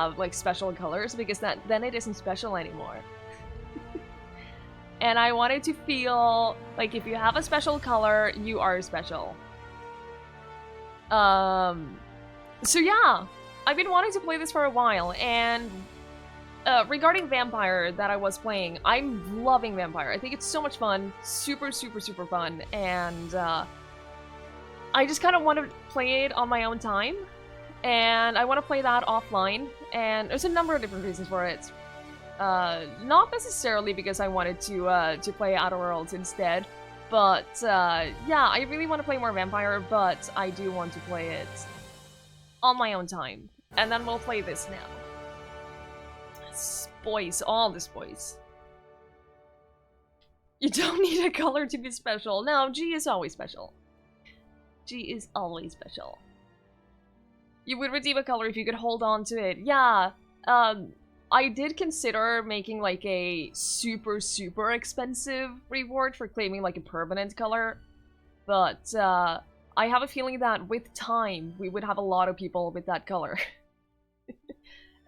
have like special colors because then it isn't special anymore. And I wanted to feel like if you have a special color, you are special. So yeah, I've been wanting to play this for a while, and regarding Vampire that I was playing, I'm loving Vampire. I think it's so much fun, super, super, super fun, and I just kind of want to play it on my own time, and I want to play that offline, and there's a number of different reasons for it. Not necessarily because I wanted to play Outer Worlds instead, but yeah, I really want to play more Vampire, but I do want to play it on my own time, and then we'll play this now. Boys, all this boys. You don't need a color to be special. No, G is always special. G is always special. You would redeem a color if you could hold on to it. Yeah, I did consider making like a super, super expensive reward for claiming like a permanent color, but I have a feeling that with time, we would have a lot of people with that color.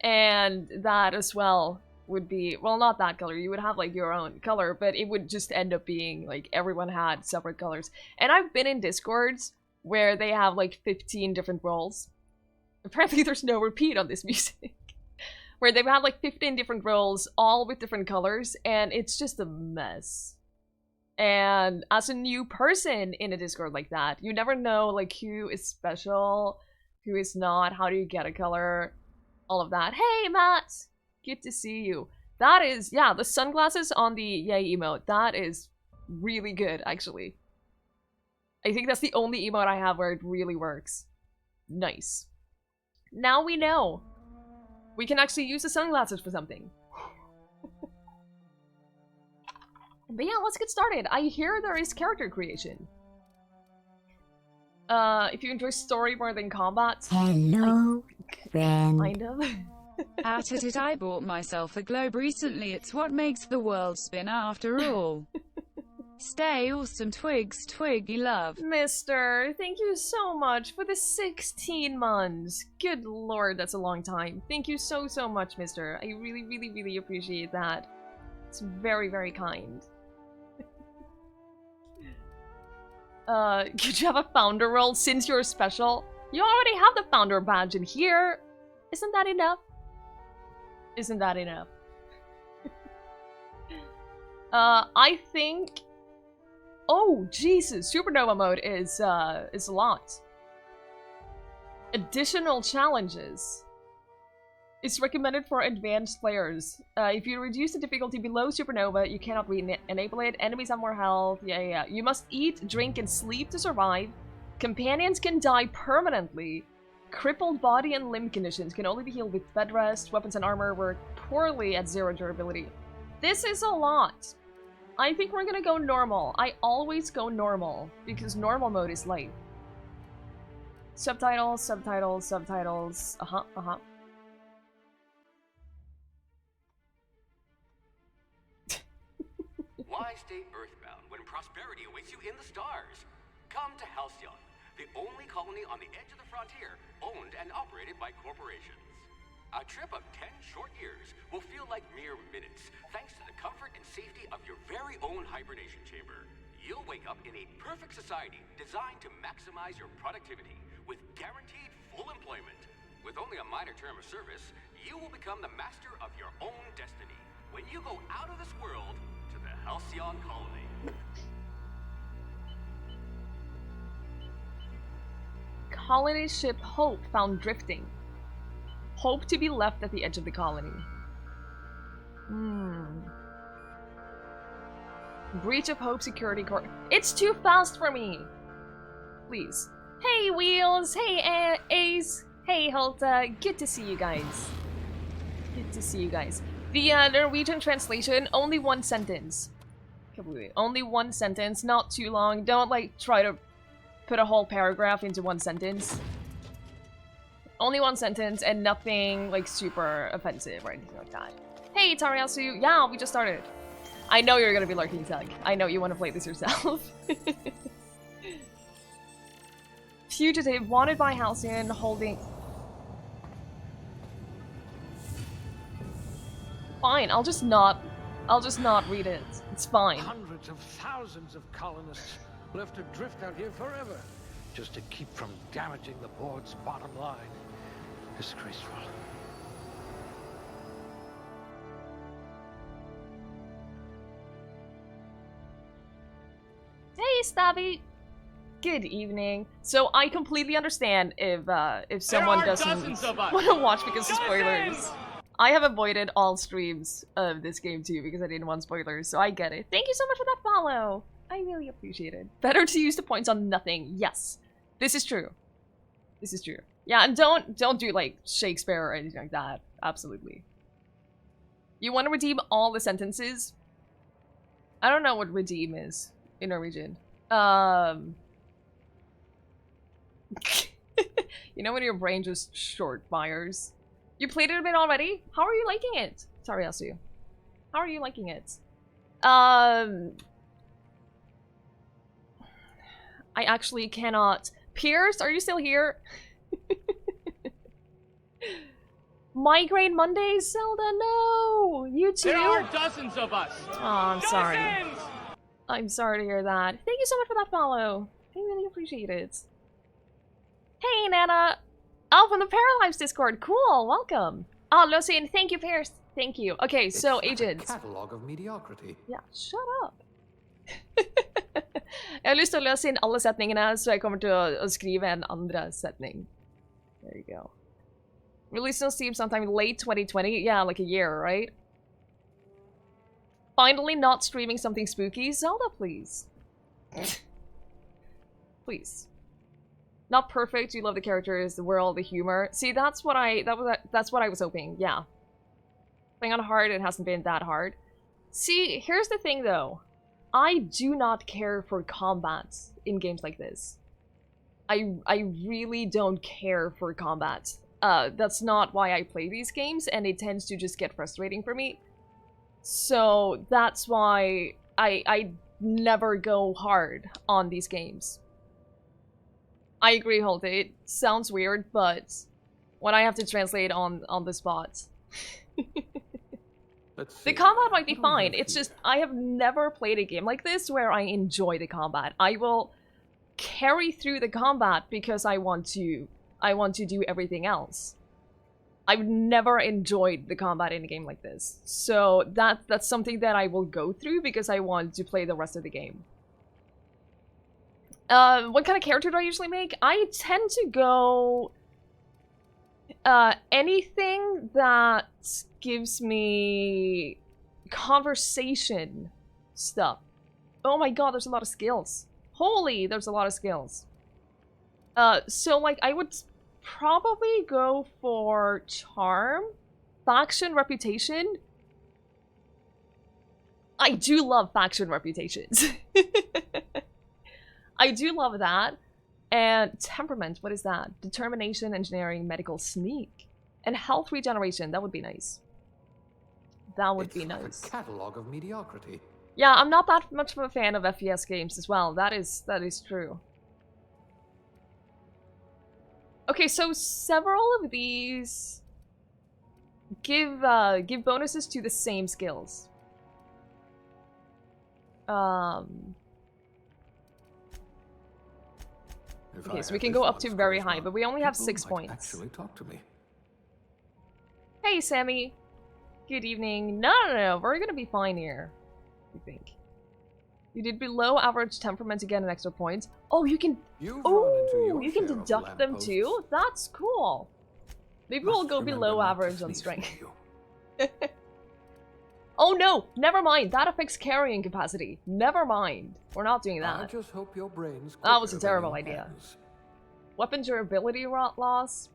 And that as well would be, well, not that color, you would have like your own color, but it would just end up being like everyone had separate colors. And I've been in Discords where they have like 15 different roles. Apparently there's no repeat on this music. Where they've had like 15 different roles, all with different colors, and it's just a mess. And as a new person in a Discord like that, you never know like who is special, who is not, how do you get a color, all of that. Hey, Matt! Good to see you. That is, yeah, the sunglasses on the yay emote, that is really good, actually. I think that's the only emote I have where it really works. Nice. Now we know. We can actually use the sunglasses for something. But yeah, let's get started. I hear there is character creation. If you enjoy story more than combat. Hello, friend. Kind of. At it, I bought myself a globe recently. It's what makes the world spin after all. Stay awesome, Twigs, Twiggie love. Mister, thank you so much for the 16 months. Good lord, that's a long time. Thank you so, so much, mister. I really, really, really appreciate that. It's very, very kind. Could you have a founder role since you're special? You already have the founder badge in here. Isn't that enough? Isn't that enough? I think... Oh, Jesus! Supernova mode is a lot. Additional challenges. It's recommended for advanced players. If you reduce the difficulty below Supernova, you cannot re-enable it. Enemies have more health. Yeah. You must eat, drink, and sleep to survive. Companions can die permanently. Crippled body and limb conditions can only be healed with bed rest. Weapons and armor work poorly at 0 durability. This is a lot. I think we're gonna go normal. I always go normal, because normal mode is light. Subtitles, subtitles, subtitles. Why stay earthbound when prosperity awaits you in the stars? Come to Halcyon, the only colony on the edge of the frontier, owned and operated by corporations. A trip of 10 short years will feel like mere minutes, thanks to the comfort and safety of your very own hibernation chamber. You'll wake up in a perfect society designed to maximize your productivity, with guaranteed full employment. With only a minor term of service, you will become the master of your own destiny when you go out of this world to the Halcyon colony. Colony ship Hope found drifting. Hope to be left at the edge of the colony. Breach of Hope security core. It's too fast for me! Please. Hey, Wheels! Hey, Ace! Hey, Hulta! Good to see you guys. Good to see you guys. The Norwegian translation, only one sentence. Completely. Only one sentence, not too long. Don't, like, try to put a whole paragraph into one sentence. Only one sentence and nothing like super offensive or anything like that. Hey Tariasu, yeah, we just started. I know you're gonna be lurking, Tug. I know you want to play this yourself. Fugitive wanted by Halcyon holding... fine. I'll just not read it. It's fine. Hundreds of thousands of colonists left adrift out here forever, just to keep from damaging the board's bottom line. Disgraceful. Hey, Stabby. Good evening. So I completely understand if someone doesn't want to watch because of spoilers. I have avoided all streams of this game too because I didn't want spoilers, so I get it. Thank you so much for that follow. I really appreciate it. Better to use the points on nothing. Yes, this is true. This is true. Yeah, and don't do like Shakespeare or anything like that. Absolutely. You want to redeem all the sentences? I don't know what redeem is in Norwegian. You know when your brain just short fires? You played it a bit already? How are you liking it? Sorry, Asu. How are you liking it? I actually cannot. Pierce, are you still here? Migraine Mondays, Zelda, no! You too? There are dozens of us! Oh, I'm sorry. Dozens! I'm sorry to hear that. Thank you so much for that follow. I really appreciate it. Hey, Nana! Oh, from the Paralyzed Discord. Cool, welcome. Oh, Lucien, thank you, Pierce. Thank you. Okay, so, agents. Catalog of mediocrity. Ja, shut up. Jeg har lyst til å løse inn alle setningene, så jeg kommer til å skrive en andre setning. There you go. Release on Steam sometime late 2020. Yeah, like a year, right? Finally not streaming something spooky. Zelda, please. Please. Not perfect, you love the characters, the world, the humor. See, that's what I was hoping, yeah. Playing on hard, it hasn't been that hard. See, here's the thing though. I do not care for combat in games like this. I really don't care for combat. That's not why I play these games, and it tends to just get frustrating for me. So that's why I never go hard on these games. I agree, Holte. It sounds weird, but when I have to translate on the spot. The combat might be fine. It's just I have never played a game like this where I enjoy the combat. I will carry through the combat because I want to do everything else. I've never enjoyed the combat in a game like this. So that's something that I will go through because I want to play the rest of the game. What kind of character do I usually make? I tend to go anything that gives me conversation stuff. Oh my god, there's a lot of skills. Holy, there's a lot of skills. So like I would probably go for charm, faction, reputation. I do love faction reputations. I do love that. And temperament, what is that? Determination, engineering, medical, sneak. And health regeneration, that would be nice. That would be nice. A catalog of mediocrity. Yeah, I'm not that much of a fan of FPS games as well. That is true. Okay, so several of these give bonuses to the same skills. Okay, so we can go up to very high, but we only have 6 points. Actually, talk to me. Hey, Sammy. Good evening. No, we're gonna be fine here. I think. You did below average temperament to get an extra point. Oh, you can. Oh, you can deduct them too. That's cool. Maybe we'll go below average on strength. Oh no, never mind. That affects carrying capacity. Never mind. We're not doing that. I just hope your brain's that was a terrible idea. Weapon durability loss.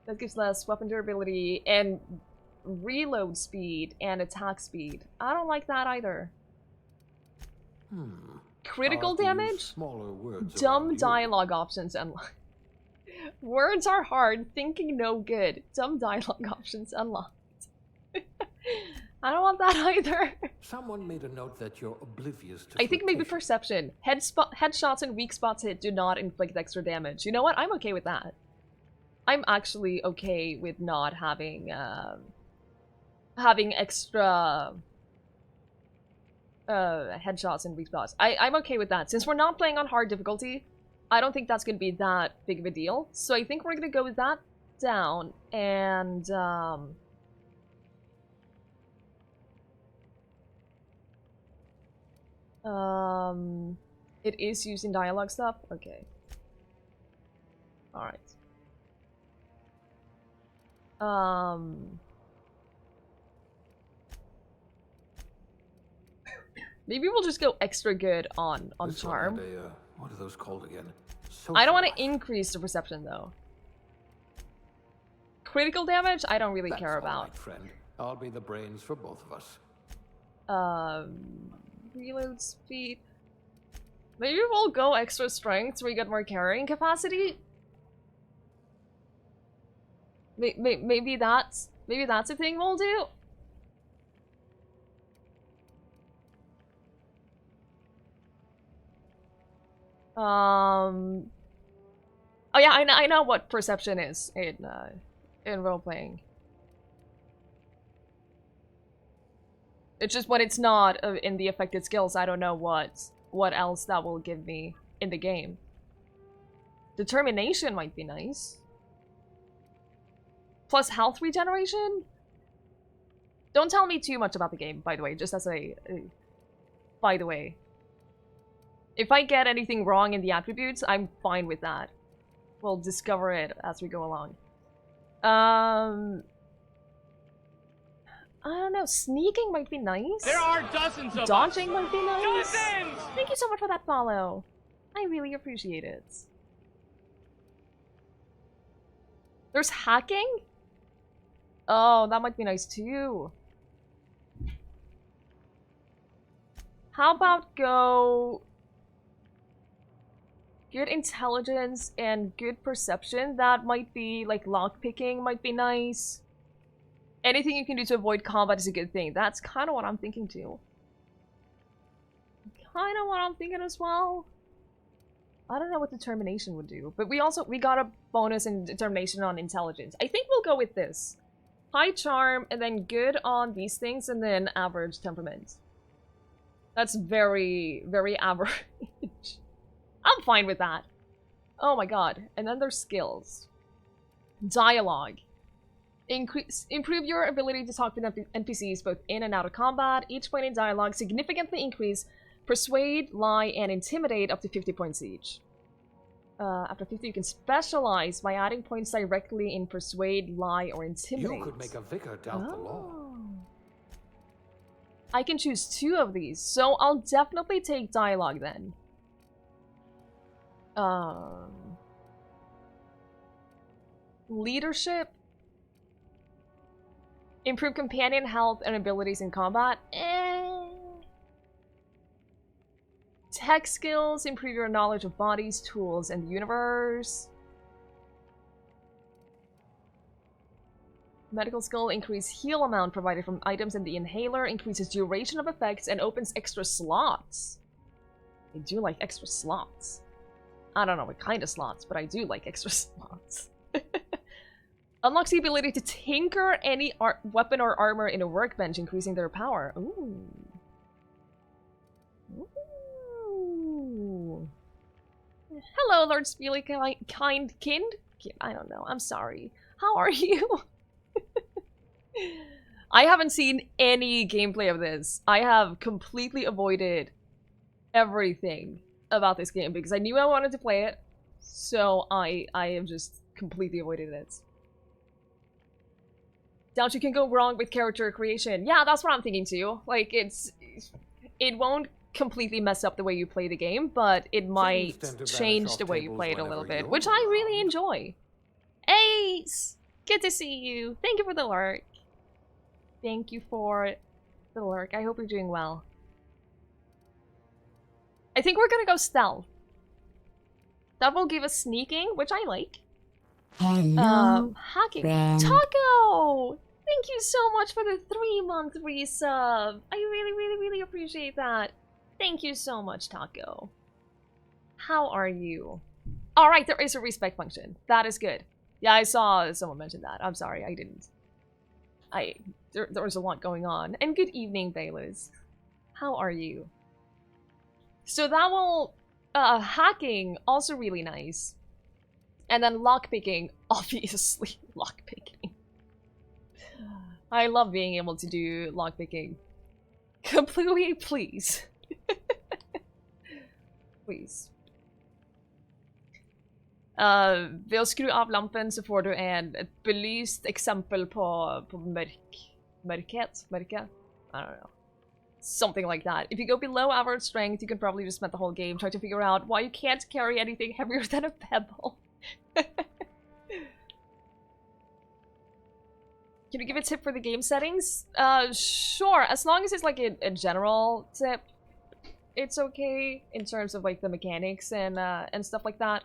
That gives less weapon durability and reload speed and attack speed. I don't like that either. Critical damage? Dumb dialogue options unlocked. Words are hard, thinking no good. Dumb dialogue options unlocked. I don't want that either. Someone made a note that you're oblivious to I think maybe perception. Headshots and weak spots hit do not inflict extra damage. You know what? I'm okay with that. I'm actually okay with not having having extra headshots and weak spots. I'm okay with that. Since we're not playing on hard difficulty, I don't think that's gonna be that big of a deal. So I think we're gonna go with that down, and it is using dialogue stuff? Okay. Alright. Maybe we'll just go extra good on This one charm. had a, what are those called again? I don't want Social to increase the perception though. Critical damage, I don't really That's care all about. right, friend. I'll be the brains for both of us. Reload speed. Maybe we'll go extra strength so we get more carrying capacity. Maybe that's a thing we'll do. Oh yeah, I know what perception is in role playing. It's just when it's not in the affected skills, I don't know what else that will give me in the game. Determination might be nice. Plus health regeneration? Don't tell me too much about the game, by the way, just as a by the way. If I get anything wrong in the attributes, I'm fine with that. We'll discover it as we go along. I don't know, sneaking might be nice. There are dozens of Dodging might be nice. Dozens! Thank you so much for that follow. I really appreciate it. There's hacking? Oh, that might be nice too. How about go... good intelligence and good perception? That might be, like, lockpicking might be nice. Anything you can do to avoid combat is a good thing. That's kind of what I'm thinking too. Kind of what I'm thinking as well. I don't know what determination would do, but we got a bonus in determination on intelligence. I think we'll go with this. High charm, and then good on these things, and then average temperament. That's very, very average. I'm fine with that. Oh my god. And then there's skills. Dialogue. Improve your ability to talk to NPCs both in and out of combat. Each point in dialogue significantly increase Persuade, Lie, and Intimidate up to 50 points each. After 50, you can specialize by adding points directly in Persuade, Lie, or Intimidate. You could make a vicar doubt the law. I can choose 2 of these, so I'll definitely take dialogue then. Leadership. Improve companion health and abilities in combat. Tech skills. Improve your knowledge of bodies, tools, and the universe. Medical skill. Increase heal amount provided from items in the inhaler. Increases duration of effects and opens extra slots. I do like extra slots. I don't know what kind of slots, but I do like extra slots. Unlocks the ability to tinker any weapon or armor in a workbench, increasing their power. Ooh. Ooh. Hello, Lord Spiely Kind. I don't know. I'm sorry. How are you? I haven't seen any gameplay of this. I have completely avoided everything about this game because I knew I wanted to play it. So I have just completely avoided it. Doubt you can go wrong with character creation. Yeah, that's what I'm thinking too. Like, it won't completely mess up the way you play the game, but it might change the way you play it a little bit, which I really enjoy. Ace! Good to see you. Thank you for the lurk. Thank you for the lurk. I hope you're doing well. I think we're gonna go stealth. That will give us sneaking, which I like. Hello, Hacking. friend. Taco! Thank you so much for the 3-month resub. I really, really, really appreciate that. Thank you so much, Taco. How are you? Alright, there is a respec function. That is good. Yeah, I saw someone mention that. I'm sorry, I didn't. there's a lot going on. And good evening, Bayless. How are you? So that will... hacking, also really nice. And then lockpicking, obviously lockpicking. I love being able to do lockpicking. Completely, please. Please. Ved å skru av lampen så får du et belyst eksempel på mørket? Mørke? I don't know. Something like that. If you go below average strength, you can probably just spend the whole game trying to figure out why you can't carry anything heavier than a pebble. Can you give a tip for the game settings? Sure. As long as it's like a general tip, it's okay in terms of like the mechanics and stuff like that.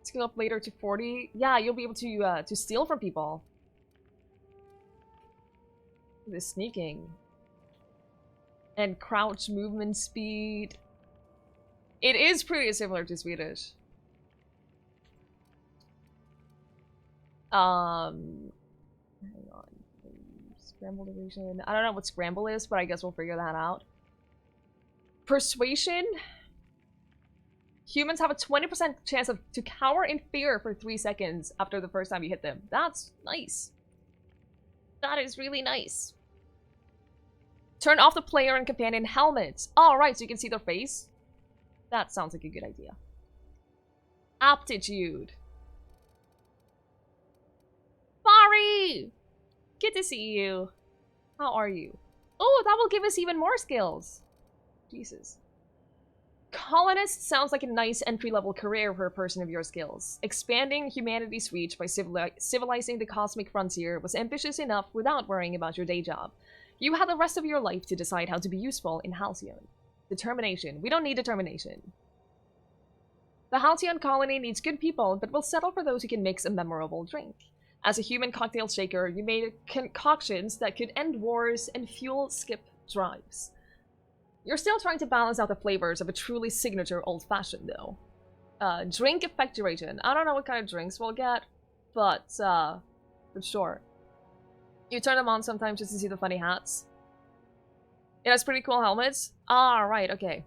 Skill up later to 40. Yeah, you'll be able to steal from people. The sneaking. And crouch movement speed. It is pretty similar to Swedish. Hang on. Scramble division. I don't know what scramble is, but I guess we'll figure that out. Persuasion. Humans have a 20% chance to cower in fear for 3 seconds after the first time you hit them. That's nice. That is really nice. Turn off the player and companion helmets. Alright, so you can see their face. That sounds like a good idea. Aptitude. Bari! Good to see you. How are you? Oh, that will give us even more skills. Jesus. Colonist sounds like a nice entry-level career for a person of your skills. Expanding humanity's reach by civilizing the cosmic frontier was ambitious enough without worrying about your day job. You have the rest of your life to decide how to be useful in Halcyon. Determination. We don't need determination. The Halcyon colony needs good people, but will settle for those who can mix a memorable drink. As a human cocktail shaker, you made concoctions that could end wars and fuel skip drives. You're still trying to balance out the flavors of a truly signature old-fashioned, though. Drink effect duration. I don't know what kind of drinks we'll get, but sure. You turn them on sometimes just to see the funny hats. It has pretty cool helmets. Ah, right, okay.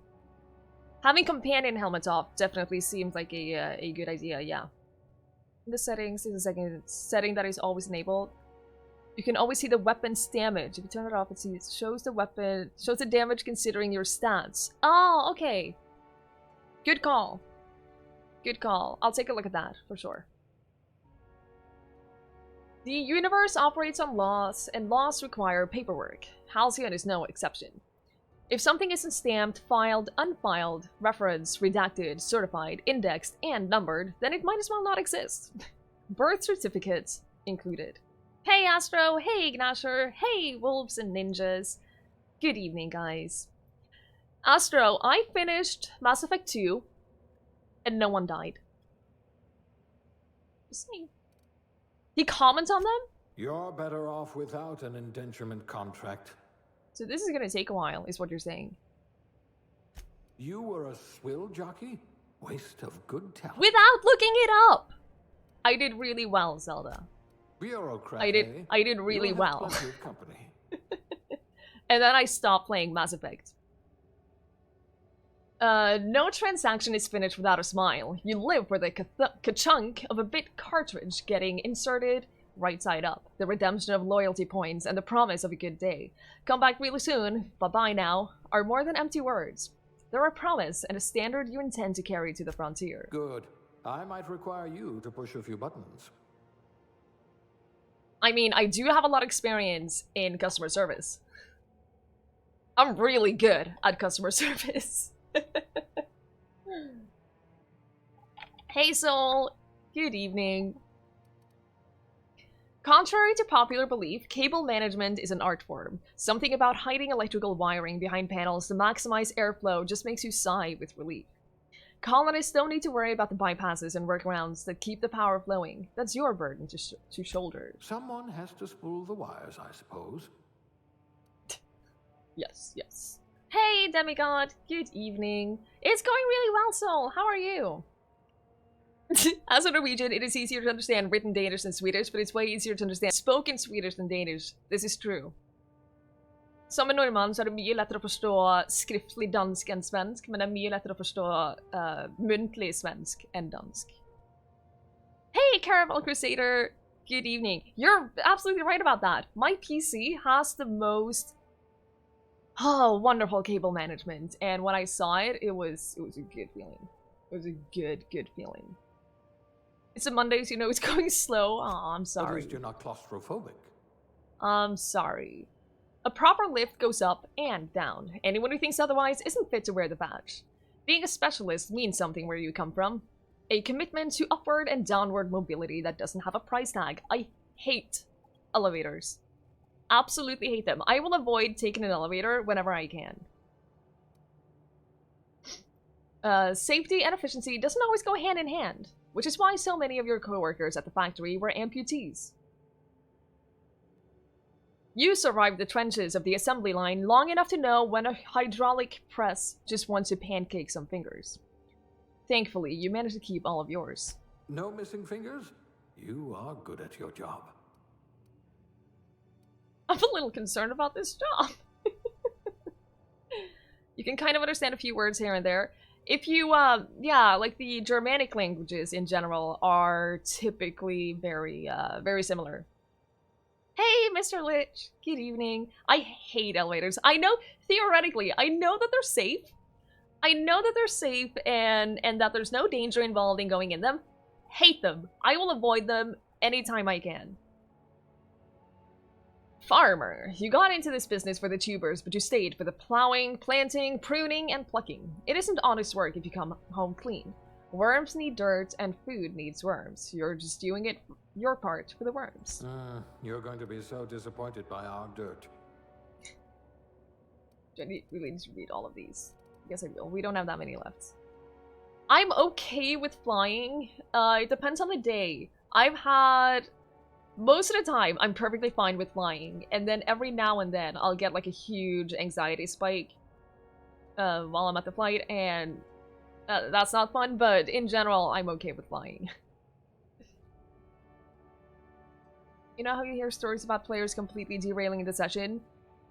Having companion helmets off definitely seems like a good idea, yeah. In the settings, is a second setting that is always enabled. You can always see the weapon's damage. If you turn it off, it shows the damage considering your stats. Oh, okay. Good call. Good call. I'll take a look at that, for sure. The universe operates on laws, and laws require paperwork. Halcyon is no exception. If something isn't stamped, filed, unfiled, referenced, redacted, certified, indexed, and numbered, then it might as well not exist. Birth certificates included. Hey Astro, hey Ignasher, hey Wolves and Ninjas. Good evening, guys. Astro, I finished Mass Effect 2, and no one died. Just saying. He comments on them? You're better off without an indenturement contract. So this is gonna take a while, is what you're saying. You were a swill jockey? Waste of good talent. Without looking it up! I did really well, Zelda. Bureaucrat, I did really You'll have well. plenty of company. And then I stopped playing Mass Effect. No transaction is finished without a smile. You live with a ka-chunk of a bit cartridge getting inserted right side up. The redemption of loyalty points and the promise of a good day. Come back really soon, bye-bye now, are more than empty words. They're a promise and a standard you intend to carry to the frontier. Good. I might require you to push a few buttons. I mean, I do have a lot of experience in customer service. I'm really good at customer service. Hey Soul, good evening. Contrary to popular belief, cable management is an art form. Something about hiding electrical wiring behind panels to maximize airflow just makes you sigh with relief. Colonists don't need to worry about the bypasses and workarounds that keep the power flowing. That's your burden to shoulder. Someone has to spool the wires, I suppose. Yes, yes. Hey, Demigod! Good evening. It's going really well, Soul. How are you? As a Norwegian, it is easier to understand written Danish than Swedish, but it's way easier to understand spoken Swedish than Danish. This is true. Som en nordmann så er det mye lettere å forstå skriftlig dansk enn svensk, men det er mye lettere å forstå muntlig svensk enn dansk. Hey, Caramel Crusader! Good evening. You're absolutely right about that. My PC has the most wonderful cable management, and when I saw it, it was a good feeling. It was a good feeling. It's a Monday, so you know it's going slow. Aw, I'm sorry. At least you're not claustrophobic. I'm sorry. A proper lift goes up and down. Anyone who thinks otherwise isn't fit to wear the badge. Being a specialist means something where you come from. A commitment to upward and downward mobility that doesn't have a price tag. I hate elevators. Absolutely hate them. I will avoid taking an elevator whenever I can. Safety and efficiency doesn't always go hand in hand, which is why so many of your coworkers at the factory were amputees. You survived the trenches of the assembly line long enough to know when a hydraulic press just wants to pancake some fingers. Thankfully, you managed to keep all of yours. No missing fingers? You are good at your job. I'm a little concerned about this job. You can kind of understand a few words here and there. If you, yeah, like the Germanic languages in general are typically very similar. Hey, Mr. Lich. Good evening. I hate elevators. I know, theoretically, I know that they're safe. I know that they're safe and that there's no danger involved in going in them. Hate them. I will avoid them anytime I can. Farmer. You got into this business for the tubers, but you stayed for the plowing, planting, pruning, and plucking. It isn't honest work if you come home clean. Worms need dirt, and food needs worms. You're just doing it your part for the worms. You're going to be so disappointed by our dirt. Do I really need to read all of these? I guess I will. We don't have that many left. I'm okay with flying. It depends on the day. I've had... Most of the time, I'm perfectly fine with flying, and then every now and then, I'll get like a huge anxiety spike while I'm at the flight, and that's not fun, but in general, I'm okay with flying. You know how you hear stories about players completely derailing the session?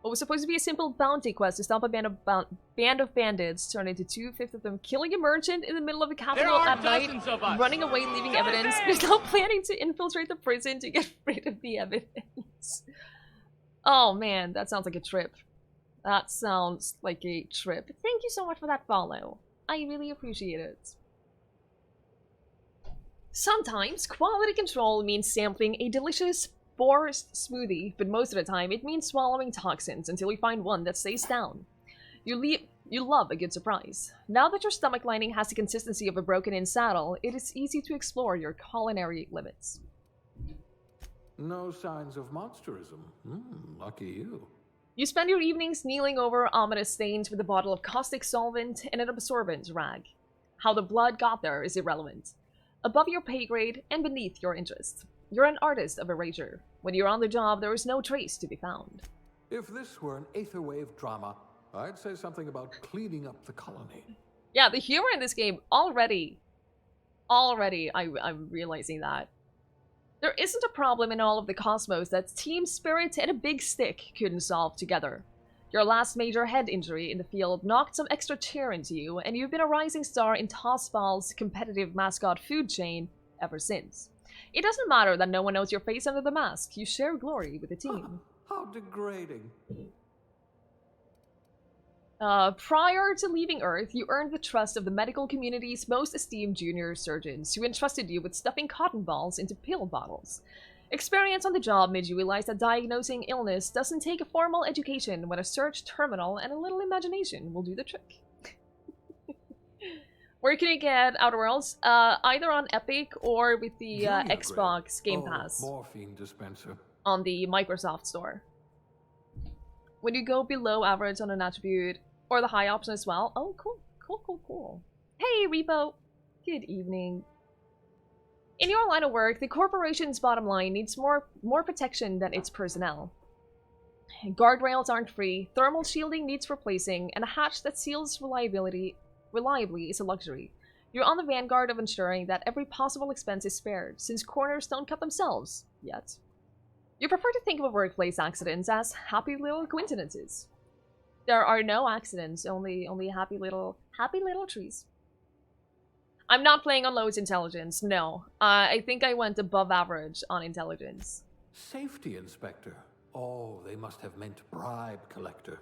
What was supposed to be a simple bounty quest to stop a band of bandits turned into 2/5 of them killing a merchant in the middle of the capital at night, running away leaving evidence. They're now planning to infiltrate the prison to get rid of the evidence. Oh man, that sounds like a trip. That sounds like a trip. Thank you so much for that follow. I really appreciate it. Sometimes quality control means sampling a delicious forest smoothie, but most of the time it means swallowing toxins until you find one that stays down. You love a good surprise. Now that your stomach lining has the consistency of a broken-in saddle, it is easy to explore your culinary limits. No signs of monsterism. Lucky you. You spend your evenings kneeling over ominous stains with a bottle of caustic solvent and an absorbent rag. How the blood got there is irrelevant. Above your pay grade and beneath your interest. You're an artist of erasure. When you're on the job, there is no trace to be found. If this were an Aetherwave drama, I'd say something about cleaning up the colony. Yeah, the humor in this game already I'm realizing that. There isn't a problem in all of the cosmos that Team Spirit and a big stick couldn't solve together. Your last major head injury in the field knocked some extra cheer into you, and you've been a rising star in Tossball's competitive mascot food chain ever since. It doesn't matter that no one knows your face under the mask. You share glory with the team. How degrading. Prior to leaving Earth, you earned the trust of the medical community's most esteemed junior surgeons, who entrusted you with stuffing cotton balls into pill bottles. Experience on the job made you realize that diagnosing illness doesn't take a formal education when a search terminal and a little imagination will do the trick. Where can you get Outer Worlds? Either on Epic or with the Xbox Game Pass. Morphine dispenser. On the Microsoft Store. When you go below average on an attribute, or the high option as well. Oh, cool. Hey, Repo. Good evening. In your line of work, the corporation's bottom line needs more protection than its personnel. Guardrails aren't free, thermal shielding needs replacing, and a hatch that seals reliably is a luxury. You're on the vanguard of ensuring that every possible expense is spared, since corners don't cut themselves, yet. You prefer to think of workplace accidents as happy little coincidences. There are no accidents, only happy little trees. I'm not playing on lowest intelligence, no. I think I went above average on intelligence. Safety inspector. Oh, they must have meant bribe collector.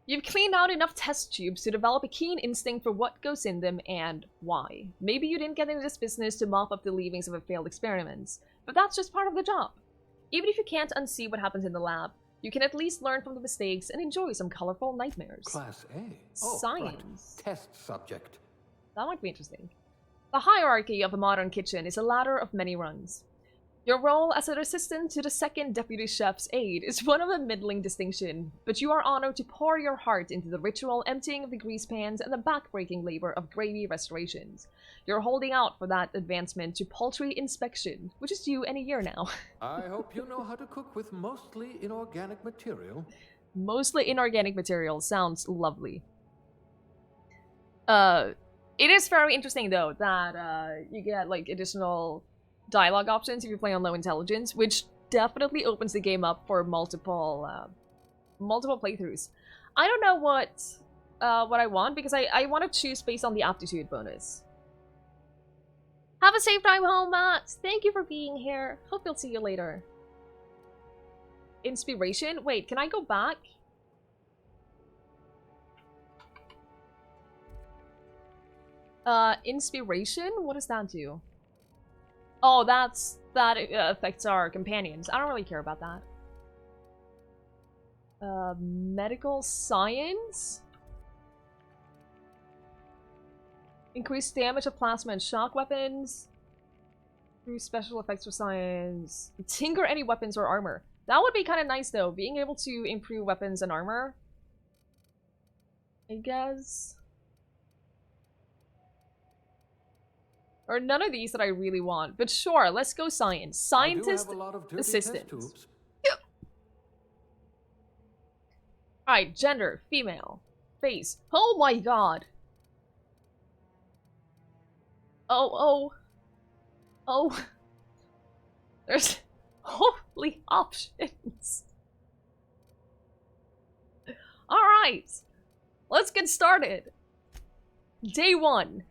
You've cleaned out enough test tubes to develop a keen instinct for what goes in them and why. Maybe you didn't get into this business to mop up the leavings of a failed experiment, but that's just part of the job. Even if you can't unsee what happens in the lab, you can at least learn from the mistakes and enjoy some colorful nightmares. Class A. Oh, Science. Right. Test subject. That might be interesting. The hierarchy of a modern kitchen is a ladder of many rungs. Your role as an assistant to the second deputy chef's aide is one of a middling distinction, but you are honored to pour your heart into the ritual emptying of the grease pans and the back-breaking labor of gravy restorations. You're holding out for that advancement to poultry inspection, which is due any year now. I hope you know how to cook with mostly inorganic material. Mostly inorganic material sounds lovely. It is very interesting though that you get like additional dialogue options if you play on low intelligence, which definitely opens the game up for multiple playthroughs. I don't know what I want because I want to choose based on the aptitude bonus. Have a safe drive home, Matt. Thank you for being here. Hope you'll see you later. Inspiration? Wait, can I go back? Inspiration? What does that do? Oh, that affects our companions. I don't really care about that. Medical science? Increased damage of plasma and shock weapons. Through special effects for science. Tinker any weapons or armor. That would be kind of nice though, being able to improve weapons and armor. I guess. Or none of these that I really want. But sure, let's go science. Scientist assistant. Yep. Alright, gender, female. Face. Oh my god. Oh. There's holy options. Alright. Let's get started. Day 1.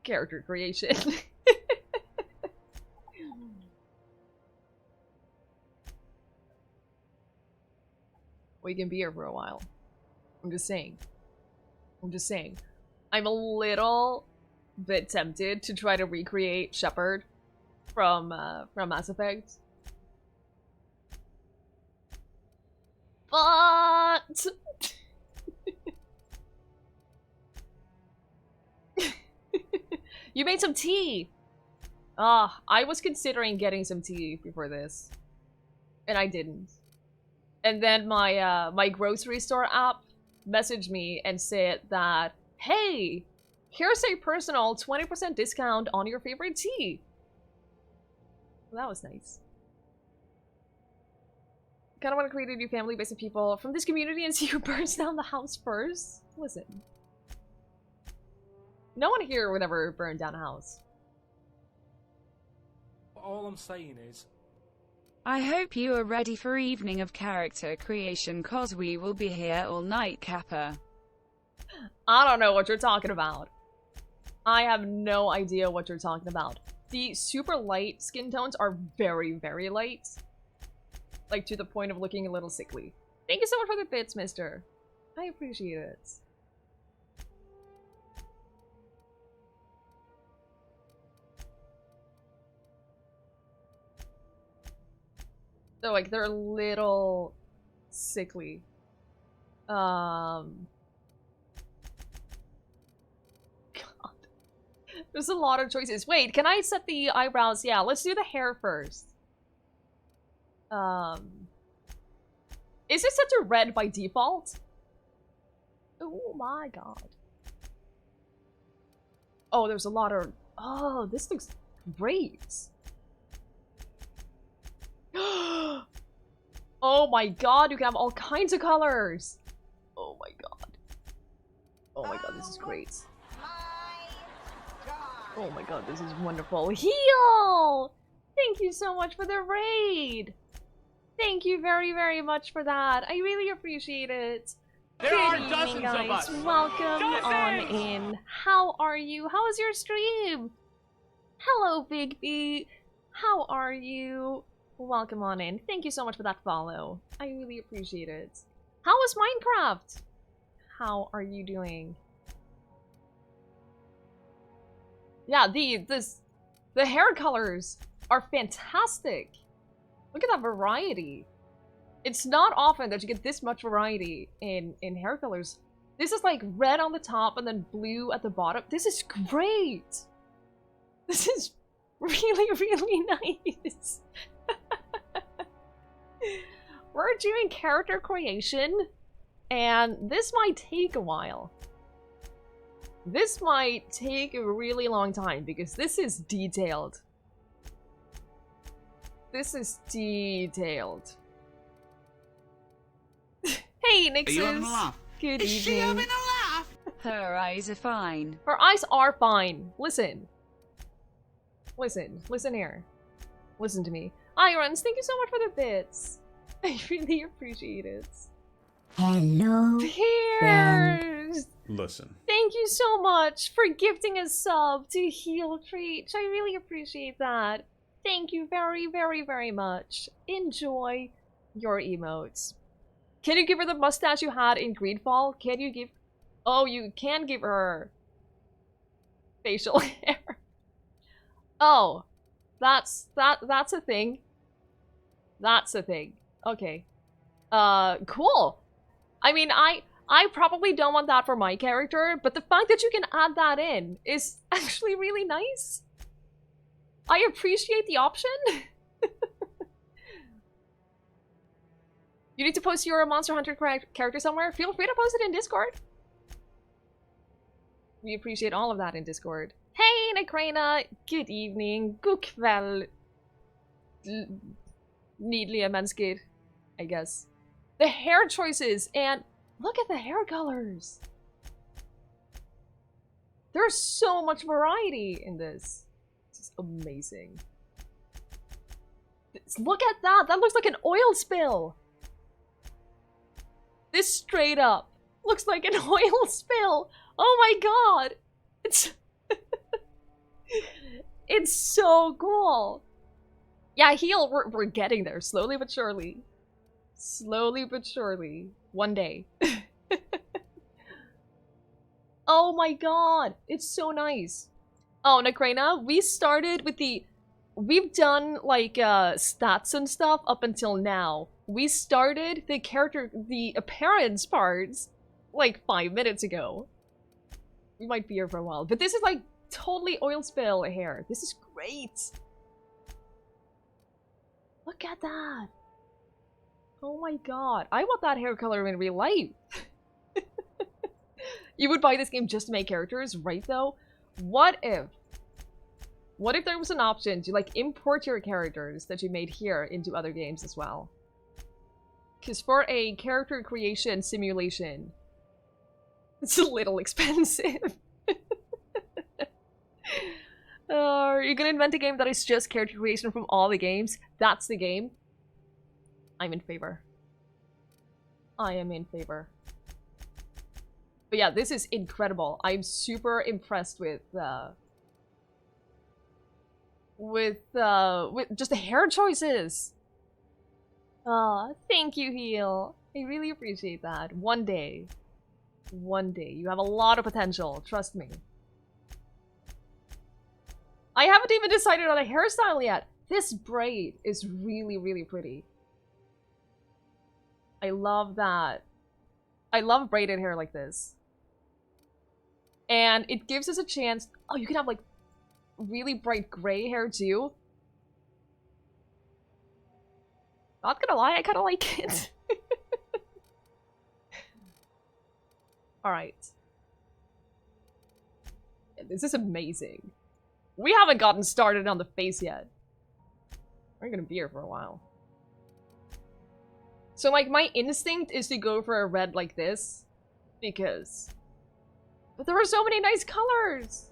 Character creation. We can be here for a while. I'm just saying. I'm a little bit tempted to try to recreate Shepard from Mass Effect. But you made some tea! I was considering getting some tea before this. And I didn't. And then my my grocery store app messaged me and said that, hey, here's a personal 20% discount on your favorite tea. Well, that was nice. Kinda want to create a new family based on people from this community and see who burns down the house first. Listen. No one here would ever burn down a house. All I'm saying is... I hope you are ready for evening of character creation, cause we will be here all night, Kappa. I don't know what you're talking about. I have no idea what you're talking about. The super light skin tones are very, very light. Like, to the point of looking a little sickly. Thank you so much for the bits, mister. I appreciate it. So, like, they're a little sickly. God. There's a lot of choices. Wait, can I set the eyebrows? Yeah, let's do the hair first. Is it set to red by default? Oh my god. Oh, there's a lot of... Oh, this looks great. Oh my god, you can have all kinds of colors. Oh my god. Oh my god, this is great. Oh my god, this is wonderful. Heal! Thank you so much for the raid! Thank you very, very much for that. I really appreciate it. There are dozens guys. of us. Welcome on in. How are you? How is your stream? Hello, Big B. How are you? Welcome on in. Thank you so much for that follow. I really appreciate it. How is Minecraft? How are you doing? Yeah, the hair colors are fantastic. Look at that variety. It's not often that you get this much variety in hair colors. This is like red on the top and then blue at the bottom. This is great. This is really, really nice. We're doing character creation, and this might take a while. This might take a really long time because this is detailed. This is detailed. Hey, Nixus! Are you having a laugh? Good Is she evening. having a laugh? Her eyes are fine. Her eyes are fine. Listen. Listen. Listen here. Listen to me. Irons, thank you so much for the bits. I really appreciate it. Hello. Piers! Listen. Thank you so much for gifting a sub to Heal Treat. I really appreciate that. Thank you very, very, very much. Enjoy your emotes. Can you give her the mustache you had in Greedfall? Can you give... Oh, you can give her... facial hair. Oh. That's a thing. That's a thing. Okay. Cool. I mean, I probably don't want that for my character, but the fact that you can add that in is actually really nice. I appreciate the option. You need to post your Monster Hunter character somewhere? Feel free to post it in Discord. We appreciate all of that in Discord. Hey, Nakrena! Good evening. God kväll. Needliga mennesker, I guess. The hair choices, and look at the hair colors. There's so much variety in this. This is amazing. Look at that! That looks like an oil spill! This straight up looks like an oil spill! Oh my god! It's... It's so cool! Yeah, Heal, we're getting there, slowly but surely. Slowly but surely. One day. Oh my god! It's so nice. Oh, Nakrena, we started with the... We've done, like, stats and stuff up until now. We started the appearance parts, like, 5 minutes ago. We might be here for a while. But this is, like, totally oil spill hair. This is great. Look at that. Oh my god. I want that hair color in real life. You would buy this game just to make characters, right though? What if there was an option to, like, import your characters that you made here into other games as well? Because for a character creation simulation, it's a little expensive. Are you gonna invent a game that is just character creation from all the games? That's the game. I'm in favor. I am in favor. But yeah, this is incredible. I'm super impressed with just the hair choices. Thank you, Heal. I really appreciate that. One day. One day. You have a lot of potential. Trust me. I haven't even decided on a hairstyle yet. This braid is really, really pretty. I love that. I love braided hair like this. And it gives us a chance... Oh, you can have, like, really bright gray hair, too. Not gonna lie, I kinda like it. Alright. Yeah, this is amazing. We haven't gotten started on the face yet. We're gonna be here for a while. So, like, my instinct is to go for a red like this. Because... But there were so many nice colors!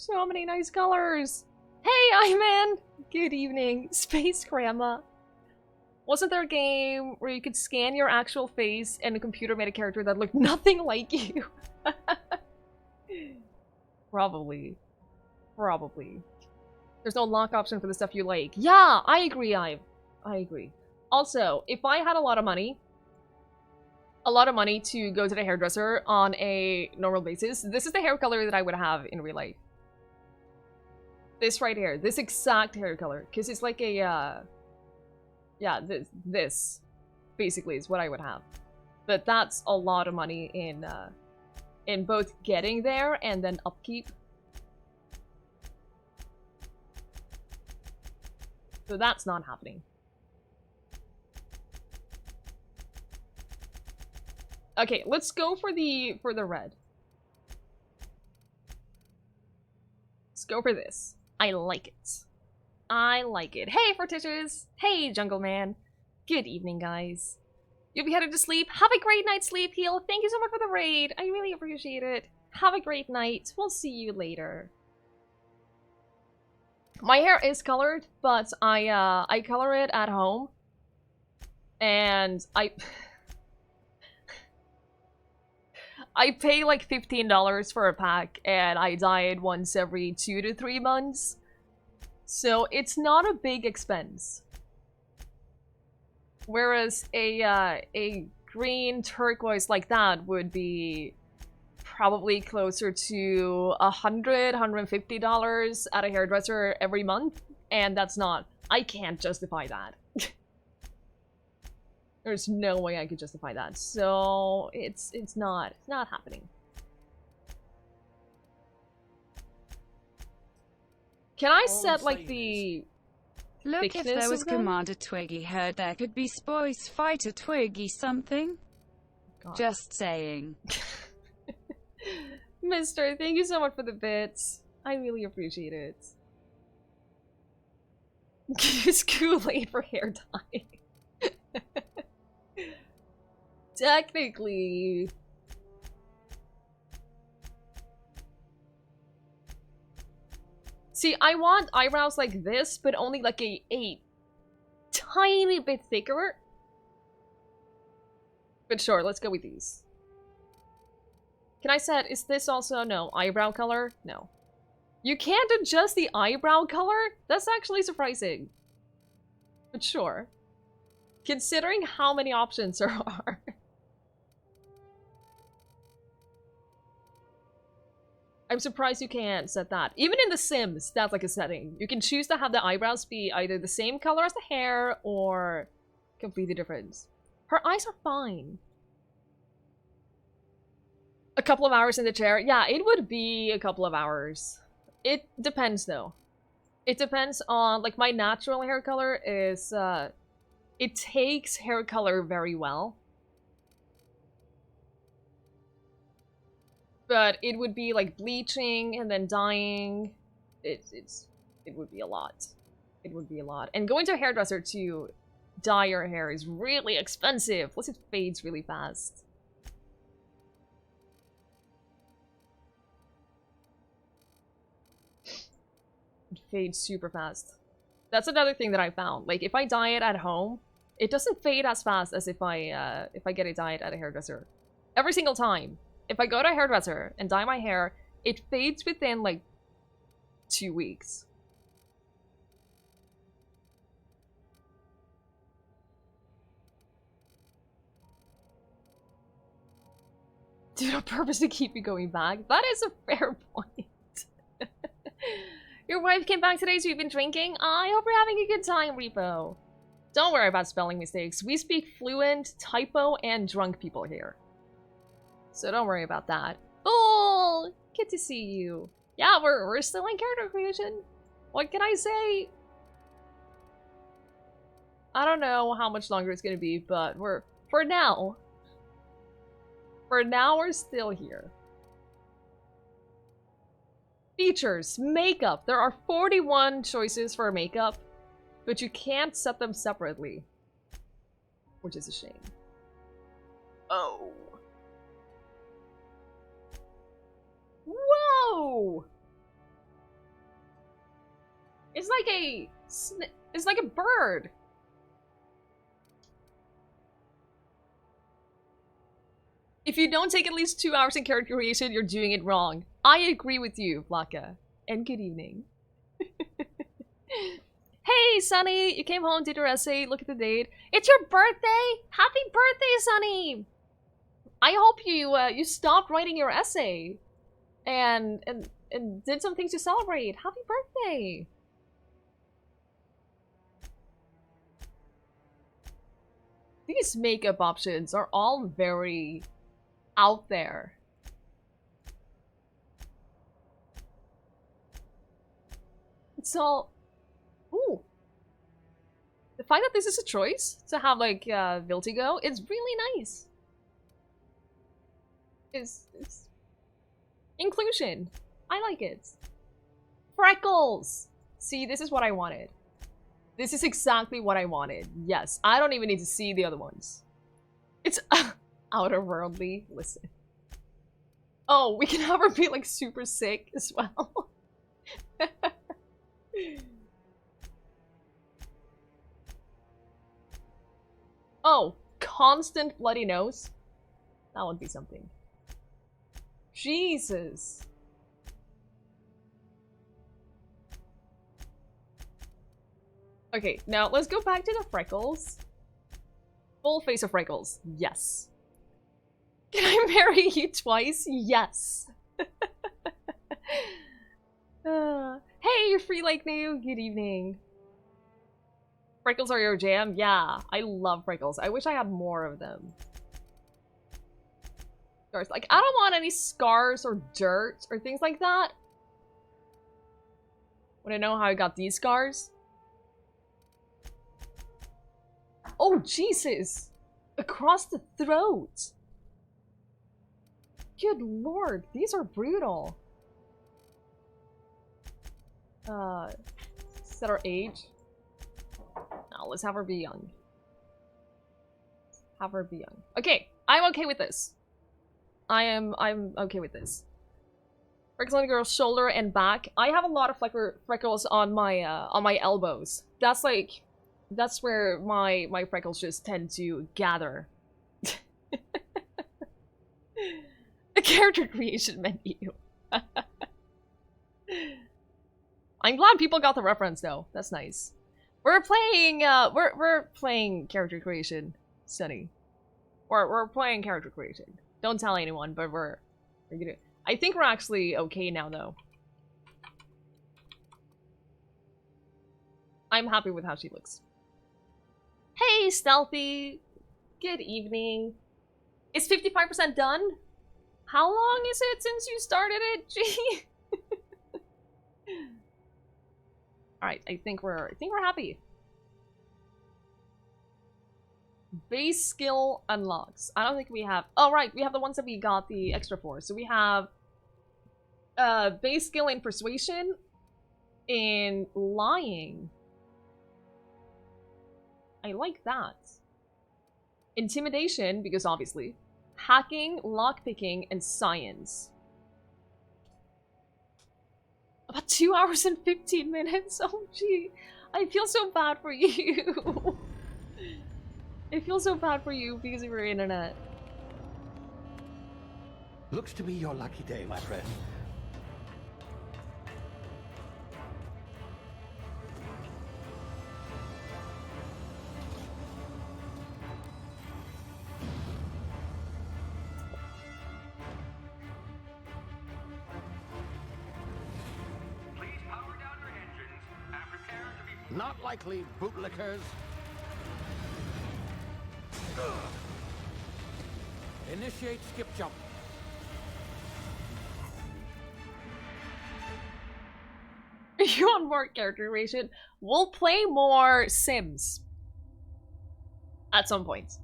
So many nice colors. Hey, Iman! Good evening. Space Grandma. Wasn't there a game where you could scan your actual face and the computer made a character that looked nothing like you? Probably. Probably. There's no lock option for the stuff you like. Yeah, I agree, I agree. Also, if I had a lot of money to go to the hairdresser on a normal basis, this is the hair color that I would have in real life. This right here. This exact hair color. Because it's like a, yeah, this basically is what I would have. But that's a lot of money in both getting there and then upkeep. So that's not happening. Okay, let's go for the red. Let's go for this. I like it. I like it. Hey, Fortitious! Hey, Jungle Man! Good evening, guys. You'll be headed to sleep. Have a great night's sleep, Heal. Thank you so much for the raid. I really appreciate it. Have a great night. We'll see you later. My hair is colored, but I color it at home. And I pay like $15 for a pack, and I dye it once every 2 to 3 months. So it's not a big expense. Whereas a green turquoise like that would be probably closer to $100–150 at a hairdresser every month, and that's not. I can't justify that. There's no way I could justify that. So it's not happening. Can I set like the Look, if there was Commander Twiggie heard, there could be Spice Fighter Twiggie something. God. Just saying. Mister, thank you so much for the bits. I really appreciate it. Use Kool-Aid for hair dye. Technically. See, I want eyebrows like this, but only like a tiny bit thicker. But sure, let's go with these. Can I set, is this also, no, eyebrow color? No. You can't adjust the eyebrow color? That's actually surprising. But sure. Considering how many options there are. I'm surprised you can't set that. Even in The Sims, that's like a setting. You can choose to have the eyebrows be either the same color as the hair or completely different. Her eyes are fine. A couple of hours in the chair? Yeah, it would be a couple of hours. It depends though. It depends on, like, my natural hair color is, it takes hair color very well. But it would be like bleaching and then dyeing. It would be a lot. It would be a lot. And going to a hairdresser to dye your hair is really expensive. Plus it fades really fast. It fades super fast. That's another thing that I found. Like, if I dye it at home, it doesn't fade as fast as if I get it dyed at a hairdresser. Every single time. If I go to a hairdresser and dye my hair, it fades within, like, 2 weeks. Dude, on purpose to keep you going back? That is a fair point. Your wife came back today, so you've been drinking? I hope you're having a good time, Repo. Don't worry about spelling mistakes. We speak fluent, typo, and drunk people here. So don't worry about that. Oh, good to see you. Yeah, we're still in character creation. What can I say? I don't know how much longer it's gonna be, but for now we're still here. Features, makeup. There are 41 choices for makeup, but you can't set them separately, which is a shame. Oh. Whoa! It's like a... It's like a bird. If you don't take at least 2 hours in character creation, you're doing it wrong. I agree with you, Vlaka. And good evening. Hey, Sunny! You came home, did your essay, look at the date. It's your birthday! Happy birthday, Sunny! I hope you you stopped writing your essay and did some things to celebrate. Happy birthday! These makeup options are all very out there. So, ooh. The fact that this is a choice to have like Viltigo is really nice. It's inclusion. I like it. Freckles! See, this is what I wanted. This is exactly what I wanted. Yes, I don't even need to see the other ones. It's outerworldly. Listen. Oh, we can have her be like super sick as well. Oh, constant bloody nose? That would be something. Jesus. Okay, now let's go back to the freckles. Full face of freckles. Yes. Can I marry you twice? Yes. Hey, you're free like new. Good evening. Freckles are your jam? Yeah, I love freckles. I wish I had more of them. Scars. Like, I don't want any scars or dirt or things like that. Wanna know how I got these scars? Oh, Jesus! Across the throat! Good lord, these are brutal. Set our age. Now, let's have her be young. Have her be young. Okay, I'm okay with this. I'm okay with this. Freckles on the girl's shoulder and back. I have a lot of freckles on my elbows. That's like, that's where my freckles just tend to gather. The character creation menu. I'm glad people got the reference though. That's nice. We're playing we're playing character creation, Sunny. We're playing character creation. Don't tell anyone, but we're gonna. I think we're actually okay now though. I'm happy with how she looks. Hey, Stealthy! Good evening. Is 55% done? How long is it since you started it? Gee. Alright, I think we're happy. Base skill unlocks. I don't think we have. Oh right, we have the ones that we got the extra for. So we have base skill in persuasion, in lying. I like that. Intimidation, because obviously. Hacking, lockpicking, and science. About 2 hours and 15 minutes? Oh gee. I feel so bad for you. I feel so bad for you because of your internet. Looks to be your lucky day, my friend. Not likely, bootlickers. Initiate skip jump. You want more character creation? We'll play more Sims. At some point.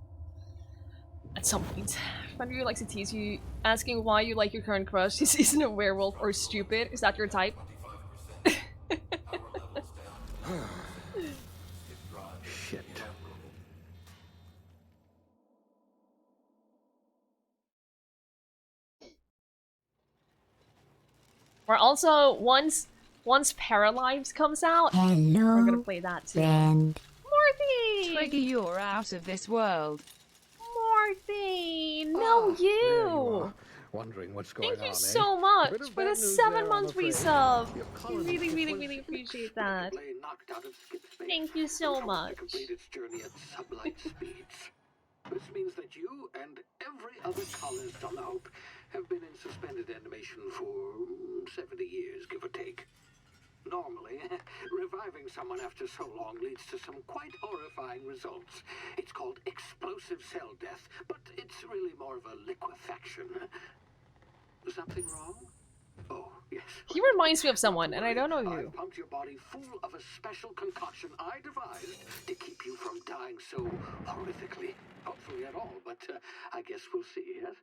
At some point. Friend of you likes to tease you, asking why you like your current crush. Isn't a werewolf or stupid? Is that your type? Shit. Or also, once Once Paralives comes out, we're Hello, gonna play that too. friend. Morty! Twiggy, you're out of this world. Morty! No, There you you! are. Wondering what's going Thank on, you eh? so A much bit of for the bad news 7 there, I'm months afraid. resub. Your I colony really, ship really, was really appreciate that. inexplicably knocked out of skip space. Thank you so and forced to much. complete its journey at sublight speeds. This means that you and every other colonist on the Hope have been in suspended animation for 70 years, give or take. Normally, reviving someone after so long leads to some quite horrifying results. It's called explosive cell death, but it's really more of a liquefaction. Something wrong? Oh, yes. He reminds me of someone, and I don't know who. I've pumped your body full of a special concoction I devised to keep you from dying so horrifically. Hopefully at all, but I guess we'll see, yes?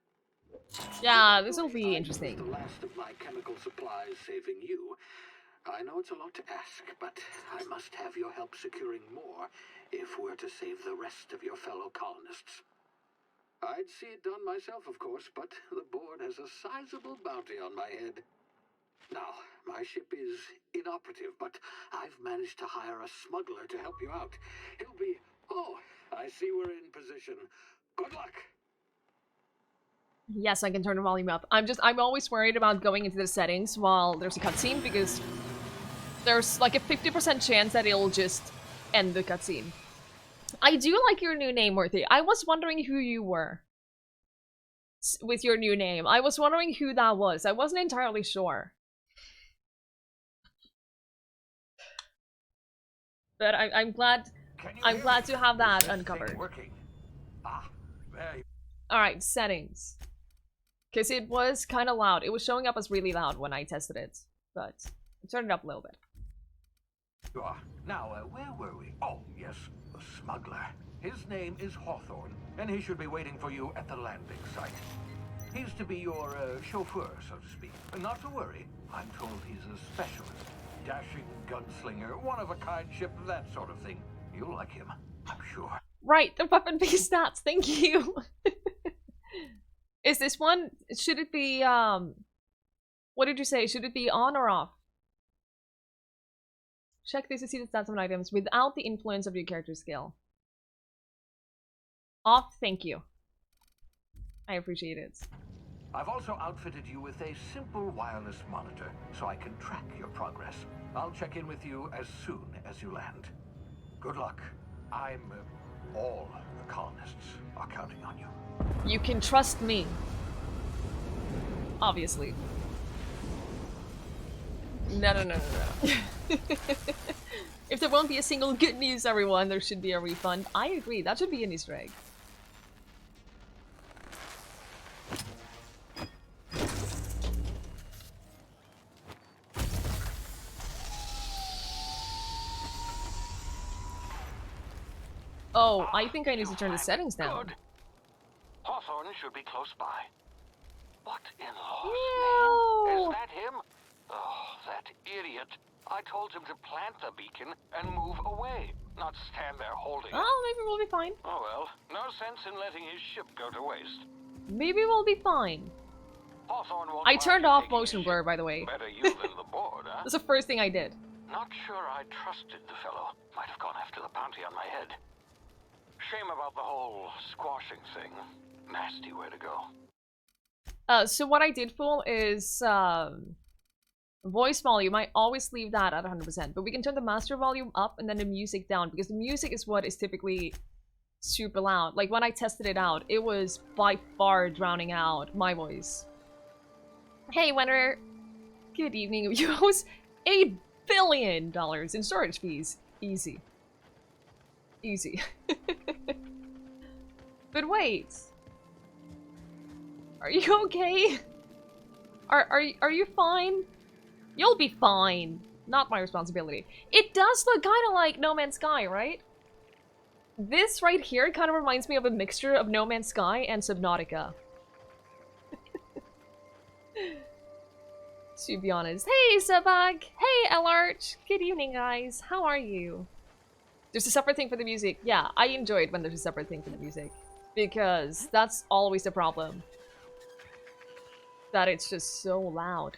Yeah, this will be I interesting. used the last of my chemical supplies saving you. I know it's a lot to ask, but I must have your help securing more if we're to save the rest of your fellow colonists. I'd see it done myself, of course, but the board has a sizable bounty on my head. Now, my ship is inoperative, but I've managed to hire a smuggler to help you out. He'll be... Oh, I see we're in position. Good luck! Yes, I can turn the volume up. I'm always worried about going into the settings while there's a cutscene because there's like a 50% chance that it'll just end the cutscene. I do like your new name, Worthy. I was wondering who you were with your new name. I was wondering who that was. I wasn't entirely sure. But I'm glad to have that uncovered. Alright, settings. Because it was kind of loud. It was showing up as really loud when I tested it. But I turned it up a little bit. Now, where were we? Oh, yes, the smuggler. His name is Hawthorne, and he should be waiting for you at the landing site. He's to be your chauffeur, so to speak. Not to worry, I'm told he's a specialist. Dashing gunslinger, one-of-a-kind ship, that sort of thing. You'll like him, I'm sure. Right, the weapon-based stats, thank you! Is this one, should it be, what did you say? Should it be on or off? Check this to see the stats on items without the influence of your character skill. Off, thank you. I appreciate it. I've also outfitted you with a simple wireless monitor, so I can track your progress. I'll check in with you as soon as you land. Good luck. All the colonists are counting on you. You can trust me. Obviously. No. If there won't be a single good news, everyone, there should be a refund. I agree, that should be an Easter egg. Oh, I think I need to turn the settings down. Good. Hawthorne should be close by. What in Lord's No. name? Is that him? Oh, that idiot. I told him to plant the beacon and move away, not stand there holding it. Oh, maybe we'll be fine. Oh well, no sense in letting his ship go to waste. Maybe we'll be fine. Hawthorne won't I mind turned you off taking motion his blur, ship. by the way. Better you than the board, huh? That's the first thing I did. Not sure I trusted the fellow. Might have gone after the bounty on my head. Shame about the whole squashing thing. Nasty way to go. So what I did, Fool, is voice volume. I always leave that at 100%, but we can turn the master volume up and then the music down, because the music is what is typically super loud. Like when I tested it out, it was by far drowning out my voice. Hey, Winter. Good evening. You owe us $8 billion in storage fees. Easy. Easy. But wait. Are you okay? Are you fine? You'll be fine. Not my responsibility. It does look kind of like No Man's Sky, right? This right here kind of reminds me of a mixture of No Man's Sky and Subnautica. To be honest. Hey, Subag! Hey, Elarch! Good evening, guys. How are you? There's a separate thing for the music. Yeah, I enjoyed when there's a separate thing for the music. Because that's always the problem. That it's just so loud.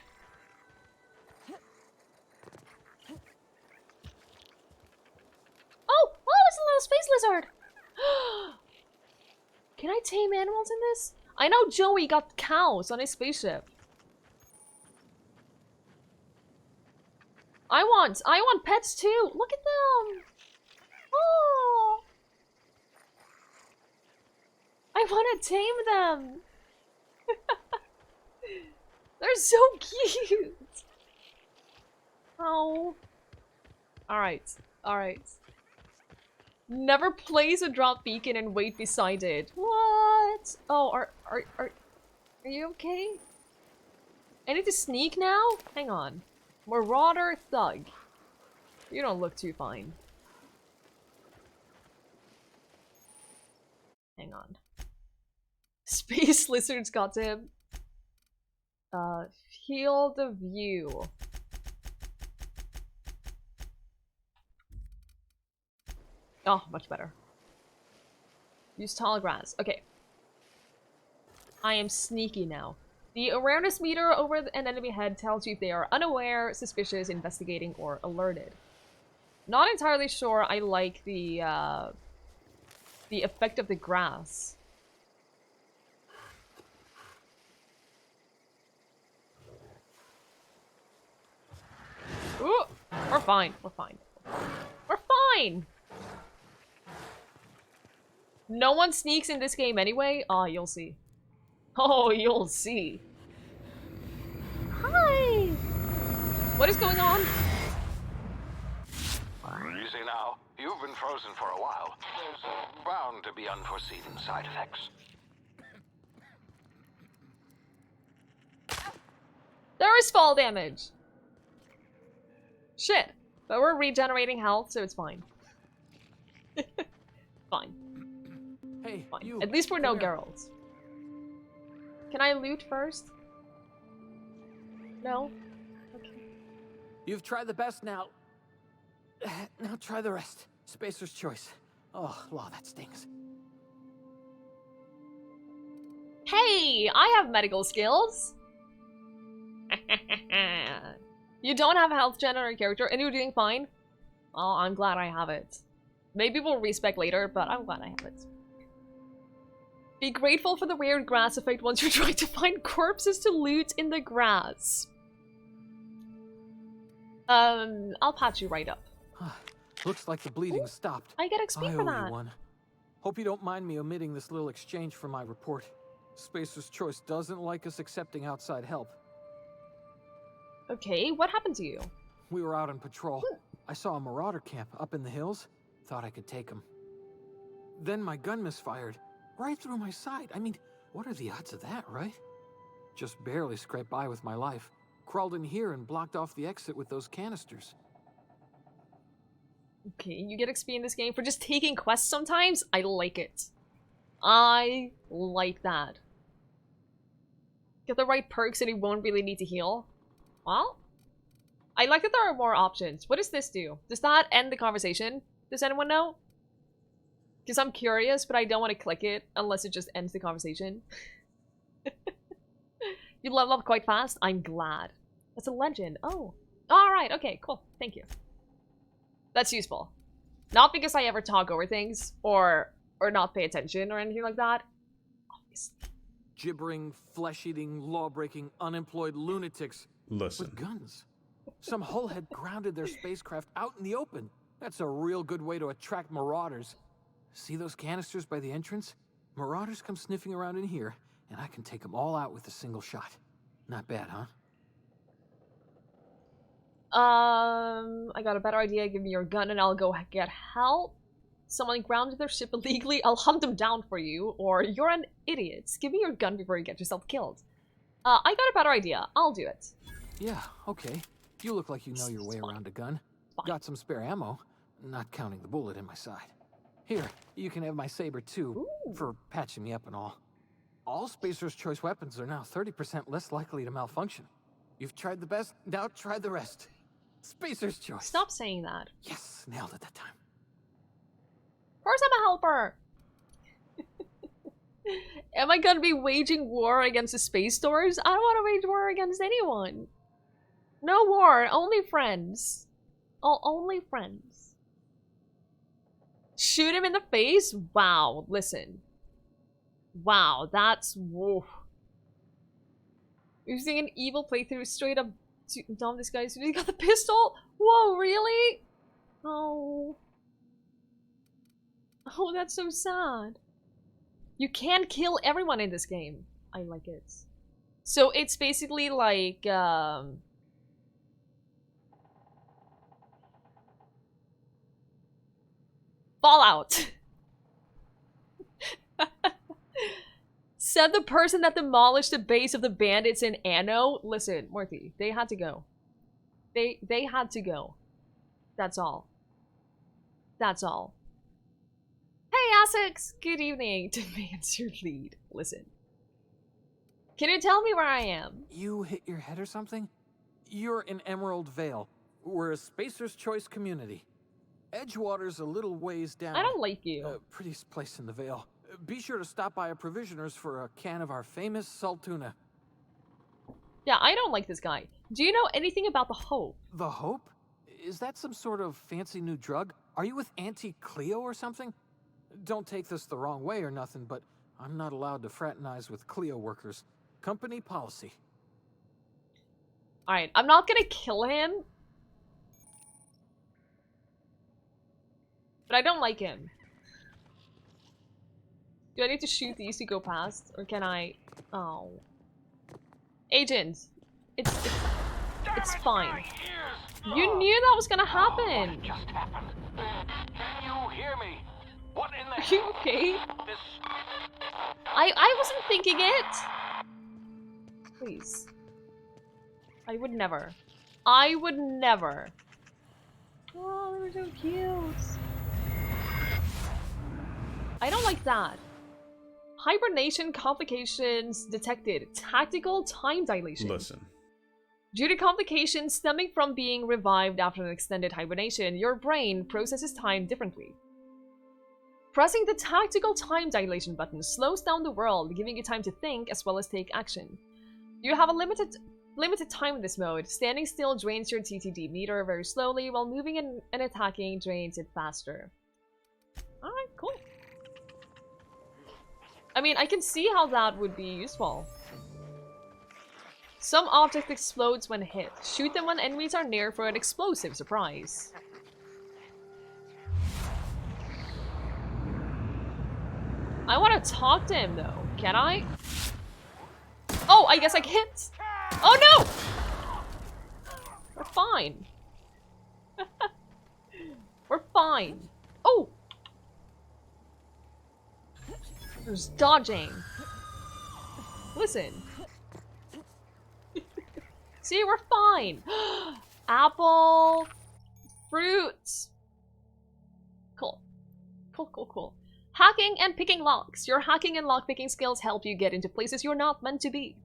space lizard! Can I tame animals in this? I know Joey got cows on his spaceship. I want pets too. Look at them. Oh, I want to tame them. They're so cute. Oh. Alright. Alright. Never place a drop beacon and wait beside it. What? Oh, are you okay? I need to sneak now? Hang on. Marauder Thug. You don't look too fine. Hang on. Space Lizards got to him. Field of view. Oh, much better. Use tall grass. Okay. I am sneaky now. The awareness meter over an enemy head tells you if they are unaware, suspicious, investigating, or alerted. Not entirely sure I like the effect of the grass. Ooh! We're fine. We're fine. We're fine! No one sneaks in this game anyway? Oh, you'll see. Oh, you'll see. Hi! What is going on? Easy now. You've been frozen for a while. There's bound to be unforeseen side effects. There is fall damage! Shit. But we're regenerating health, so it's fine. Fine. Hey, Fine. you. At least we're no Come here. girls. Can I loot first? No? Okay. You've tried the best now. Now try the rest. Spacer's choice. Oh, law, that stings. Hey! I have medical skills! You don't have a health gen on your character, and you're doing fine? Oh, I'm glad I have it. Maybe we'll respec later, but I'm glad I have it. Be grateful for the weird grass effect once you're trying to find corpses to loot in the grass. I'll patch you right up. Looks like the bleeding stopped. I get XP for owe that. you one. Hope you don't mind me omitting this little exchange from my report. Spacer's Choice doesn't like us accepting outside help. Okay, what happened to you? We were out on patrol. I saw a marauder camp up in the hills. Thought I could take him. Then my gun misfired. Right through my side. I mean, what are the odds of that, right? Just barely scraped by with my life. Crawled in here and blocked off the exit with those canisters. Okay, you get XP in this game for just taking quests sometimes? I like it. I like that. Get the right perks and you won't really need to heal. Well, I like that there are more options. What does this do? Does that end the conversation? Does anyone know? Because I'm curious, but I don't want to click it unless it just ends the conversation. You level up quite fast? I'm glad. That's a legend. Oh. Alright, okay, cool. Thank you. That's useful. Not because I ever talk over things, or not pay attention, or anything like that. Obviously. Gibbering, flesh-eating, law-breaking, unemployed lunatics Listen. with guns. Some hullhead grounded their spacecraft out in the open. That's a real good way to attract marauders. See those canisters by the entrance? Marauders come sniffing around in here, and I can take them all out with a single shot. Not bad, huh? I got a better idea. Give me your gun and I'll go get help. Someone grounded their ship illegally. I'll hunt them down for you. Or you're an idiot. Give me your gun before you get yourself killed. I got a better idea. I'll do it. Yeah, okay. You look like you know your way around a gun. Fine. Got some spare ammo, not counting the bullet in my side. Here, you can have my saber too, for patching me up and all. All Spacer's Choice weapons are now 30% less likely to malfunction. You've tried the best, now try the rest. Spacer's Choice. Stop saying that. Yes, nailed it that time. Of course I'm a helper! Am I gonna be waging war against the space stores? I don't want to wage war against anyone. No war, only friends. Oh, only friends. Shoot him in the face? Wow, listen. Wow, that's... whoa. Using an evil playthrough straight up to dumb this guy. He got the pistol? Whoa, really? Oh. Oh, that's so sad. You can kill everyone in this game. I like it. So it's basically like, Fallout. Said the person that demolished the base of the bandits in Anno. Listen, Morty, they had to go. They had to go. That's all. That's all. Hey, Essex! Good evening. Demands your lead. Listen. Can you tell me where I am? You hit your head or something? You're in Emerald Vale. We're a Spacer's Choice community. Edgewater's a little ways down. I don't like you. Prettiest place in the Vale. Be sure to stop by a provisioner's for a can of our famous salt tuna. Yeah, I don't like this guy. Do you know anything about the Hope? The Hope? Is that some sort of fancy new drug? Are you with Auntie Cleo or something? Don't take this the wrong way or nothing, but I'm not allowed to fraternize with Cleo workers. Company policy. Alright, I'm not gonna kill him. But I don't like him. Do I need to shoot these to go past? Or can I... Oh. Agent! It's fine. You knew that was gonna happen! What just happened? Can you hear me? What in the Are you okay? I wasn't thinking it! Please. I would never. I would never. Oh, they were so cute. I don't like that. Hibernation complications detected. Tactical time dilation. Listen. Due to complications stemming from being revived after an extended hibernation, your brain processes time differently. Pressing the tactical time dilation button slows down the world, giving you time to think as well as take action. You have a limited time in this mode. Standing still drains your TTD meter very slowly, while moving and attacking drains it faster. Alright, cool. I mean, I can see how that would be useful. Some object explodes when hit. Shoot them when enemies are near for an explosive surprise. I want to talk to him though. Can I? Oh, I guess I can't. Oh no! We're fine. We're fine. Oh! There's dodging. Listen. See, we're fine. Apple. Fruits. Cool. Cool. Hacking and picking locks. Your hacking and lockpicking skills help you get into places you're not meant to be.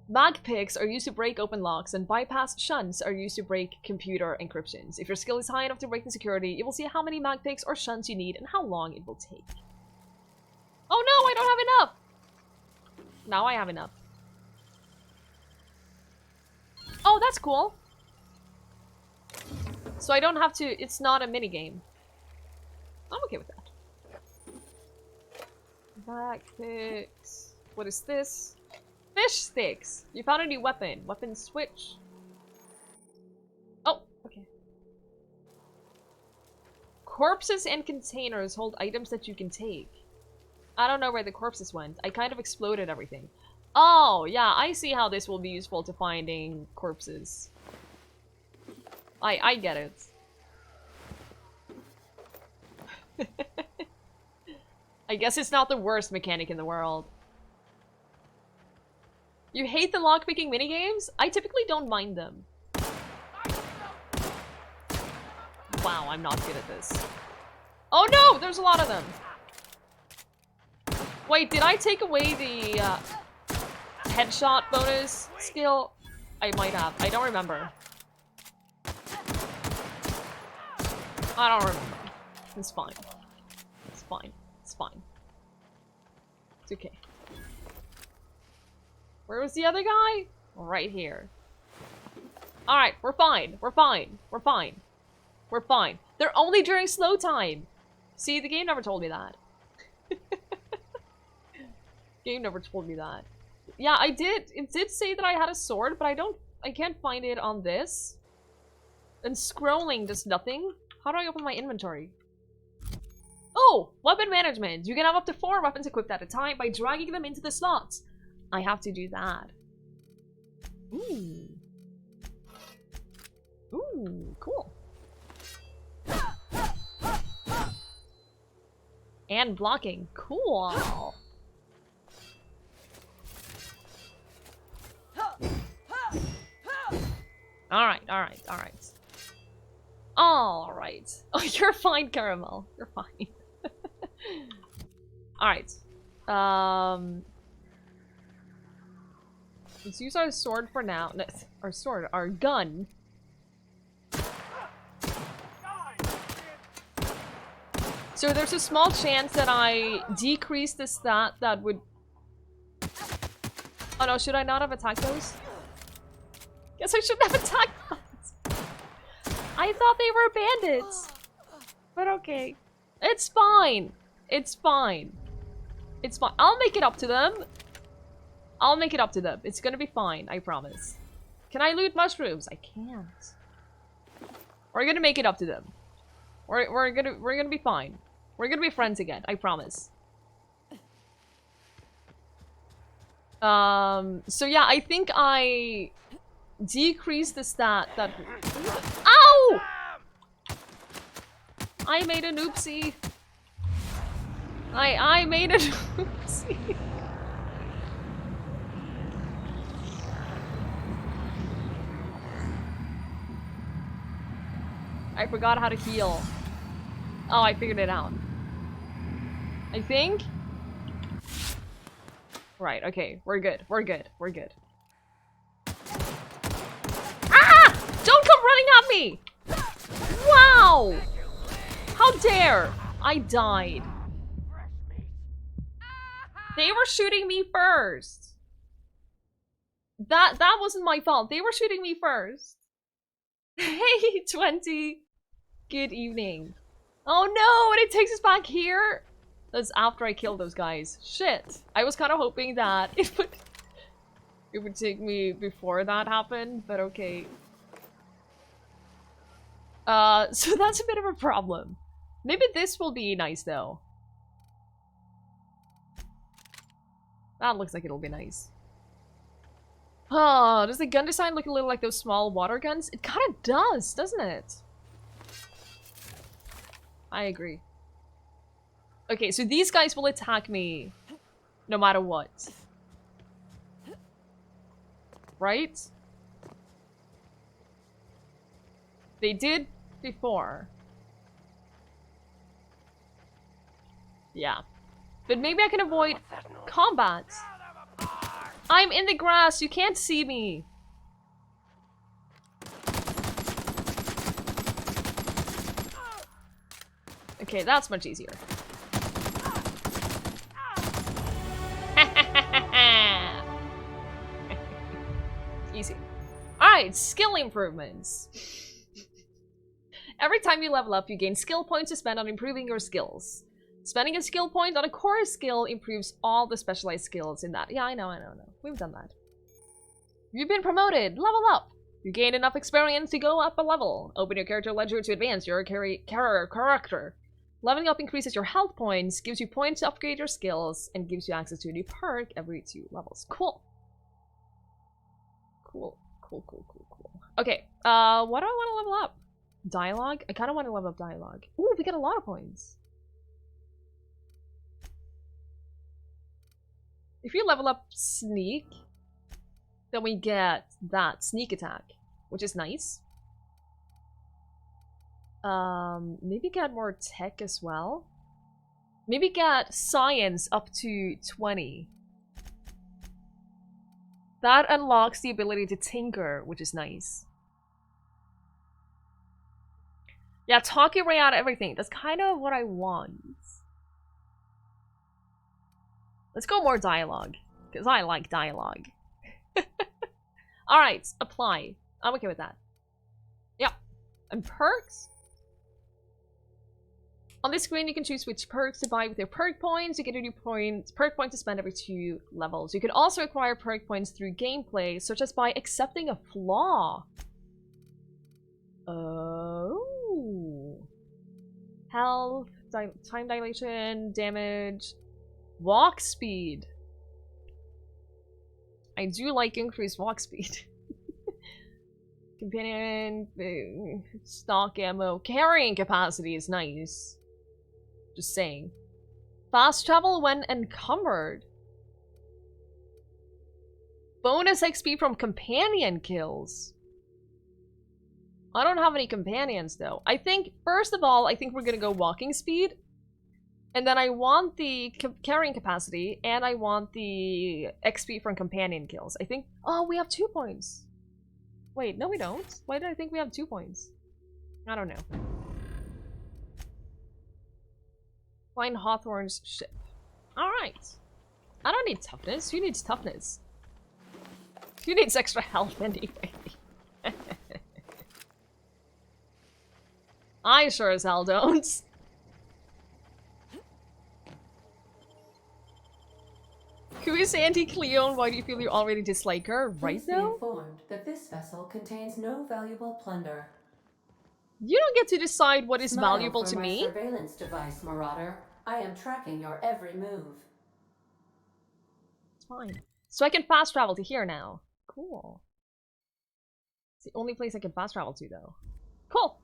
Mag picks are used to break open locks, and bypass shunts are used to break computer encryptions. If your skill is high enough to break the security, you will see how many mag picks or shunts you need and how long it will take. Oh no, I don't have enough! Now I have enough. Oh, that's cool. So I don't have to... It's not a minigame. I'm okay with that. Backpicks. What is this? Fish sticks! You found a new weapon. Weapon switch. Oh, okay. Corpses and containers hold items that you can take. I don't know where the corpses went. I kind of exploded everything. Oh, yeah, I see how this will be useful to finding corpses. I get it. I guess it's not the worst mechanic in the world. You hate the lockpicking minigames? I typically don't mind them. Wow, I'm not good at this. Oh no! There's a lot of them! Wait, did I take away the headshot bonus skill? I might have. I don't remember. I don't remember. It's fine. It's fine. It's fine. It's okay. Where was the other guy? Right here. Alright, we're fine. We're fine. We're fine. We're fine. They're only during slow time. See, the game never told me that. Game never told me that. Yeah, I did. It did say that I had a sword, but I can't find it on this. And scrolling does nothing. How do I open my inventory? Oh! Weapon management! You can have up to 4 weapons equipped at a time by dragging them into the slots. I have to do that. Ooh. Ooh, cool. And blocking. Cool. Alright, alright, alright. Alright. Oh, you're fine, Caramel. You're fine. Alright. Let's use our sword for now. No, our gun. So there's a small chance that I decrease the stat that would... Oh no, should I not have attacked those? Guess I shouldn't have attacked those. I thought they were bandits. But okay. It's fine. It's fine. It's fine. I'll make it up to them. I'll make it up to them. It's gonna be fine, I promise. Can I loot mushrooms? I can't. We're gonna make it up to them. We're gonna be fine. We're gonna be friends again, I promise. So yeah, I think I decreased the stat that... Ow! I made an oopsie. I made an oopsie. I forgot how to heal. Oh, I figured it out. I think? Right, okay. We're good. We're good. We're good. Ah! Don't come running at me! Wow! How dare! I died. They were shooting me first. That wasn't my fault. They were shooting me first. Hey, 20. Good evening. Oh no, and it takes us back here? That's after I killed those guys. Shit. I was kind of hoping that it would take me before that happened, but okay. So that's a bit of a problem. Maybe this will be nice though. That looks like it'll be nice. Oh, does the gun design look a little like those small water guns? It kind of does, doesn't it? I agree. Okay, so these guys will attack me no matter what. Right? They did before. Yeah. But maybe I can avoid combat. I'm in the grass, you can't see me. Okay, that's much easier. Easy. Alright, skill improvements. Every time you level up, you gain skill points to spend on improving your skills. Spending a skill point on a core skill improves all the specialized skills in that. Yeah, I know. We've done that. You've been promoted! Level up! You gain enough experience to go up a level. Open your character ledger to advance your character. Leveling up increases your health points, gives you points to upgrade your skills, and gives you access to a new perk every 2 levels. Cool. Cool. Okay, what do I want to level up? Dialogue? I kind of want to level up dialogue. Ooh, we get a lot of points. If you level up sneak, then we get that sneak attack, which is nice. Maybe get more tech as well. Maybe get science up to 20. That unlocks the ability to tinker, which is nice. Yeah, talk your way out of everything. That's kind of what I want. Let's go more dialogue, because I like dialogue. Alright, apply. I'm okay with that. Yep. And perks? On this screen, you can choose which perks to buy with your perk points. You get a new perk point to spend every 2 levels. You can also acquire perk points through gameplay, such as by accepting a flaw. Oh. Health, time dilation, damage, walk speed. I do like increased walk speed. Companion, stock ammo, carrying capacity is nice. Just saying. Fast travel when encumbered. Bonus XP from companion kills. I don't have any companions though. I think, first of all, I think we're gonna go walking speed. And then I want the carrying capacity, and I want the XP from companion kills. I think... Oh, we have 2 points. Wait, no we don't. Why did I think we have 2 points? I don't know. Find Hawthorne's ship. Alright. I don't need toughness. Who needs toughness? Who needs extra health anyway? I sure as hell don't. Who is Auntie Cleo and why do you feel you already dislike her? Right Please be now? informed that this vessel contains no valuable plunder. You don't get to decide what is Smile valuable for to my me. surveillance device, Marauder. I am tracking your every move. It's fine. So I can fast travel to here now. Cool. It's the only place I can fast travel to though. Cool.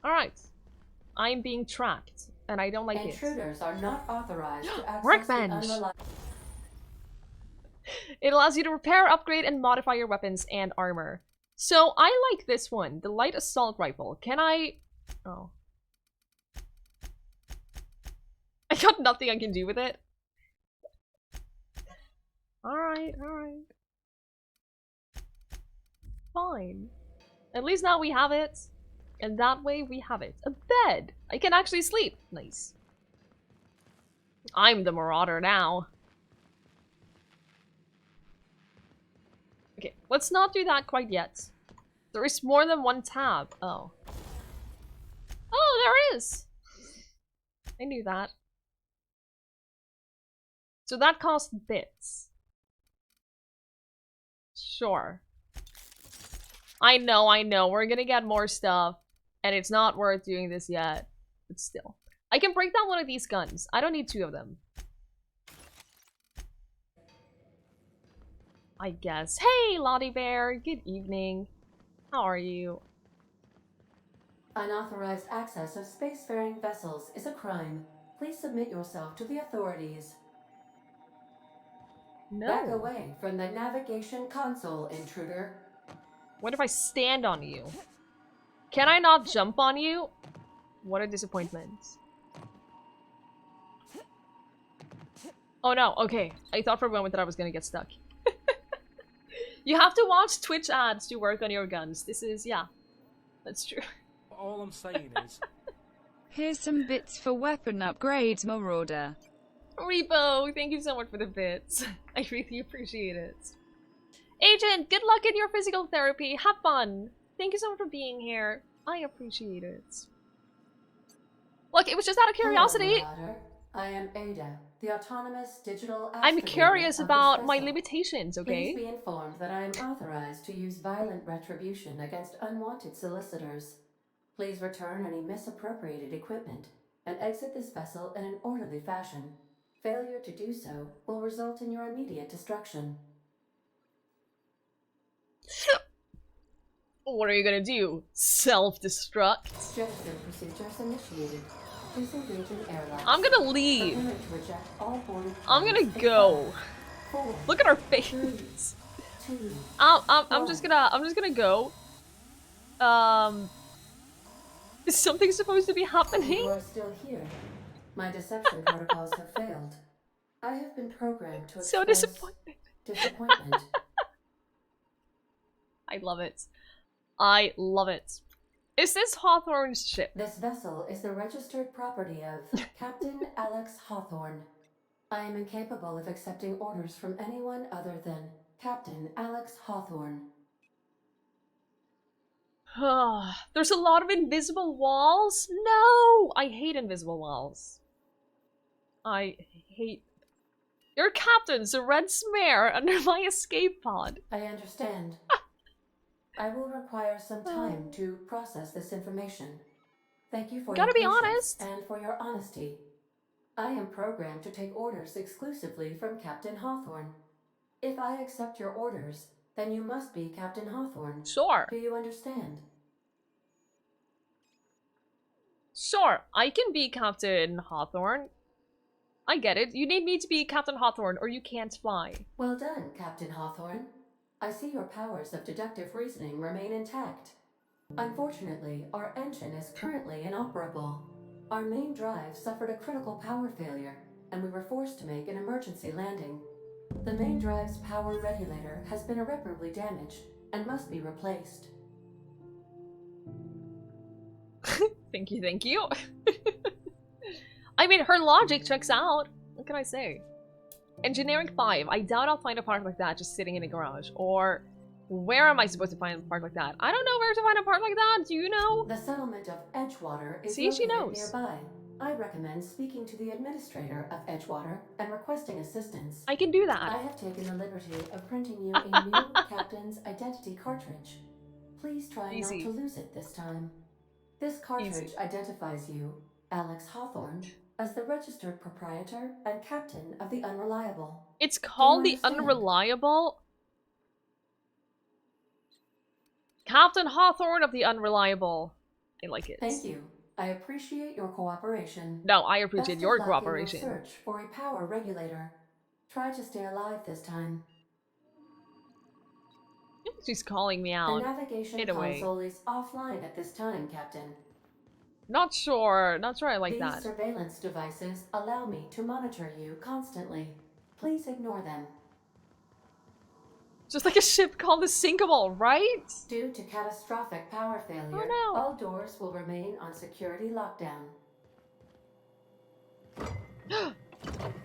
Alright. I'm being tracked. And I don't like it. Intruders are not authorized to access Workbench! the unreliable... It allows you to repair, upgrade, and modify your weapons and armor. So I like this one, the light assault rifle. Can I... Oh. I got nothing I can do with it. Alright, alright. Fine. At least now we have it. And that way we have it. A bed! I can actually sleep. Nice. I'm the Marauder now. Okay, let's not do that quite yet. There is more than one tab. Oh. Oh, there is! I knew that. So that costs bits. Sure. I know. We're gonna get more stuff. And it's not worth doing this yet. But still. I can break down one of these guns. I don't need 2 of them. I guess. Hey, Lottie Bear. Good evening. How are you? Unauthorized access of spacefaring vessels is a crime. Please submit yourself to the authorities. No. Back away from the navigation console, intruder. What if I stand on you? Can I not jump on you? What a disappointment. Oh no, okay. I thought for a moment that I was gonna get stuck. You have to watch Twitch ads to work on your guns. This is, yeah. That's true. All I'm saying is... Here's some bits for weapon upgrades, Marauder. Repo, thank you so much for the bits. I really appreciate it. Agent, good luck in your physical therapy. Have fun. Thank you so much for being here. I appreciate it. Look, it was just out of curiosity. Hello, Marauder. I am Ada, the autonomous digital I'm astrogator curious of about this my vessel. limitations, okay? Please be informed that I am authorized to use violent retribution against unwanted solicitors. Please return any misappropriated equipment and exit this vessel in an orderly fashion. Failure to do so will result in your immediate destruction. What are you gonna do? Self-destruct? Jettison procedures initiated. Please engage in airlock. I'm gonna leave. Prepare to reject all boarding I'm gonna plans. go. 4, Look at our faces. 2, I'm just gonna go. Is something supposed to be You happening? are still here. My deception protocols have failed. I have been programmed to So express disappointed. disappointment. I love it. I love it. Is this Hawthorne's ship? This vessel is the registered property of Captain Alex Hawthorne. I am incapable of accepting orders from anyone other than Captain Alex Hawthorne. There's a lot of invisible walls? No! I hate invisible walls. I hate... Your captain's a red smear under my escape pod. I understand. I will require some time to process this information. Thank you for Gotta your be patience honest. and for your honesty. I am programmed to take orders exclusively from Captain Hawthorne. If I accept your orders, then you must be Captain Hawthorne. Sure. Do you understand? Sure, I can be Captain Hawthorne. I get it. You need me to be Captain Hawthorne or you can't fly. Well done, Captain Hawthorne. I see your powers of deductive reasoning remain intact. Unfortunately, our engine is currently inoperable. Our main drive suffered a critical power failure, and we were forced to make an emergency landing. The main drive's power regulator has been irreparably damaged and must be replaced. Thank you, thank you. I mean, her logic checks out. What can I say? Engineering 5. I doubt I'll find a part like that just sitting in a garage. Or, where am I supposed to find a part like that? I don't know where to find a part like that. Do you know? The settlement of Edgewater is See, she located knows. nearby. I recommend speaking to the administrator of Edgewater and requesting assistance. I can do that. I have taken the liberty of printing you a new captain's identity cartridge. Please try Easy. not to lose it this time. This cartridge Easy. identifies you, Alex Hawthorne, as the registered proprietor and captain of the Unreliable. It's called the understand? Unreliable. Captain Hawthorne of the Unreliable. I like it. Thank you. I appreciate your cooperation. No, I appreciate Best of your luck in your cooperation. search for a power regulator. Try to stay alive this time. She's calling me The out. navigation In a way. console is offline at this time, Captain. Not sure I like These that. surveillance devices allow me to monitor you constantly. Please ignore them. Just like a ship called the Sinkable, right? Due to catastrophic power failure, Oh, no. all doors will remain on security lockdown.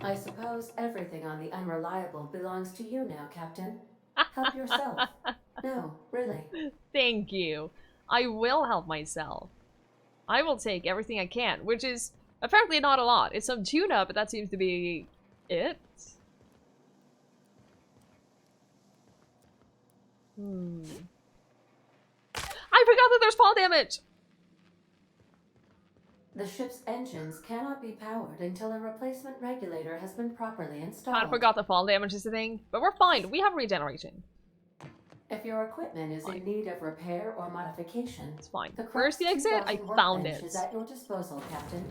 I suppose everything on the Unreliable belongs to you now, Captain. Help yourself. No, really. Thank you. I will help myself. I will take everything I can, which is apparently not a lot. It's some tune-up, but that seems to be it. I forgot that there's fall damage! The ship's engines cannot be powered until a replacement regulator has been properly installed. I forgot that fall damage is the thing, but we're fine. We have regeneration. If your equipment is in need of repair or modification, It's fine. the Where's the Crux exit? I 2000 found workbench it. is at your disposal, Captain.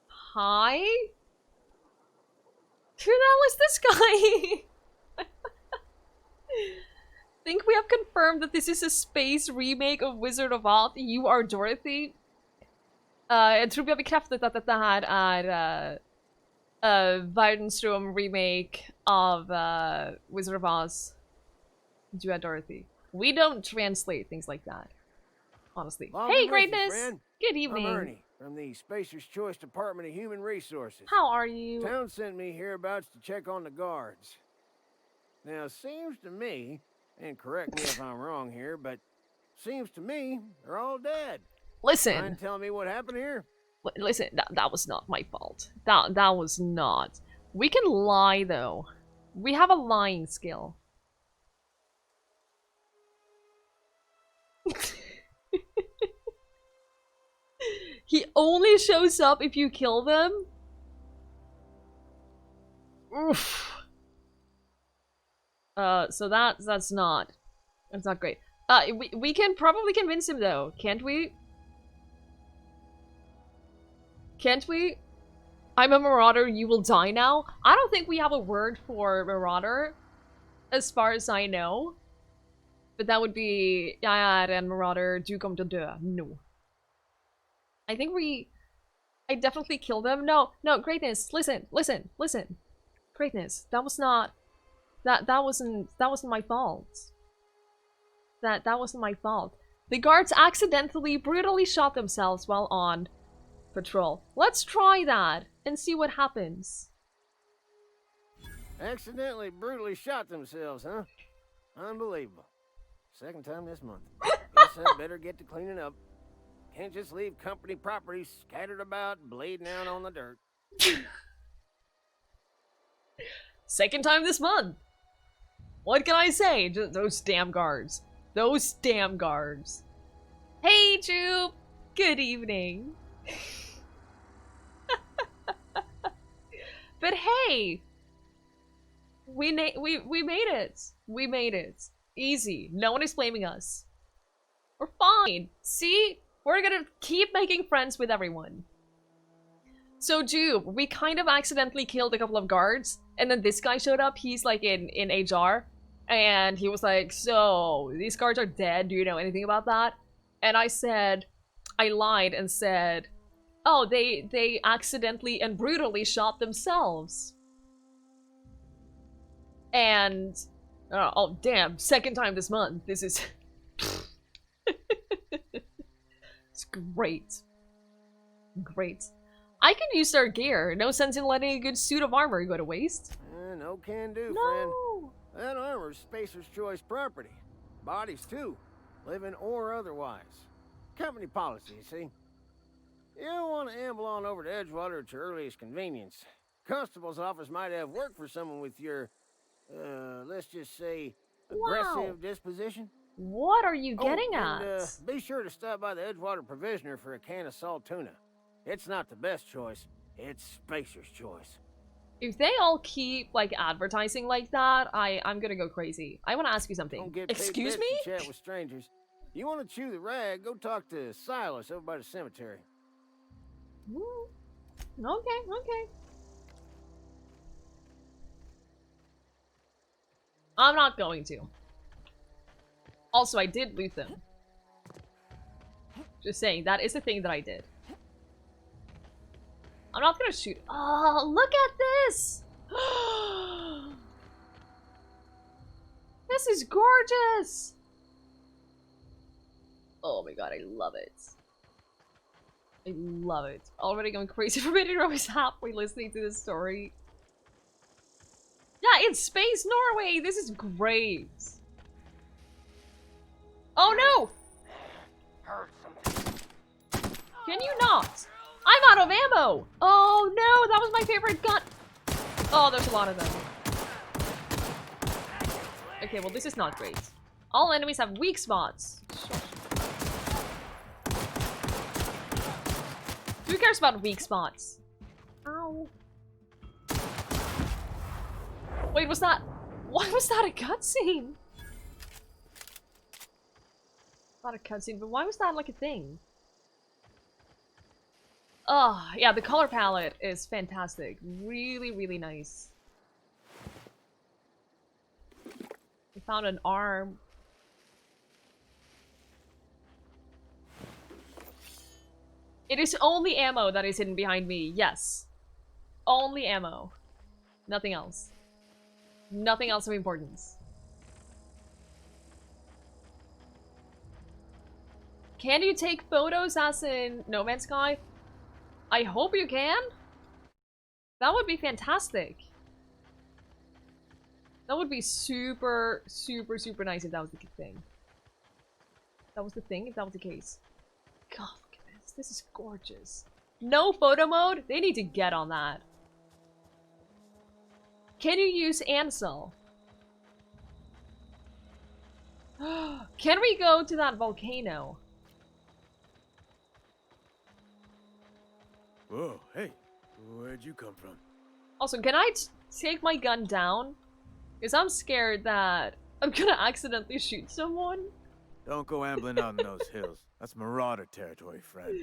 Hi? Who the hell is this guy? Think we have confirmed that this is a space remake of Wizard of Oz. You are Dorothy. Jag tror vi har bekräftat att det här är Weidenstrom remake of Wizard of Oz. Du är Dorothy. We don't translate things like that. Honestly. Long Hey, been with you, greatness! friend. Good evening. I'm Ernie from the Spacer's Choice Department of Human Resources. How are you? Town sent me hereabouts to check on the guards. Now, seems to me, and correct me if I'm wrong here, but seems to me they're all dead. Listen. Mind telling me what happened here? Listen, that was not my fault. That was not. We can lie, though. We have a lying skill. He only shows up if you kill them? Oof. So that's not great. We can probably convince him, though, can't we? Can't we? I'm a marauder, you will die now? I don't think we have a word for marauder, as far as I know. But that would be, ja, en marauder, du kommer att dö. No. I think I definitely kill them. No, greatness, listen. Greatness, that was not, that wasn't my fault. That wasn't my fault. The guards accidentally, brutally shot themselves while on patrol. Let's try that and see what happens. Accidentally brutally shot themselves, huh? Unbelievable. Second time this month. Guess I better get to cleaning up. Can't just leave company property scattered about, bleeding out on the dirt. Second time this month. What can I say? Just those damn guards. Those damn guards. Hey, Jupe. Good evening. But hey, we made it. We made it. Easy. No one is blaming us. We're fine. See? We're gonna keep making friends with everyone. So, Jupe, we kind of accidentally killed a couple of guards, and then this guy showed up. He's like in HR, and he was like, so, these guards are dead. Do you know anything about that? And I said, I lied and said, oh, they accidentally and brutally shot themselves. And, oh, damn, second time this month. This is... It's great. Great. I can use their gear. No sense in letting a good suit of armor go to waste. No can do, No. friend. That armor's Spacer's Choice property. Bodies, too. Living or otherwise. Company policy, you see? You don't want to amble on over to Edgewater at your earliest convenience. Constable's office might have work for someone with your, let's just say, aggressive disposition. What are you getting at? Be sure to stop by the Edgewater Provisioner for a can of salt tuna. It's not the best choice. It's Spacer's Choice. If they all keep, like, advertising like that, I'm gonna go crazy. I want to ask you something. Don't get paid Excuse bits me? to chat with strangers. You want to chew the rag, go talk to Silas over by the cemetery. Okay. I'm not going to. Also, I did loot them. Just saying, that is a thing that I did. I'm not gonna shoot. Oh, look at this! This is gorgeous! Oh my god, I love it. I love it. Already going crazy. Forbidden Row is halfway listening to this story. Yeah, it's Space Norway! This is great! Oh no! Can you not? I'm out of ammo! Oh no, that was my favorite gun! Oh, there's a lot of them. Okay, well this is not great. All enemies have weak spots. Who cares about weak spots? Ow. Wait, was that... Why was that a cutscene? Not a cutscene, but why was that like a thing? Oh, yeah, the color palette is fantastic. Really, really nice. We found an arm. It is only ammo that is hidden behind me, yes. Only ammo. Nothing else. Nothing else of importance. Can you take photos as in No Man's Sky? I hope you can. That would be fantastic. That would be super, super, super nice if that was the thing. That was the thing, if that was the case. God, look at this. This is gorgeous. No photo mode? They need to get on that. Can you use Ansel? Can we go to that volcano? Whoa, hey, where'd you come from? Also, can I take my gun down? Because I'm scared that I'm gonna accidentally shoot someone. Don't go ambling out in those hills. That's marauder territory, friend.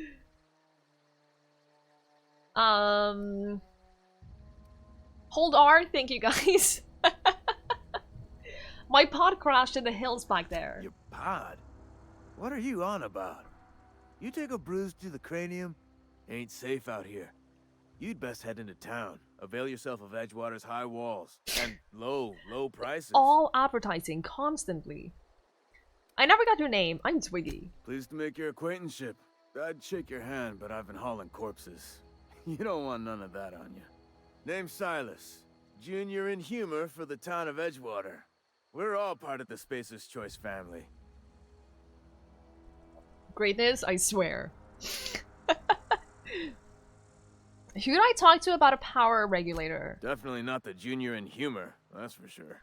Hold R, thank you guys. My pod crashed in the hills back there. Your pod? What are you on about? You take a bruise to the cranium? Ain't safe out here. You'd best head into town. Avail yourself of Edgewater's high walls. And low prices. All advertising, constantly. I never got your name. I'm Twiggie. Pleased to make your acquaintanceship. I'd shake your hand, but I've been hauling corpses. You don't want none of that on you. Name's Silas. Junior in humor for the town of Edgewater. We're all part of the Spacer's Choice family. greatness, I swear. Who did I talk to about a power regulator? Definitely not the junior in humor, that's for sure.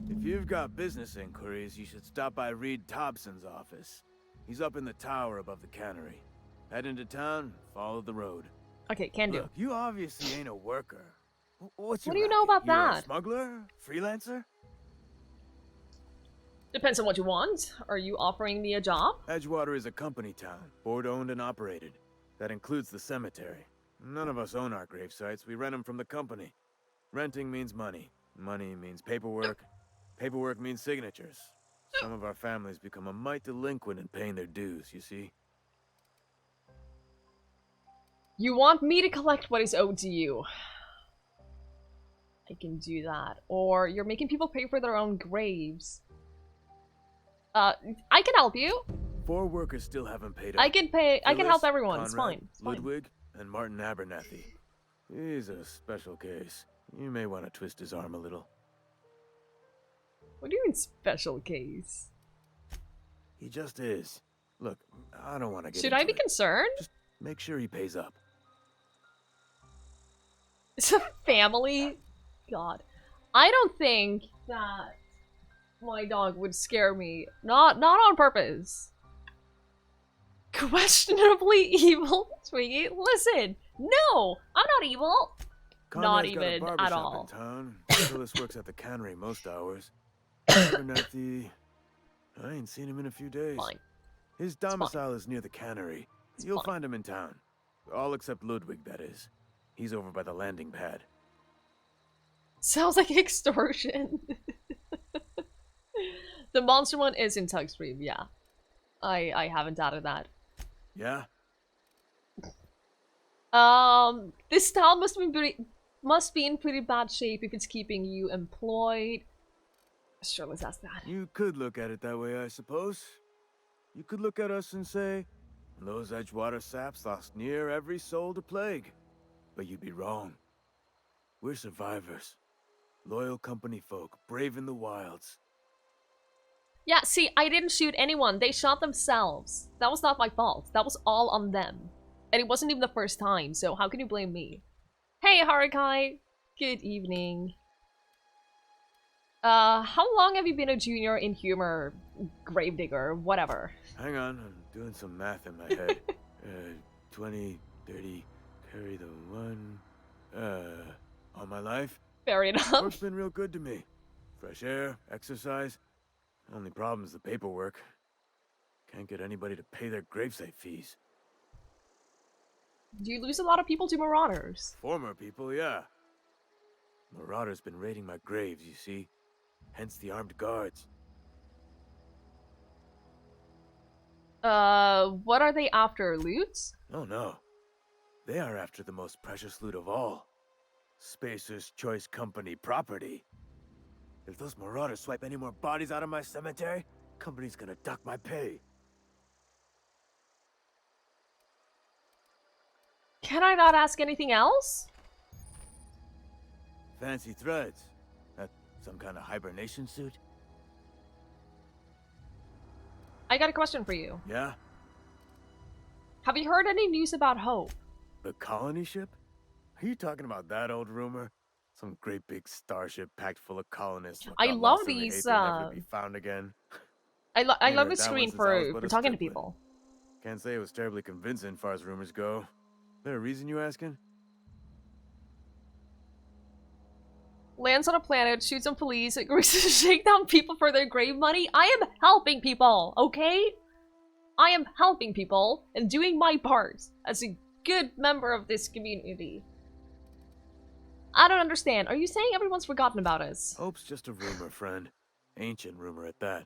If you've got business inquiries, you should stop by Reed Thompson's office. He's up in the tower above the cannery. Head into town, follow the road. Okay, can do. Look, you obviously ain't a worker. What's your What do you know racket? about You're that? a smuggler? Freelancer? Depends on what you want. Are you offering me a job? Edgewater is a company town, board-owned and operated. That includes the cemetery. None of us own our grave sites, we rent them from the company. Renting means money. Money means paperwork. Paperwork means signatures. Some of our families become a mite delinquent in paying their dues, you see? You want me to collect what is owed to you. I can do that. Or you're making people pay for their own graves. I can help you. 4 workers still haven't paid up. I can pay. I can help Phyllis, everyone. It's Conrad, fine. It's fine. Ludwig, and Martin Abernathy. He's a special case. You may want to twist his arm a little. What do you mean special case? He just is. Look, I don't want to get Should I into be it. concerned? Just make sure he pays up. It's a family? God. I don't think that my dog would scare me. Not on purpose. Questionably evil? Twiggie, listen. No! I'm not evil! Not Conrad's got a even at barbershop all. in town. Phyllis works at the cannery most hours. Abernathy, I ain't seen him in a few days. Fine. His domicile is near the cannery. You'll fine. find him in town. All except Ludwig, that is. He's over by the landing pad. Sounds like extortion. The monster one is in Tugstream, yeah. I haven't doubted that. Yeah? This town must be in pretty bad shape if it's keeping you employed. Sure, let's ask that. You could look at it that way, I suppose. You could look at us and say, those Edgewater saps lost near every soul to plague. But you'd be wrong. We're survivors. Loyal company folk, brave in the wilds. Yeah, see, I didn't shoot anyone. They shot themselves. That was not my fault. That was all on them. And it wasn't even the first time, so how can you blame me? Hey, Harakai. Good evening. How long have you been a junior in humor, gravedigger, whatever? Hang on, I'm doing some math in my head. 20, 30, carry the 1. All my life? Fair enough. Work's been real good to me. Fresh air, exercise. Only problem's the paperwork. Can't get anybody to pay their gravesite fees. Do you lose a lot of people to marauders? Former people, yeah. Marauders been raiding my graves, you see. Hence the armed guards. What are they after? Loot? Oh no. They are after the most precious loot of all. Spacer's Choice Company property. If those marauders swipe any more bodies out of my cemetery, company's gonna duck my pay. Can I not ask anything else? Fancy threads. That some kind of hibernation suit? I got a question for you. Yeah? Have you heard any news about Hope? The colony ship? Are you talking about that old rumor? Some great big starship packed full of colonists. I got love lost in the these, aether, never to be found again. I Ain't love heard the that screen one since I was for but a talking to stripling. people. Can't say it was terribly convincing far as rumors go. There a reason you asking? Lands on a planet, shoots some police, agrees to shake down people for their grave money. I am helping people, okay? I am helping people and doing my part as a good member of this community. I don't understand. Are you saying everyone's forgotten about us? Hope's just a rumor, friend. Ancient rumor at that.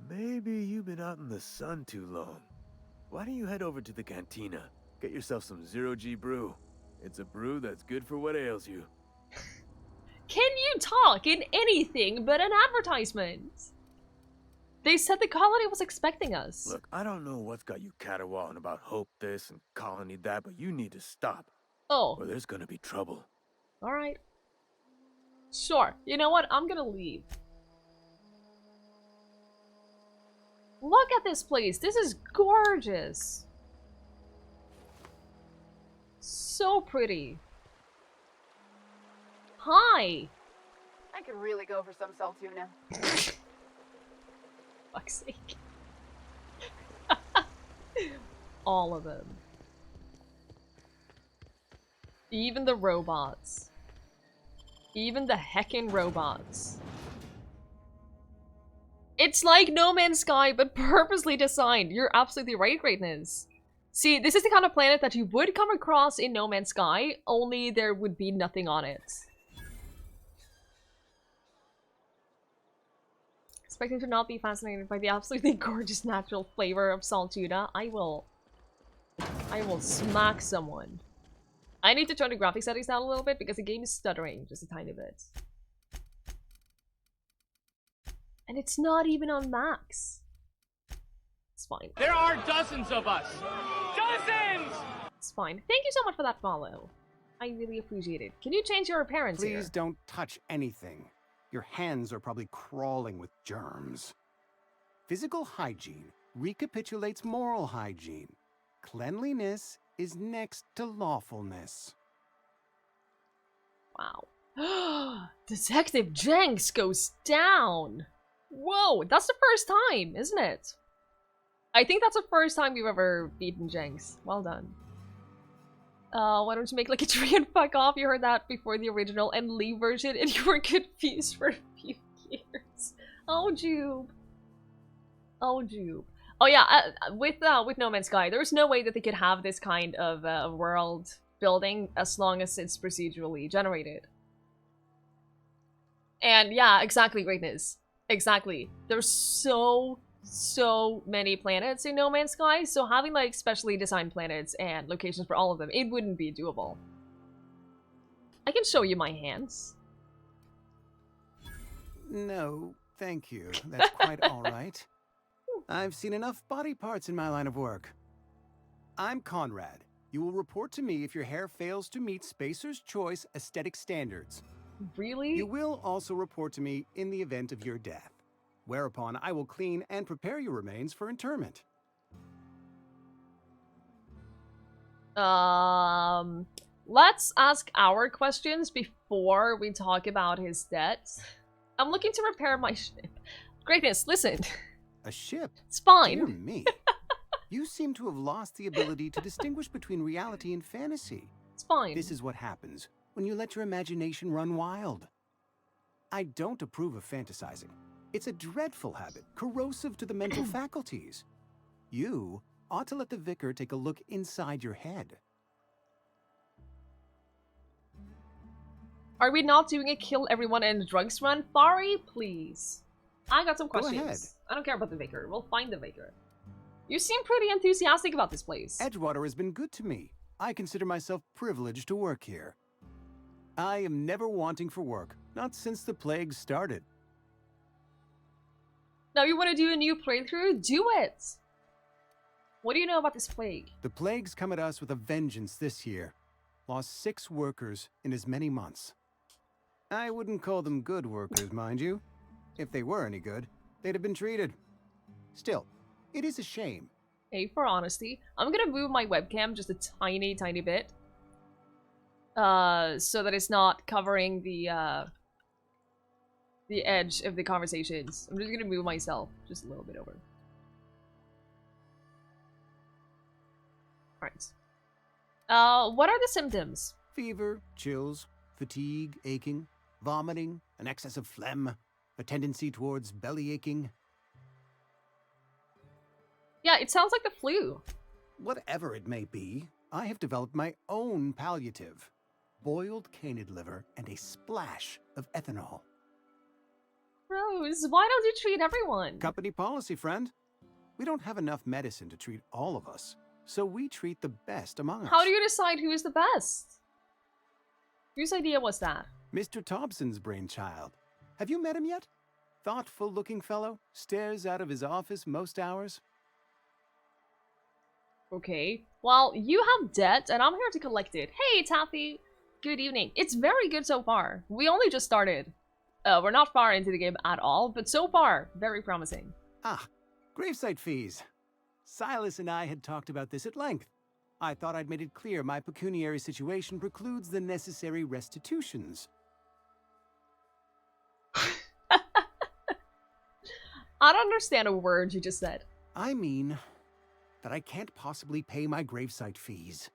Maybe you've been out in the sun too long. Why don't you head over to the cantina? Get yourself some zero-G brew. It's a brew that's good for what ails you. Can you talk in anything but an advertisement? They said the colony was expecting us. Look, I don't know what's got you caterwauling about Hope this and Colony that, but you need to stop. Oh. Or there's gonna be trouble. Alright. Sure. You know what? I'm gonna leave. Look at this place. This is gorgeous. So pretty. Hi. I could really go for some salt tuna. Fuck's sake. All of them. Even the robots. Even the heckin' robots. It's like No Man's Sky, but purposely designed. You're absolutely right, Greatness. See, this is the kind of planet that you would come across in No Man's Sky, only there would be nothing on it. Expecting to not be fascinated by the absolutely gorgeous natural flavor of salt tuna, I will smack someone. I need to turn the graphics settings down a little bit because the game is stuttering just a tiny bit. And it's not even on max. It's fine. There are dozens of us. Dozens! It's fine. Thank you so much for that follow. I really appreciate it. Can you change your appearance here? Please don't touch anything. Your hands are probably crawling with germs. Physical hygiene recapitulates moral hygiene. Cleanliness is next to lawfulness. Wow. Detective Jenks goes down. Whoa, that's the first time, isn't it? I think that's the first time you've ever beaten Jenks. Well done. Why don't you make like a tree and fuck off? You heard that before the original and leave version and you were confused for a few years. Oh, Jube. Oh, Jube. Oh yeah, with No Man's Sky, there's no way that they could have this kind of world building as long as it's procedurally generated. And yeah, exactly, Greatness. Exactly. There's so many planets in No Man's Sky, so having like specially designed planets and locations for all of them, it wouldn't be doable. I can show you my hands. No, thank you. That's quite all right. I've seen enough body parts in my line of work. I'm Conrad. You will report to me if your hair fails to meet Spacer's Choice aesthetic standards. Really? You will also report to me in the event of your death, whereupon I will clean and prepare your remains for interment. Let's ask our questions before we talk about his debts. I'm looking to repair my ship. Greatness, listen. A ship? It's fine. Dear me. You seem to have lost the ability to distinguish between reality and fantasy. It's fine. This is what happens when you let your imagination run wild. I don't approve of fantasizing. It's a dreadful habit, corrosive to the mental faculties. You ought to let the vicar take a look inside your head. Are we not doing a kill everyone and drugs run? Fari, please. I got some questions. Go ahead. I don't care about the vicar. We'll find the vicar. You seem pretty enthusiastic about this place. Edgewater has been good to me. I consider myself privileged to work here. I am never wanting for work, not since the plague started. Now you want to do a new playthrough? Do it! What do you know about this plague? The plague's come at us with a vengeance this year. Lost 6 workers in as many months. I wouldn't call them good workers, mind you. If they were any good, they'd have been treated. Still, it is a shame. Hey, for honesty, I'm gonna move my webcam just a tiny bit. So that it's not covering the edge of the conversations. I'm just gonna move myself just a little bit over. Alright. What are the symptoms? Fever, chills, fatigue, aching, vomiting, an excess of phlegm, a tendency towards belly aching. Yeah, it sounds like the flu. Whatever it may be, I have developed my own palliative. Boiled canid liver and a splash of ethanol. Rose, why don't you treat everyone? Company policy, friend. We don't have enough medicine to treat all of us, so we treat the best among us. How do you decide who is the best? Whose idea was that? Mr. Thompson's brainchild. Have you met him yet? Thoughtful-looking fellow, stares out of his office most hours. Okay, well, you have debt, and I'm here to collect it. Hey, Taffy! Good evening. It's very good so far. We only just started. We're not far into the game at all, but so far, very promising. Ah, Gravesite fees. Silas and I had talked about this at length. I thought I'd made it clear my pecuniary situation precludes the necessary restitutions. I don't understand a word you just said. I mean that I can't possibly pay my gravesite fees.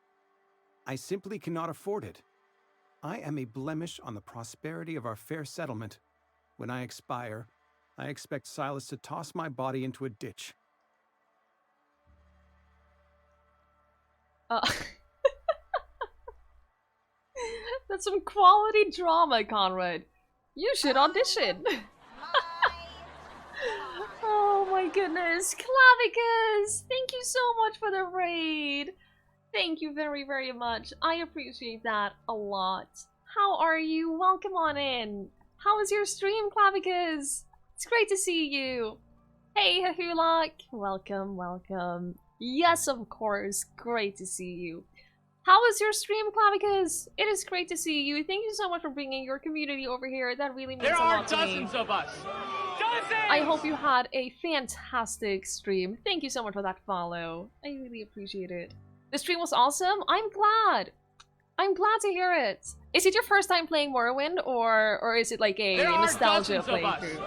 I simply cannot afford it. I am a blemish on the prosperity of our fair settlement. When I expire, I expect Silas to toss my body into a ditch. That's some quality drama, Conrad. You should audition. Oh my goodness. Clavicus! Thank you so much for the raid. Thank you very, very much. I appreciate that a lot. How are you? Welcome on in. How was your stream, Clavicus? It's great to see you. Hey, Hahulak. Welcome, welcome. Yes, of course. Great to see you. How was your stream, Clavicus? It is great to see you. Thank you so much for bringing your community over here. That really means a lot to me. There are dozens of us. Dozens! I hope you had a fantastic stream. Thank you so much for that follow. I really appreciate it. The stream was awesome. I'm glad. I'm glad to hear it. Is it your first time playing Morrowind, or is it like a nostalgia playthrough?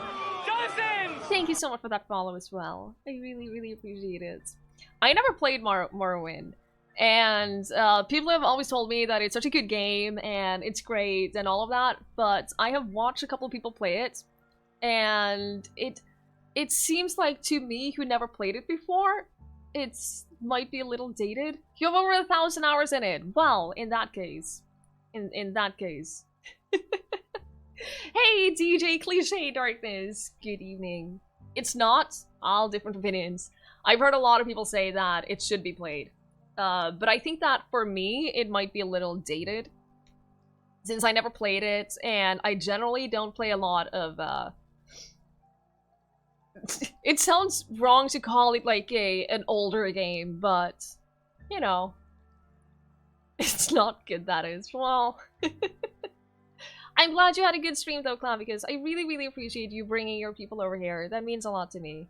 Dozens! Thank you so much for that follow as well. I really, really appreciate it. I never played Morrowind. And people have always told me that it's such a good game and it's great and all of that, but I have watched a couple of people play it, and it seems like, to me, who never played it before, it's might be a little dated. You have over 1,000 hours in it. Well, in that case. In that case. Hey, DJ Cliche Darkness. Good evening. It's not. All different opinions. I've heard a lot of people say that it should be played. But I think that for me, it might be a little dated. Since I never played it, and I generally don't play a lot of, It sounds wrong to call it like an older game, but, you know. It's not good, that is. Well, I'm glad you had a good stream though, Clown, because I really, really appreciate you bringing your people over here. That means a lot to me.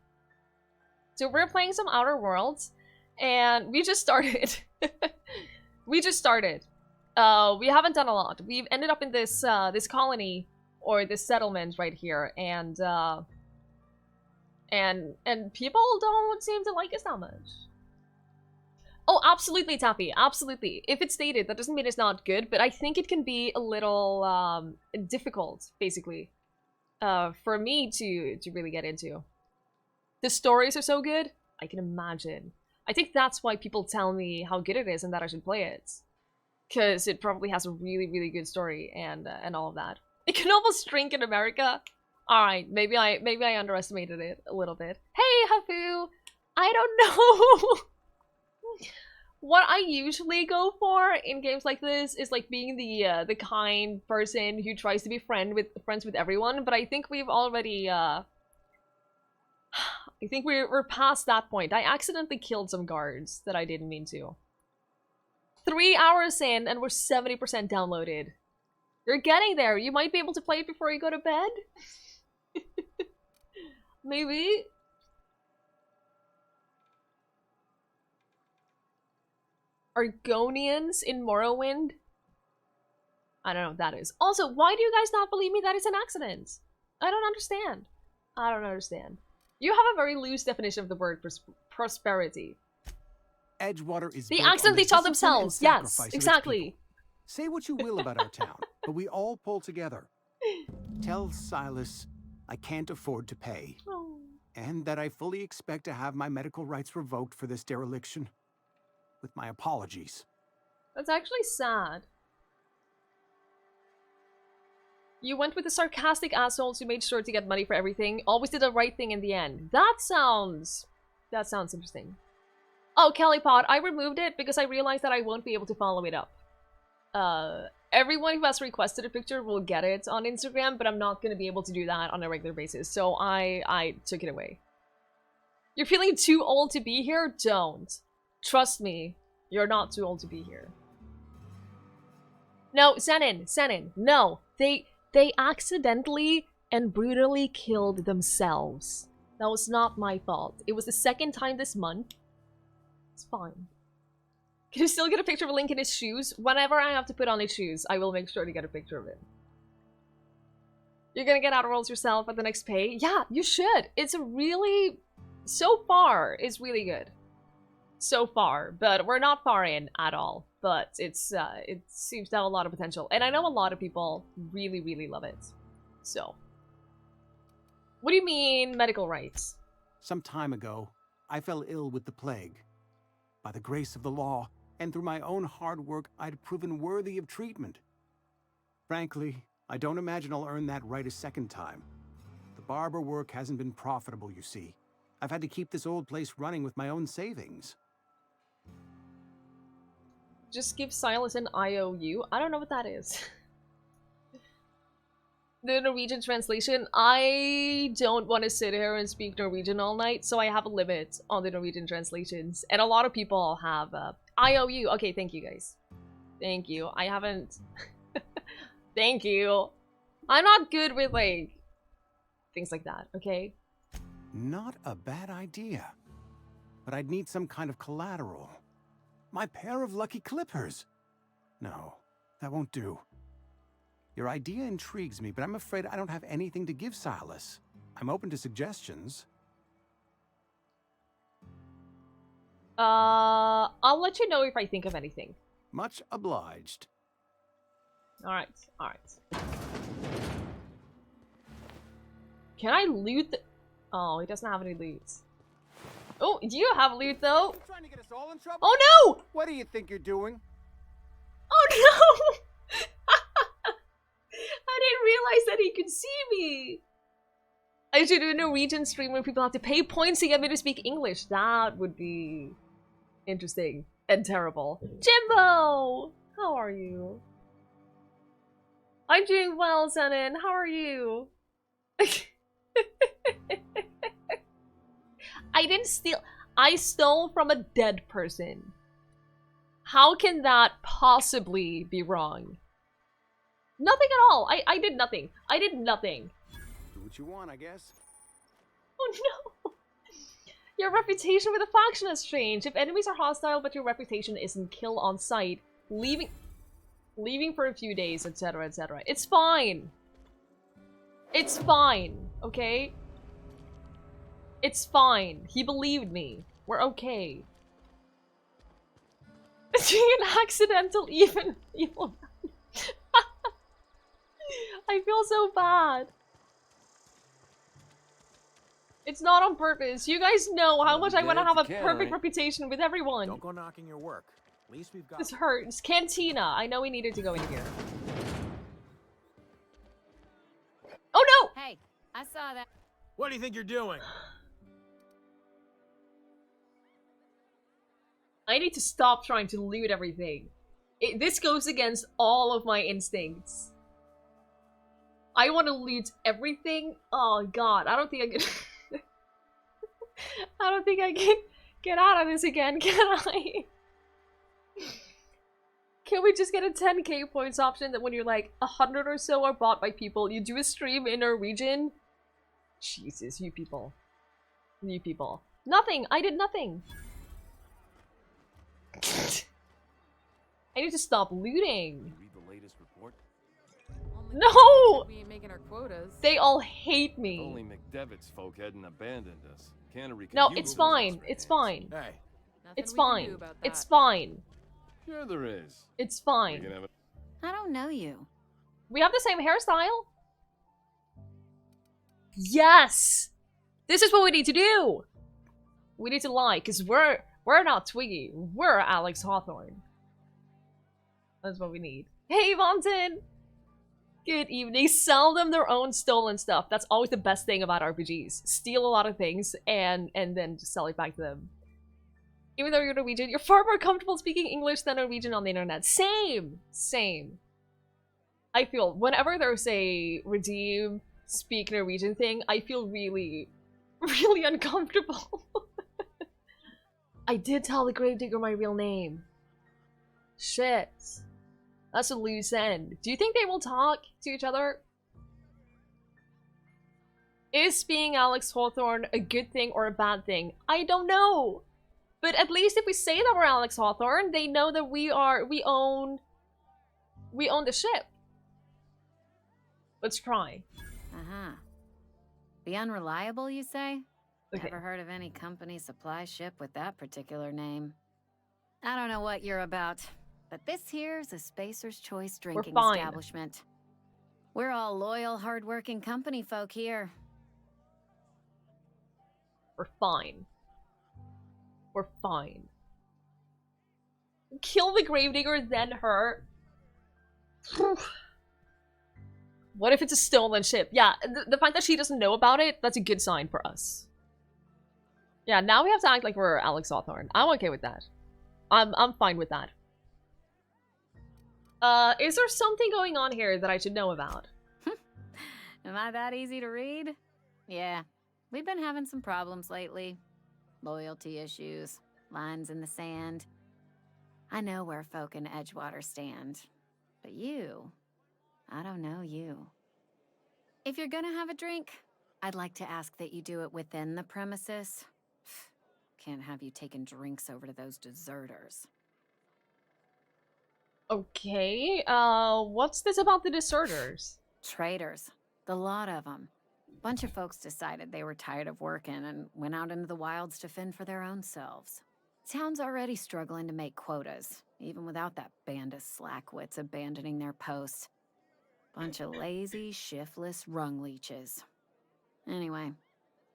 So we're playing some Outer Worlds. And we just started. We just started. We haven't done a lot. We've ended up in this this colony, or this settlement right here, and people don't seem to like us that much. Oh, absolutely, Taffy. Absolutely. If it's dated, that doesn't mean it's not good, but I think it can be a little difficult, basically, for me to really get into. The stories are so good, I can imagine. I think that's why people tell me how good it is and that I should play it. Because it probably has a really, really good story and all of that. It can almost drink in America. Alright, maybe I underestimated it a little bit. Hey, Hafu! I don't know! What I usually go for in games like this is like being the kind person who tries to be friends with everyone, but I think we've already I think we're past that point. I accidentally killed some guards that I didn't mean to. 3 hours in and we're 70% downloaded. You're getting there. You might be able to play it before you go to bed. Maybe. Argonians in Morrowind? I don't know what that is. Also, why do you guys not believe me that it's an accident? I don't understand. I don't understand. You have a very loose definition of the word prosperity. Edgewater is they accidentally taught themselves. Yes, exactly. Say what you will about our town, but we all pull together. Tell Silas I can't afford to pay. Oh. And that I fully expect to have my medical rights revoked for this dereliction. With my apologies. That's actually sad. You went with the sarcastic assholes who made sure to get money for everything. Always did the right thing in the end. That sounds interesting. Oh, Kelly Pod, I removed it because I realized that I won't be able to follow it up. Everyone who has requested a picture will get it on Instagram, but I'm not going to be able to do that on a regular basis, so I took it away. You're feeling too old to be here? Don't. Trust me, you're not too old to be here. No, Zenin, no. They accidentally and brutally killed themselves. That was not my fault. It was the second time this month. It's fine. Can you still get a picture of Link in his shoes? Whenever I have to put on his shoes, I will make sure to get a picture of it. You're gonna get Outer Worlds yourself at the next pay? Yeah, you should. It's a really... So far, it's really good. So far. But we're not far in at all. But it's it seems to have a lot of potential. And I know a lot of people really, really love it. So. What do you mean, medical rights? Some time ago, I fell ill with the plague. By the grace of the law, and through my own hard work, I'd proven worthy of treatment. Frankly, I don't imagine I'll earn that right a second time. The barber work hasn't been profitable, you see. I've had to keep this old place running with my own savings. Just give Silas an IOU? I don't know what that is. The Norwegian translation, I don't want to sit here and speak Norwegian all night, so I have a limit on the Norwegian translations. And a lot of people have IOU. Okay, thank you guys. Thank you. I haven't... Thank you. I'm not good with, like, things like that, okay? Not a bad idea. But I'd need some kind of collateral. My pair of lucky clippers. No, that won't do. Your idea intrigues me, but I'm afraid I don't have anything to give Silas. I'm open to suggestions. I'll let you know if I think of anything. Much obliged. Alright, alright. Can I loot the... Oh, he doesn't have any loot. Oh, do you have loot though? Trying to get us all in trouble? Oh no! What do you think you're doing? Oh no! I didn't realize that he could see me! I should do a Norwegian stream where people have to pay points to get me to speak English. That would be interesting and terrible. Jimbo! How are you? I'm doing well, Zenon. How are you? I didn't steal. I stole from a dead person. How can that possibly be wrong? Nothing at all. I did nothing. I did nothing. Do what you want, I guess. Oh no! Your reputation with the faction has changed. If enemies are hostile but your reputation isn't kill on sight, leaving for a few days, etc, etc. It's fine. It's fine, okay? It's fine. He believed me. We're okay. Being an accidental evil. I feel so bad. It's not on purpose. You guys know how much I want to have a perfect reputation with everyone. Don't go knocking your work. At least we've got... This hurts. Cantina. I know we needed to go in here. Oh no! Hey, I saw that. What do you think you're doing? I need to stop trying to loot everything. This goes against all of my instincts. I want to loot everything. Oh god, I don't think I can... I don't think I can get out of this again, can I? Can we just get a 10k points option that when you're like 100 or so are bought by people, you do a stream in Norwegian? Jesus, you people. You people. Nothing! I did nothing! I need to stop looting. Read the latest report. No! We ain't making our quotas. They all hate me. Only McDevitt's folk hadn't abandoned us. Cannery could No, use it's those fine. It's hands. fine. Hey. It's Nothing we can fine. do about It's that. fine. Sure there is. It's We fine. can have a I don't know you. We have the same hairstyle. Yes! This is what we need to do! We need to lie, because we're not Twiggy. We're Alex Hawthorne. That's what we need. Hey, Vonton! Good evening. Sell them their own stolen stuff. That's always the best thing about RPGs. Steal a lot of things and then just sell it back to them. Even though you're Norwegian, you're far more comfortable speaking English than Norwegian on the internet. Same! Same. I feel, whenever there's a redeem, speak Norwegian thing, I feel really, really uncomfortable. I did tell the Gravedigger my real name. Shit. That's a loose end. Do you think they will talk to each other? Is being Alex Hawthorne a good thing or a bad thing? I don't know. But at least if we say that we're Alex Hawthorne, they know that we own the ship. Let's try. Uh-huh. The unreliable, you say? Okay. Never heard of any company supply ship with that particular name. I don't know what you're about, but this here's a Spacer's Choice drinking establishment. We're all loyal, hardworking company folk here. We're fine. We're fine. Kill the Gravedigger, then her. What if it's a stolen ship? Yeah, the fact that she doesn't know about it, that's a good sign for us. Yeah, now we have to act like we're Alex Hawthorne. I'm okay with that. I'm fine with that. Is there something going on here that I should know about? Am I that easy to read? Yeah, we've been having some problems lately. Loyalty issues, lines in the sand. I know where folk in Edgewater stand. But you, I don't know you. If you're gonna have a drink, I'd like to ask that you do it within the premises. Can't have you taking drinks over to those deserters. Okay, what's this about the deserters? Traitors. The lot of them. Bunch of folks decided they were tired of working and went out into the wilds to fend for their own selves. Town's already struggling to make quotas, even without that band of slackwits abandoning their posts. Bunch of lazy, shiftless rung leeches. Anyway,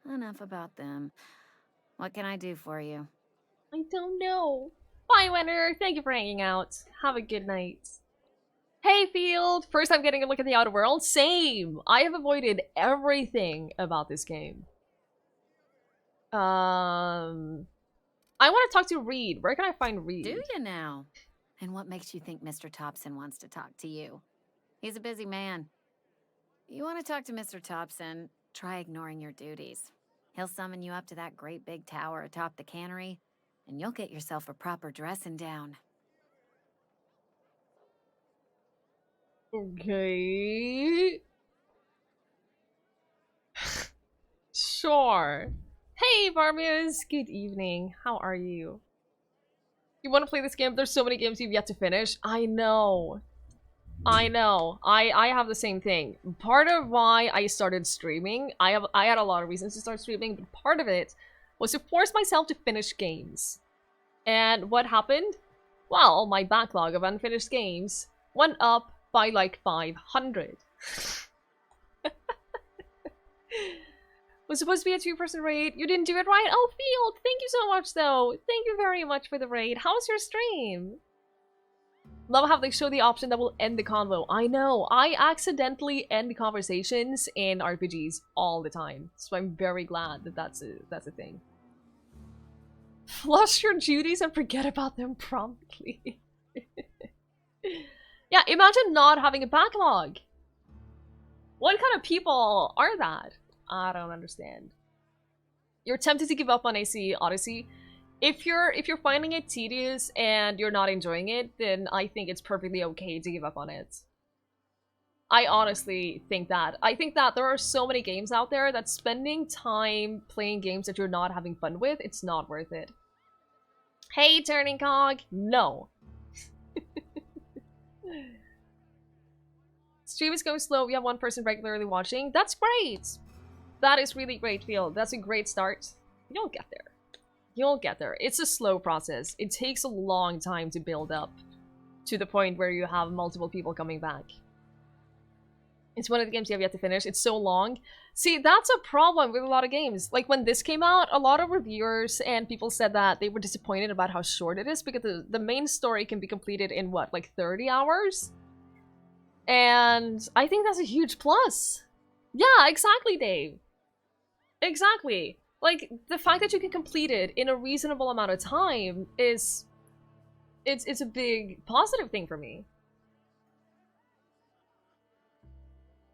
enough about them. What can I do for you? I don't know. Bye, Winter. Thank you for hanging out. Have a good night. Hey, Field! First time getting a look at the outer world? Same! I have avoided everything about this game. I want to talk to Reed. Where can I find Reed? Do you now? And what makes you think Mr. Thompson wants to talk to you? He's a busy man. You want to talk to Mr. Thompson, try ignoring your duties. He'll summon you up to that great big tower atop the cannery, and you'll get yourself a proper dressing down. Okay. Sure. Hey, Barbias. Good evening. How are you? You want to play this game? There's so many games you've yet to finish. I know. I know. I have the same thing. Part of why I started streaming, I had a lot of reasons to start streaming, but part of it was to force myself to finish games. And what happened? Well, my backlog of unfinished games went up by like 500. Was supposed to be a 2-person raid. You didn't do it right? Oh, Field, thank you so much, though. Thank you very much for the raid. How's your stream? Love how they show the option that will end the convo. I know. I accidentally end conversations in RPGs all the time. So I'm very glad that that's a thing. Flush your duties and forget about them promptly. Yeah, imagine not having a backlog. What kind of people are that? I don't understand. You're tempted to give up on AC Odyssey. If you're finding it tedious and you're not enjoying it, then I think it's perfectly okay to give up on it. I honestly think that. I think that there are so many games out there that spending time playing games that you're not having fun with, it's not worth it. Hey, Turning Cog! No. Stream is going slow. We have one person regularly watching. That's great! That is really great, Field. That's a great start. You'll get there. You'll get there. It's a slow process. It takes a long time to build up to the point where you have multiple people coming back. It's one of the games you have yet to finish. It's so long. See, that's a problem with a lot of games. Like, when this came out, a lot of reviewers and people said that they were disappointed about how short it is because the main story can be completed in, what, like 30 hours? And I think that's a huge plus. Yeah, exactly, Dave. Exactly. Like, the fact that you can complete it in a reasonable amount of time is... It's a big positive thing for me.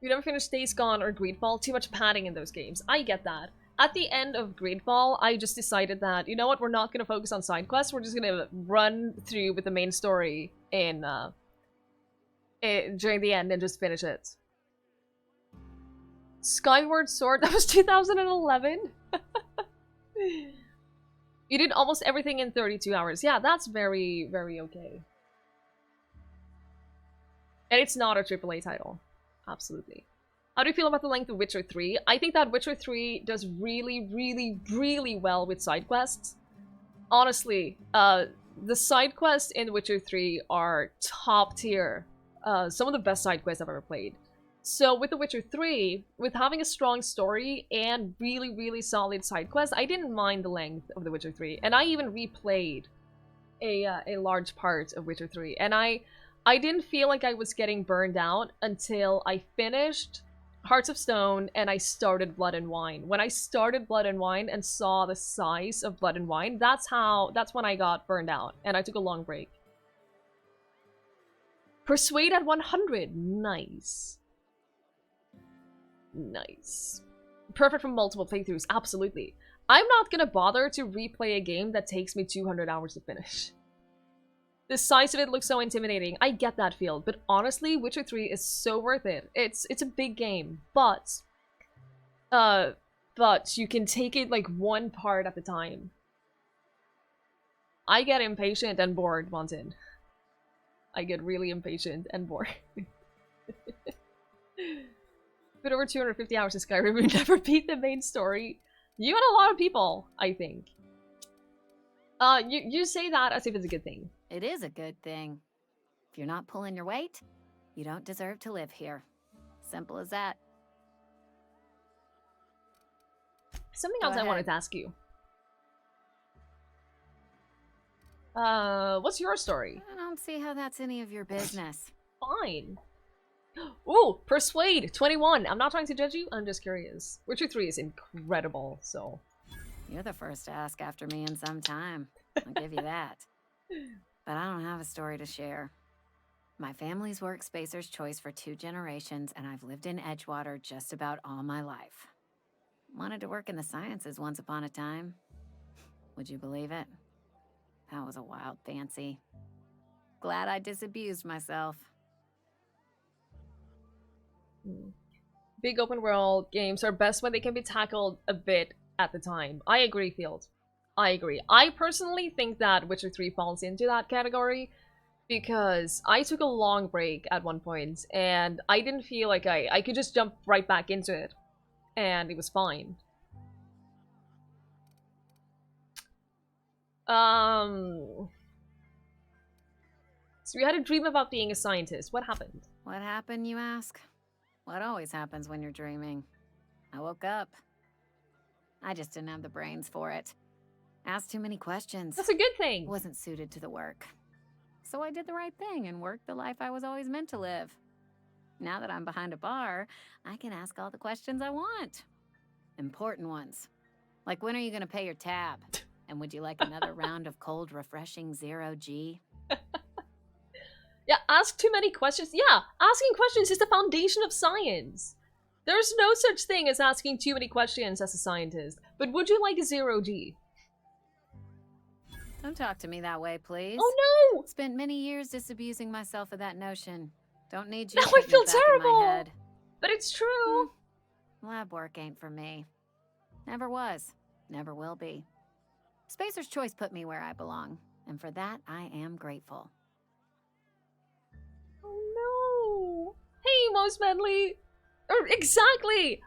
You never finished Days Gone or Greedfall? Too much padding in those games. I get that. At the end of Greedfall, I just decided that, you know what, we're not going to focus on side quests, we're just going to run through with the main story in, during the end and just finish it. Skyward Sword, that was 2011? You did almost everything in 32 hours. Yeah, that's very, very okay. And it's not a AAA title. Absolutely. How do you feel about the length of Witcher 3? I think that Witcher 3 does really, really, really well with side quests. Honestly, the side quests in Witcher 3 are top tier. Some of the best side quests I've ever played. So with The Witcher 3, with having a strong story and really, really solid side quests, I didn't mind the length of The Witcher 3. And I even replayed a large part of Witcher 3. And I didn't feel like I was getting burned out until I finished Hearts of Stone and I started Blood and Wine. When I started Blood and Wine and saw the size of Blood and Wine, that's when I got burned out. And I took a long break. Persuade at 100. Nice. Nice. Perfect for multiple playthroughs. Absolutely. I'm not gonna bother to replay a game that takes me 200 hours to finish. The size of it looks so intimidating. I get that feel, but honestly, Witcher 3 is so worth it. It's a big game, but you can take it like one part at a time. I get impatient and bored, Montin. I get really impatient and bored. But over 250 hours of Skyrim would never beat the main story. You and a lot of people, I think. You say that as if it's a good thing. It is a good thing. If you're not pulling your weight, you don't deserve to live here. Simple as that. Something else I wanted to ask you. What's your story? I don't see how that's any of your business. Fine. Ooh, Persuade 21. I'm not trying to judge you, I'm just curious. Witcher 3 is incredible, so. You're the first to ask after me in some time. I'll give you that. But I don't have a story to share. My family's worked Spacer's Choice for 2 generations, and I've lived in Edgewater just about all my life. Wanted to work in the sciences once upon a time. Would you believe it? That was a wild fancy. Glad I disabused myself. Big open world games are best when they can be tackled a bit at the time. I agree, Field. I agree. I personally think that Witcher 3 falls into that category because I took a long break at one point and I didn't feel like I could just jump right back into it. And it was fine. So you had a dream about being a scientist. What happened? What happened, you ask? What always happens when you're dreaming. I woke up. I just didn't have the brains for it. Asked too many questions. That's a good thing. Wasn't suited to the work. So I did the right thing and worked the life I was always meant to live. Now that I'm behind a bar, I can ask all the questions I want. Important ones. Like, when are you going to pay your tab? And would you like another round of cold, refreshing 0G? Yeah, ask too many questions. Yeah, asking questions is the foundation of science. There's no such thing as asking too many questions as a scientist. But would you like a 0G? Don't talk to me that way, please. Oh no! Spent many years disabusing myself of that notion. Don't need you. Now I feel back in terrible. my head. But it's true. Lab work ain't for me. Never was. Never will be. Spacer's Choice put me where I belong, and for that I am grateful. Oh no! Hey, Most Medley! Exactly!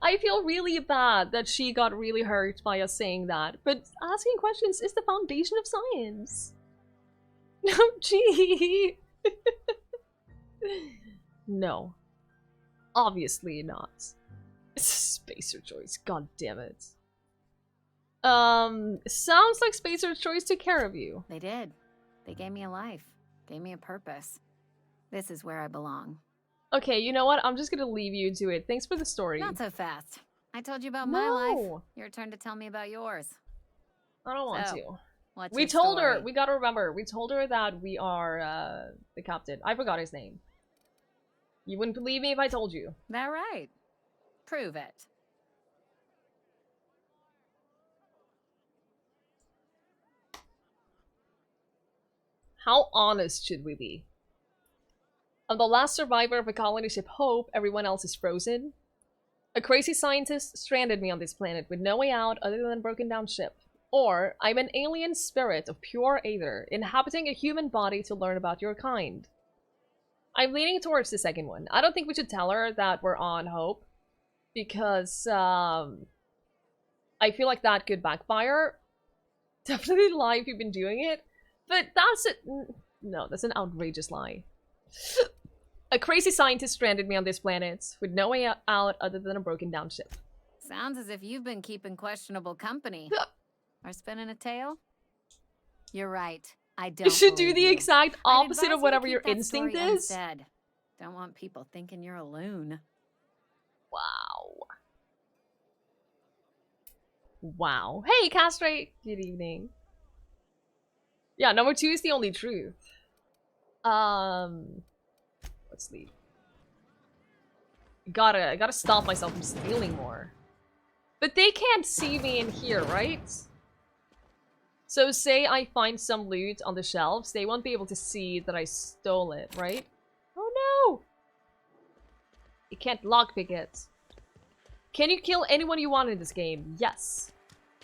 I feel really bad that she got really hurt by us saying that, but asking questions is the foundation of science. No, gee! No. Obviously not. Spacer Choice, god damn it. Sounds like Spacer Choice took care of you. They did. They gave me a life. Gave me a purpose. This is where I belong. Okay, you know what? I'm just gonna leave you to it. Thanks for the story. Not so fast. I told you about my life. Your turn to tell me about yours. I don't want to. What's We your told story? her, we gotta remember, we told her that we are, the captain. I forgot his name. You wouldn't believe me if I told you. That right. Prove it. How honest should we be? I'm the last survivor of a colony ship Hope, everyone else is frozen. A crazy scientist stranded me on this planet with no way out other than a broken down ship. Or, I'm an alien spirit of pure aether, inhabiting a human body to learn about your kind. I'm leaning towards the second one. I don't think we should tell her that we're on Hope, because I feel like that could backfire. Definitely lie if you've been doing it, but that's it. No, that's an outrageous lie. A crazy scientist stranded me on this planet with no way out other than a broken down ship. Sounds as if you've been keeping questionable company. Or spinning a tail? You're right. I don't. You should do the you. exact opposite of you whatever keep your that instinct story is. Instead. Don't want people thinking you're a loon. Wow. Wow. Hey, Castrate. Good evening. Yeah, number 2 is the only truth. Let's leave. I gotta stop myself from stealing more. But they can't see me in here, right? So say I find some loot on the shelves, they won't be able to see that I stole it, right? Oh no! You can't lockpick it. Can you kill anyone you want in this game? Yes.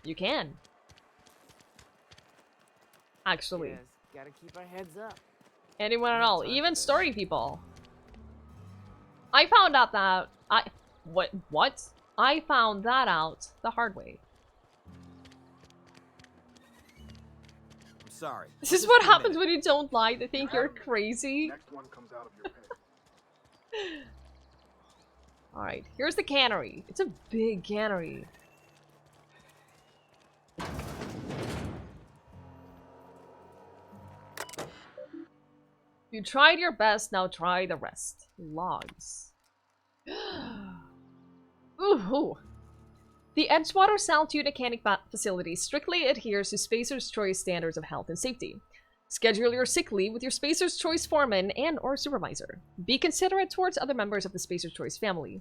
You can. Actually. Yes, gotta keep our heads up. Anyone at all. Even story people. I found out that... What? I found that out the hard way. I'm sorry. This is what happens when you don't lie. They think you're crazy. Next one comes out of your pay. Alright, here's the cannery. It's a big cannery. You tried your best, now try the rest. Logs. Ooh. The Edgewater Saltunic facility strictly adheres to Spacer's Choice standards of health and safety. Schedule your sick leave with your Spacer's Choice foreman and or supervisor. Be considerate towards other members of the Spacer's Choice family.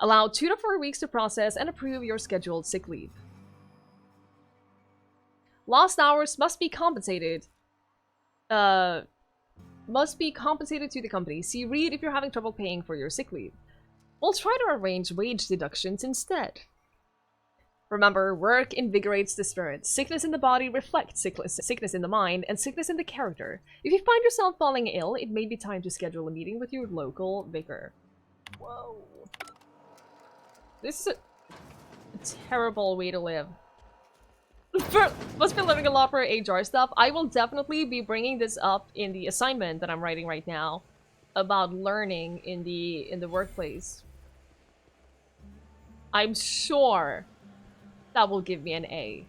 Allow 2 to 4 weeks to process and approve your scheduled sick leave. Lost hours must be compensated. Must be compensated to the company. See read if you're having trouble paying for your sick leave. We'll try to arrange wage deductions instead. Remember, work invigorates the spirit. Sickness in the body reflects sickness in the mind, and sickness in the character. If you find yourself falling ill, it may be time to schedule a meeting with your local vicar. Whoa. This is a terrible way to live. Must be living a lot for HR stuff. I will definitely be bringing this up in the assignment that I'm writing right now about learning in the workplace. I'm sure that will give me an A.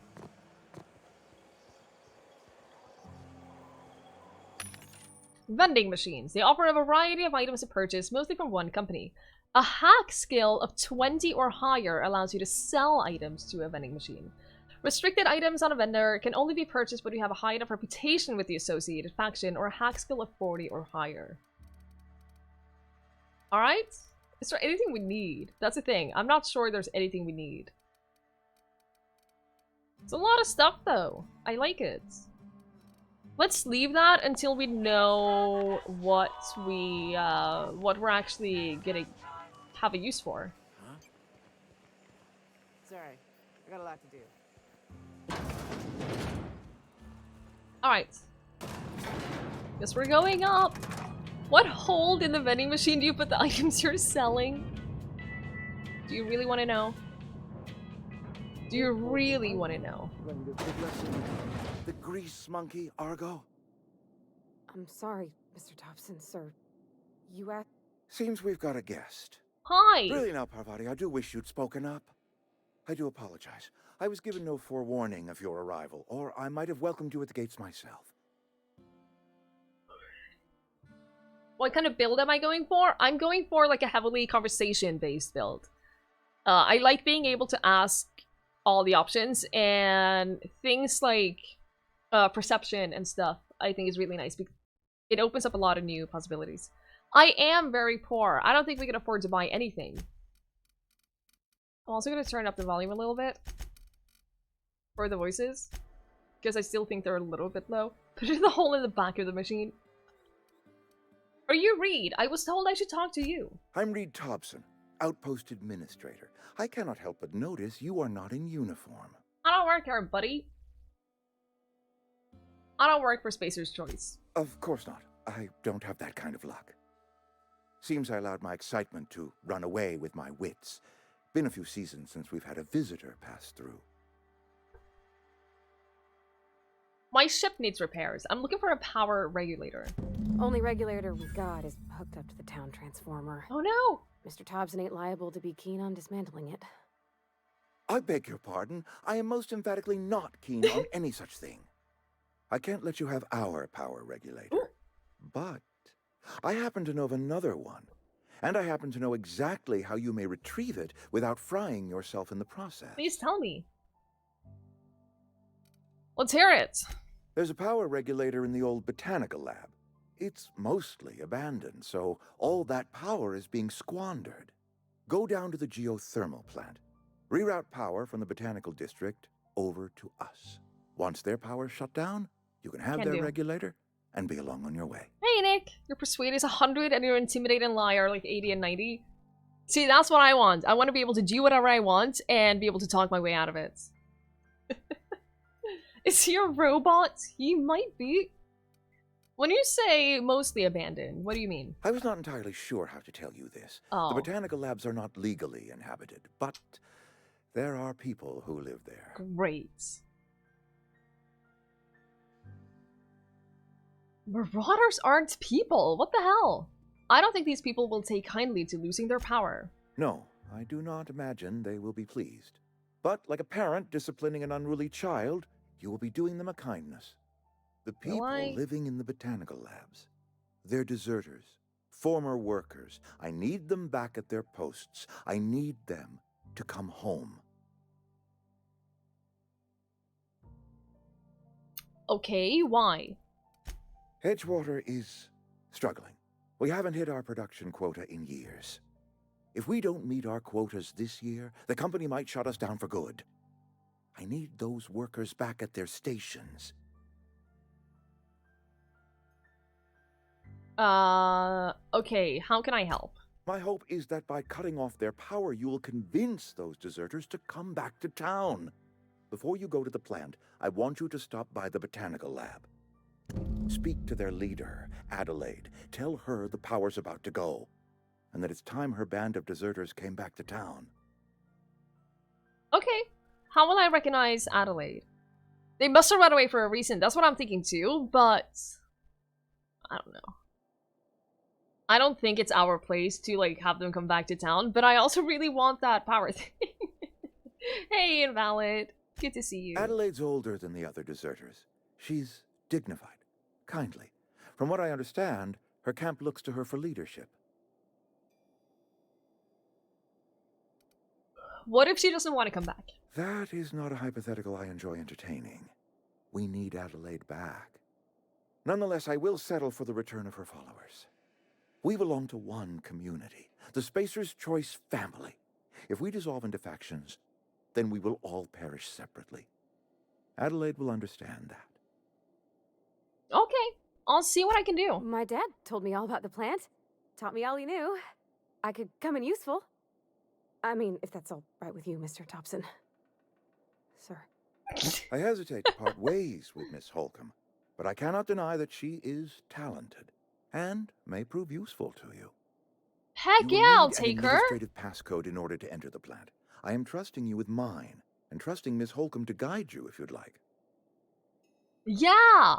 Vending machines. They offer a variety of items to purchase, mostly from one company. A hack skill of 20 or higher allows you to sell items to a vending machine. Restricted items on a vendor can only be purchased when you have a high enough reputation with the associated faction or a hack skill of 40 or higher. Alright? Is there anything we need? That's the thing. I'm not sure there's anything we need. It's a lot of stuff though. I like it. Let's leave that until we know what we're actually gonna have a use for. Huh? Sorry, I got a lot to do. Alright. Guess we're going up. What hold in the vending machine do you put the items you're selling? Do you really want to know? Do you really want to know? The grease monkey, Argo? I'm sorry, Mr. Thompson, sir. You asked... Seems we've got a guest. Hi! Really now, Parvati, I do wish you'd spoken up. I do apologize. I was given no forewarning of your arrival, or I might have welcomed you at the gates myself. What kind of build am I going for? I'm going for like a heavily conversation-based build. I like being able to ask all the options, and things like perception and stuff I think is really nice because it opens up a lot of new possibilities. I am very poor. I don't think we can afford to buy anything. I'm also going to turn up the volume a little bit for the voices because I still think they're a little bit low. Put it in the hole in the back of the machine. Are you Reed? I was told I should talk to you. I'm Reed Thompson. outpost administrator. I cannot help but notice you are not in uniform. I don't work here, buddy. I don't work for Spacer's Choice. Of course not. I don't have that kind of luck. Seems I allowed my excitement to run away with my wits. Been a few seasons since we've had a visitor pass through. My ship needs repairs. I'm looking for a power regulator. Only regulator we got is hooked up to the town transformer. Oh no! Mr. Thompson ain't liable to be keen on dismantling it. I beg your pardon. I am most emphatically not keen on any such thing. I can't let you have our power regulator. But I happen to know of another one. And I happen to know exactly how you may retrieve it without frying yourself in the process. Please tell me. Let's hear it. There's a power regulator in the old botanical lab. It's mostly abandoned, so all that power is being squandered. Go down to the geothermal plant. Reroute power from the botanical district over to us. Once their power's shut down, you can have their regulator and be along on your way. Hey, Nick. Your persuade is 100 and your intimidate and lie are like 80 and 90. See, that's what I want. I want to be able to do whatever I want and be able to talk my way out of it. Is he a robot? He might be. When you say mostly abandoned, what do you mean? I was not entirely sure how to tell you this. Oh. The botanical labs are not legally inhabited, but there are people who live there. Great. Marauders aren't people. What the hell? I don't think these people will take kindly to losing their power. No, I do not imagine they will be pleased. But like a parent disciplining an unruly child, you will be doing them a kindness. The people living in the botanical labs, they're deserters, former workers. I need them back at their posts. I need them to come home. Okay, why? Edgewater is struggling. We haven't hit our production quota in years. If we don't meet our quotas this year, the company might shut us down for good. I need those workers back at their stations. Okay, how can I help? My hope is that by cutting off their power, you will convince those deserters to come back to town. Before you go to the plant, I want you to stop by the botanical lab. Speak to their leader, Adelaide. Tell her the power's about to go, and that it's time her band of deserters came back to town. Okay. How will I recognize Adelaide? They must have run away for a reason. That's what I'm thinking too, but I don't know. I don't think it's our place to, like, have them come back to town, but I also really want that power thing. Hey, Invalid. Good to see you. Adelaide's older than the other deserters. She's dignified, kindly. From what I understand, her camp looks to her for leadership. What if she doesn't want to come back? That is not a hypothetical I enjoy entertaining. We need Adelaide back. Nonetheless, I will settle for the return of her followers. We belong to one community, the Spacer's Choice family. If we dissolve into factions, then we will all perish separately. Adelaide will understand that. Okay, I'll see what I can do. My dad told me all about the plant. Taught me all he knew. I could come in useful. I mean, if that's all right with you, Mr. Thompson. Sir. I hesitate to part ways with Miss Holcomb, but I cannot deny that she is talented and may prove useful to you. Heck yeah, I'll take her. You will need an administrative passcode in order to enter the plant. I am trusting you with mine, and trusting Miss Holcomb to guide you if you'd like. Yeah!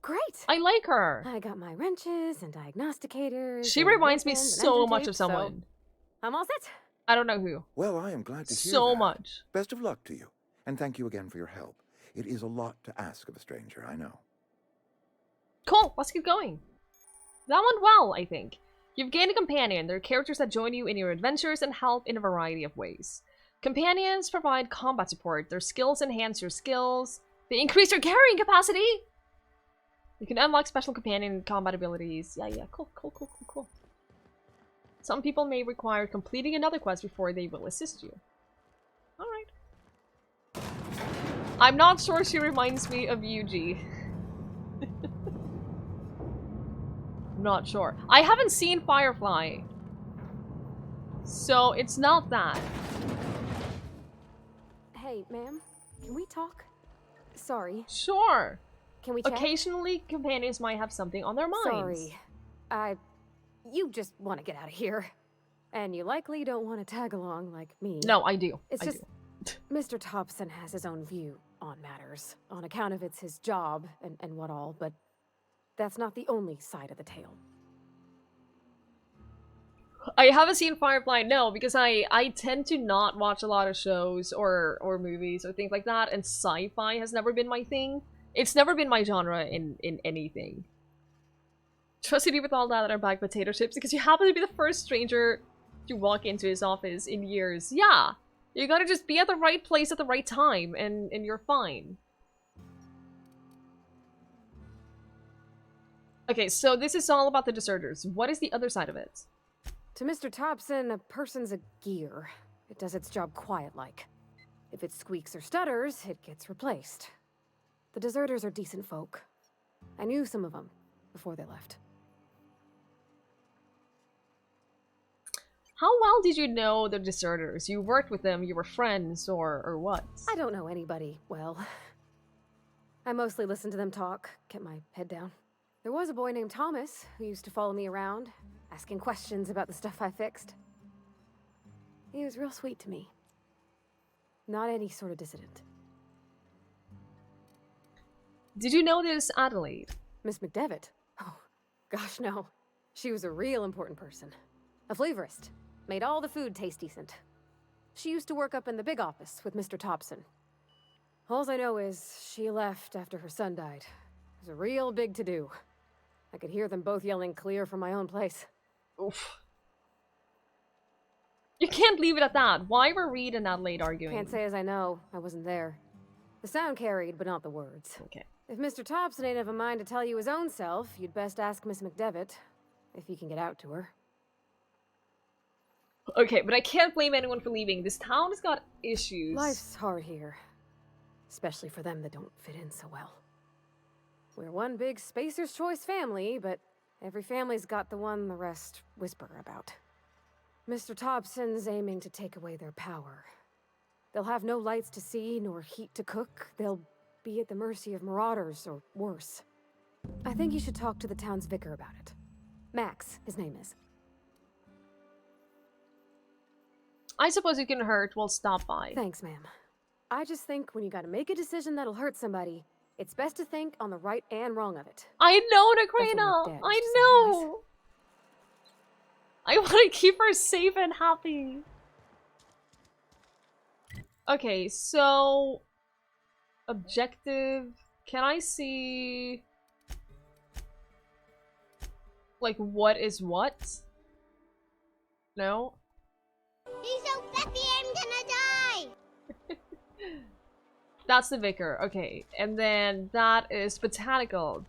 Great! I like her. I got my wrenches and diagnosticators. She reminds me so much of someone. So I'm all set. I don't know who. Well, I am glad to hear so that. much. Best of luck to you, and thank you again for your help. It is a lot to ask of a stranger, I know. Cool, let's keep going. That went well, I think. You've gained a companion. They're characters that join you in your adventures and help in a variety of ways. Companions provide combat support. Their skills enhance your skills. They increase your carrying capacity! You can unlock special companion combat abilities. Yeah, cool. Some people may require completing another quest before they will assist you. Alright. I'm not sure she reminds me of Yuji. Not sure. I haven't seen Firefly. So it's not that. Hey, ma'am, can we talk? Sorry. Sure. Can we chat? Occasionally, companions might have something on their minds. Sorry. You just want to get out of here. And you likely don't want to tag along like me. No, I do. It's just Mr. Thompson has his own view on matters, on account of it's his job and what all, but that's not the only side of the tale. I haven't seen Firefly, no, because I tend to not watch a lot of shows or movies or things like that, and sci-fi has never been my thing. It's never been my genre in anything. Trusted you with all that are bag potato chips because you happen to be the first stranger to walk into his office in years. Yeah, you gotta just be at the right place at the right time, and you're fine. Okay, so this is all about the deserters. What is the other side of it? To Mr. Thompson, a person's a gear. It does its job quiet-like. If it squeaks or stutters, it gets replaced. The deserters are decent folk. I knew some of them before they left. How well did you know the deserters? You worked with them, you were friends, or what? I don't know anybody well. I mostly listened to them talk, kept my head down. There was a boy named Thomas who used to follow me around, asking questions about the stuff I fixed. He was real sweet to me. Not any sort of dissident. Did you notice Adelaide? Miss McDevitt? Oh, gosh no. She was a real important person. A flavorist. Made all the food taste decent. She used to work up in the big office with Mr. Thompson. Alls I know is she left after her son died. It was a real big to-do. I could hear them both yelling clear from my own place. Oof. You can't leave it at that. Why were Reed and Adelaide arguing? Can't say as I know. I wasn't there. The sound carried, but not the words. Okay. If Mr. Thompson ain't of a mind to tell you his own self, you'd best ask Miss McDevitt, if you can get out to her. Okay, but I can't blame anyone for leaving. This town has got issues. Life's hard here. Especially for them that don't fit in so well. We're one big Spacer's Choice family, but every family's got the one the rest whisper about. Mr. Thompson's aiming to take away their power. They'll have no lights to see, nor heat to cook. They'll be at the mercy of marauders, or worse. I think you should talk to the town's vicar about it. Max, his name is. I suppose it can hurt. We'll stop by. Thanks, ma'am. I just think when you gotta make a decision that'll hurt somebody, it's best to think on the right and wrong of it. I know, Nakrena! I know! I want to keep her safe and happy. Okay, so... Objective... Can I see... Like, what is what? No? He's so fluffy, I'm gonna die! That's the vicar, okay. And then that is botanical.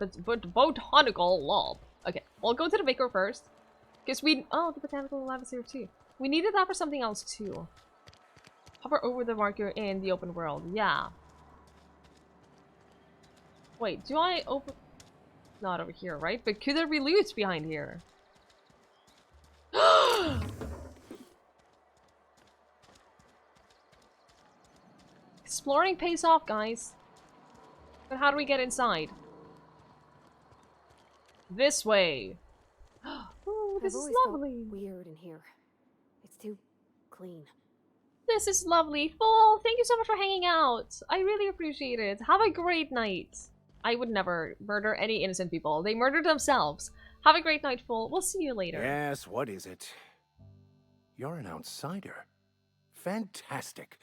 Botanical lab. Okay, we'll go to the vicar first. Because oh, the botanical lab is here too. We needed that for something else too. Hover over the marker in the open world. Yeah. Wait, do I open... Not over here, right? But could there be loot behind here? Exploring pays off, guys. But how do we get inside? This way. Ooh, this is lovely. Weird in here. It's too clean. This is lovely. Fool, thank you so much for hanging out. I really appreciate it. Have a great night. I would never murder any innocent people. They murdered themselves. Have a great night, Fool. We'll see you later. Yes, what is it? You're an outsider. Fantastic.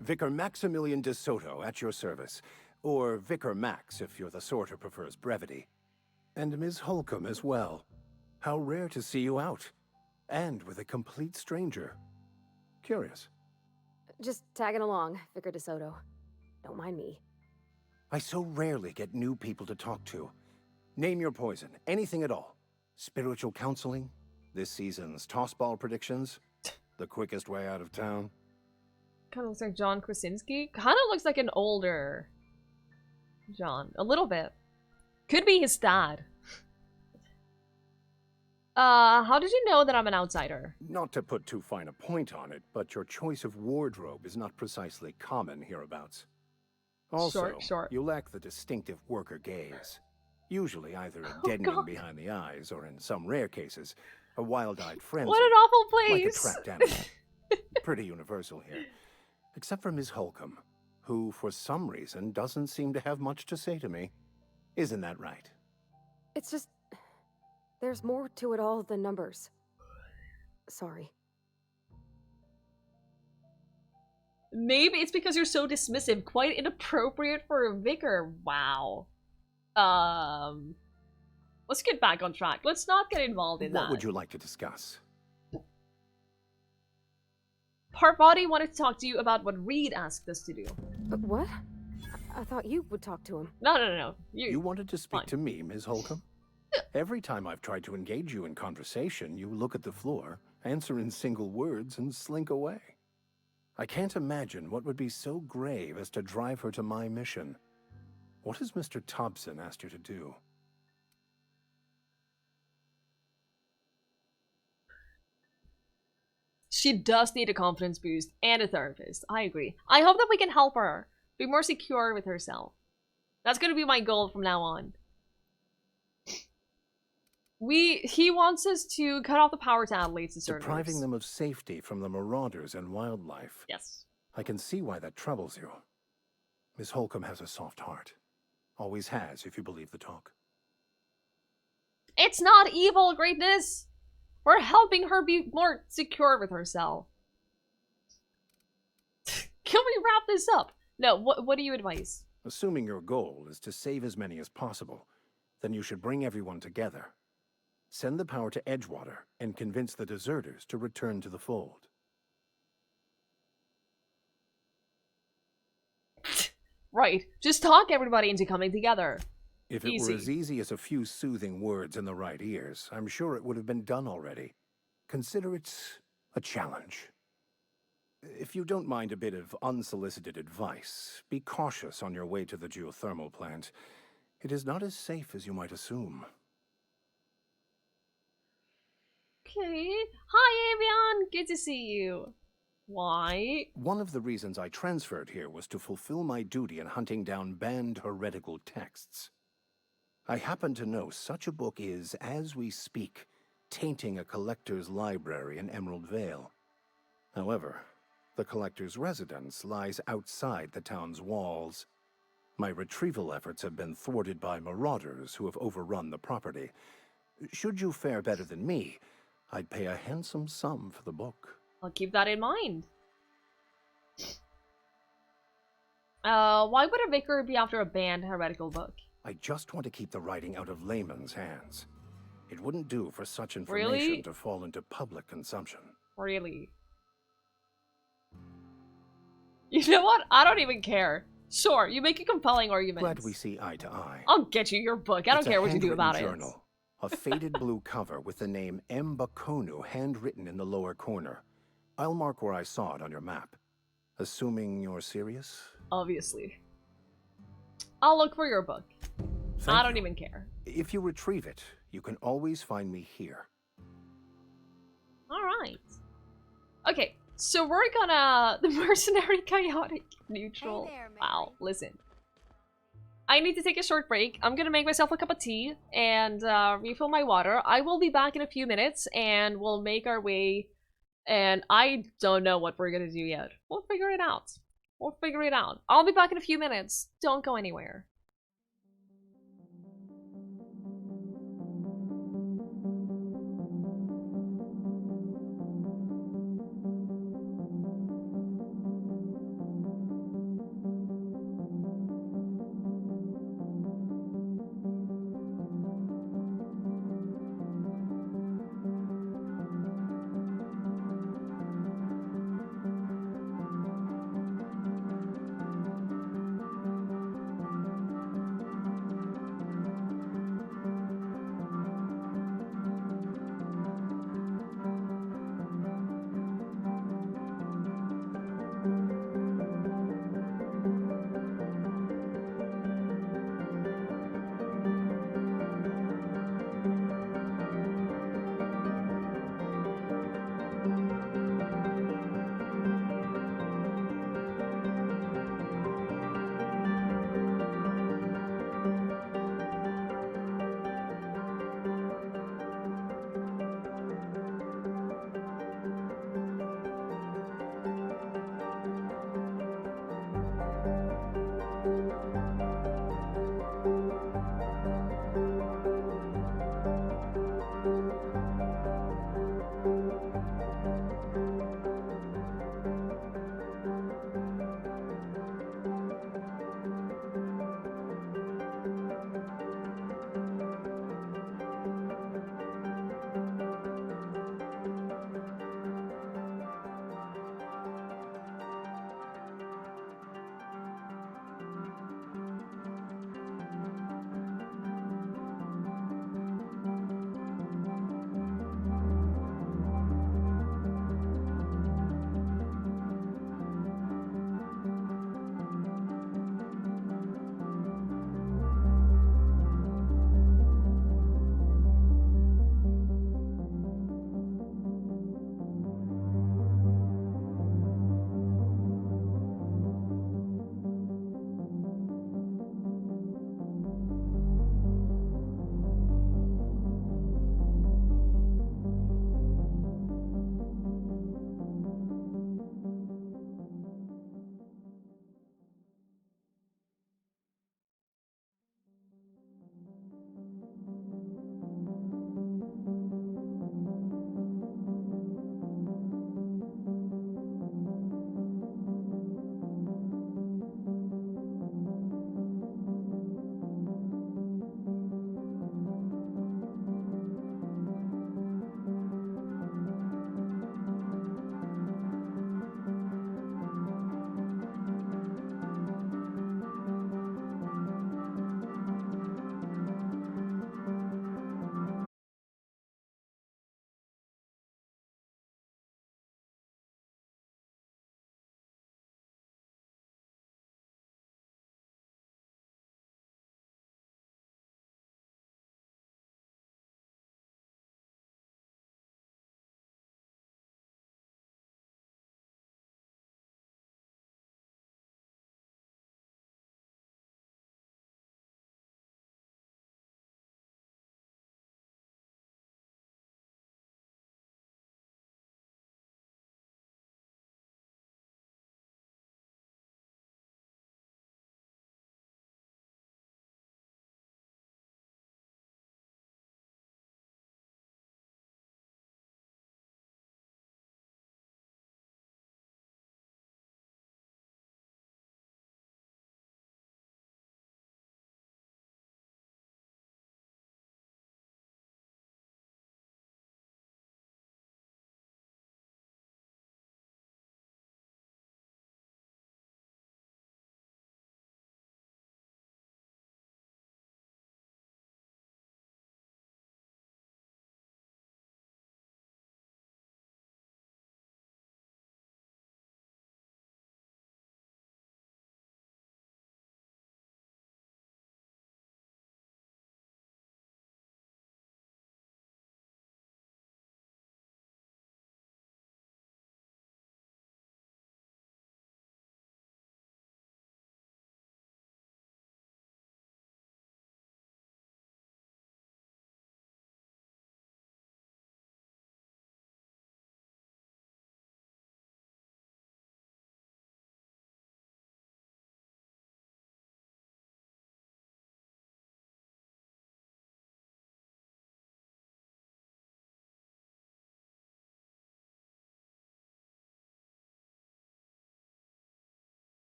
Vicar Maximilian de Soto at your service. Or Vicar Max if you're the sort who prefers brevity. And Ms. Holcomb as well. How rare to see you out. And with a complete stranger. Curious. Just tagging along, Vicar de Soto. Don't mind me. I so rarely get new people to talk to. Name your poison, anything at all. Spiritual counseling, this season's tossball predictions, the quickest way out of town. Kind of looks like John Krasinski. Kind of looks like an older John. A little bit. Could be his dad. How did you know that I'm an outsider? Not to put too fine a point on it, but your choice of wardrobe is not precisely common hereabouts. Also, you lack the distinctive worker gaze. Usually either a deadening behind the eyes, or in some rare cases, a wild-eyed frenzy. What an awful place! Like a trapped animal. Pretty universal here. Except for Ms. Holcomb, who, for some reason, doesn't seem to have much to say to me. Isn't that right? It's just... there's more to it all than numbers. Sorry. Maybe it's because you're so dismissive. Quite inappropriate for a vicar. Wow. Let's get back on track. Let's not get involved in that. What would you like to discuss? Parvati wanted to talk to you about what Reed asked us to do. What? I thought you would talk to him. No. You wanted to speak to me, Ms. Holcomb? Every time I've tried to engage you in conversation, you look at the floor, answer in single words, and slink away. I can't imagine what would be so grave as to drive her to my mission. What has Mr. Thompson asked you to do? She does need a confidence boost and a therapist. I agree. I hope that we can help her be more secure with herself. That's going to be my goal from now on. He wants us to cut off the power to Adelaide's deserters. Depriving them of safety from the marauders and wildlife. Yes. I can see why that troubles you. Miss Holcomb has a soft heart. Always has, if you believe the talk. It's not evil, greatness! We're helping her be more secure with herself. Can we wrap this up? No, what do you advise? Assuming your goal is to save as many as possible, then you should bring everyone together. Send the power to Edgewater and convince the deserters to return to the fold. Right. Just talk everybody into coming together. If it were as easy as a few soothing words in the right ears, I'm sure it would have been done already. Consider it a challenge. If you don't mind a bit of unsolicited advice, be cautious on your way to the geothermal plant. It is not as safe as you might assume. Okay. Hi, Avian. Good to see you. Why? One of the reasons I transferred here was to fulfill my duty in hunting down banned heretical texts. I happen to know such a book is, as we speak, tainting a collector's library in Emerald Vale. However, the collector's residence lies outside the town's walls. My retrieval efforts have been thwarted by marauders who have overrun the property. Should you fare better than me, I'd pay a handsome sum for the book. I'll keep that in mind. Why would a vicar be after a banned heretical book? I just want to keep the writing out of layman's hands. It wouldn't do for such information to fall into public consumption. Really? You know what? I don't even care. Sure, you make a compelling argument. Glad we see eye to eye. I'll get you your book. I don't care what you do about journal. A faded blue cover with the name M. Bakonu handwritten in the lower corner. I'll mark where I saw it on your map. Assuming you're serious? Obviously. I'll look for your book. I don't even care. If you retrieve it, you can always find me here. Alright. Okay, so we're gonna... The mercenary, chaotic, neutral. Hey there, wow, listen. I need to take a short break. I'm gonna make myself a cup of tea and refill my water. I will be back in a few minutes and we'll make our way. And I don't know what we're gonna do yet. We'll figure it out. We'll figure it out. I'll be back in a few minutes. Don't go anywhere.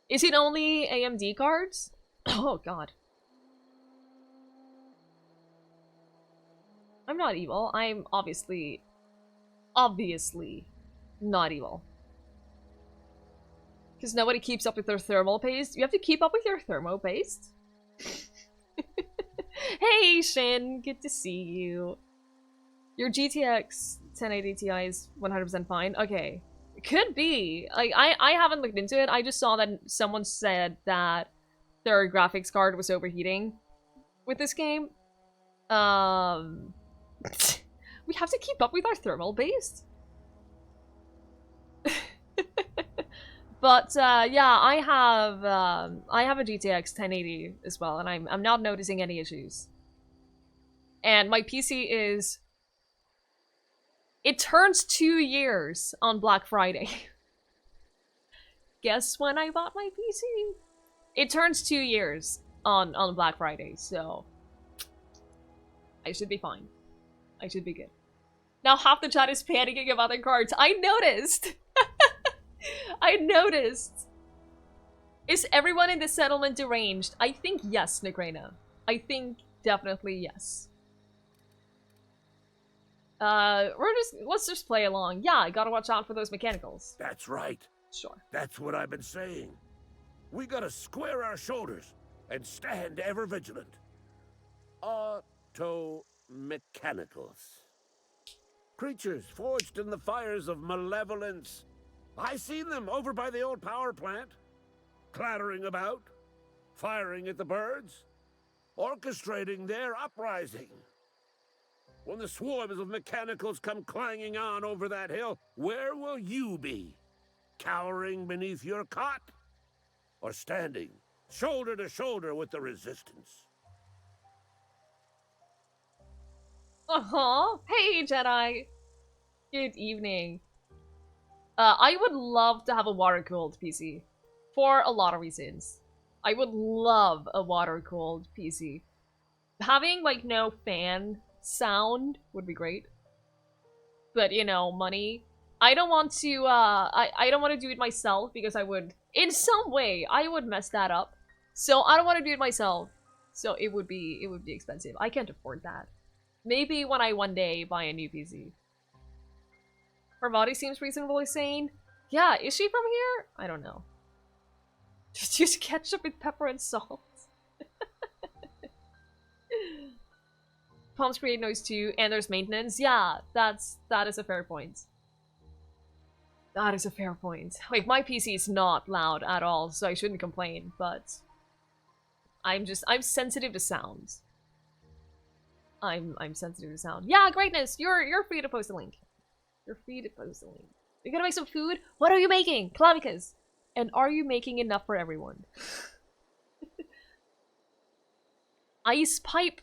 Is it only AMD cards? Oh god. I'm not evil. I'm obviously not evil. Because nobody keeps up with their thermal paste. You have to keep up with your thermo paste? Hey Shin, good to see you. Your GTX 1080 Ti is 100% fine. Okay. It could be. Like, I haven't looked into it. I just saw that someone said that their graphics card was overheating with this game. We have to keep up with our thermal base. But yeah, I have a GTX 1080 as well, and I'm not noticing any issues. And my PC is, it turns 2 years on Black Friday. Guess when I bought my PC? It turns 2 years on Black Friday, so I should be fine. I should be good. Now half the chat is panicking about their cards. I noticed! I noticed! Is everyone in the settlement deranged? I think yes, Negrena. I think definitely yes. Let's just play along. Yeah, I gotta watch out for those mechanicals. That's right. Sure. That's what I've been saying. We gotta square our shoulders and stand ever vigilant. Auto-mechanicals. Creatures forged in the fires of malevolence. I seen them over by the old power plant. Clattering about, firing at the birds, orchestrating their uprising. When the swarms of mechanicals come clanging on over that hill, where will you be? Cowering beneath your cot? Or standing, shoulder to shoulder with the resistance? Uh-huh. Hey, Jedi! Good evening. I would love to have a water-cooled PC. For a lot of reasons. I would love a water-cooled PC. Having, like, no fan sound would be great. But, you know, money. I don't want to, I don't want to do it myself because I would, in some way, I would mess that up. So I don't want to do it myself. So it would be expensive. I can't afford that. Maybe when I one day buy a new PC. Her body seems reasonably sane. Yeah, is she from here? I don't know. Just use ketchup with pepper and salt. Palms create noise too, and there's maintenance. Yeah, that is a fair point. That is a fair point. Like, my PC is not loud at all, so I shouldn't complain, but I'm sensitive to sounds. I'm sensitive to sound. Yeah, Greatness, you're free to post a link. You're free to post a link. You're gonna make some food? What are you making? Clavicus. And are you making enough for everyone? Ice pipe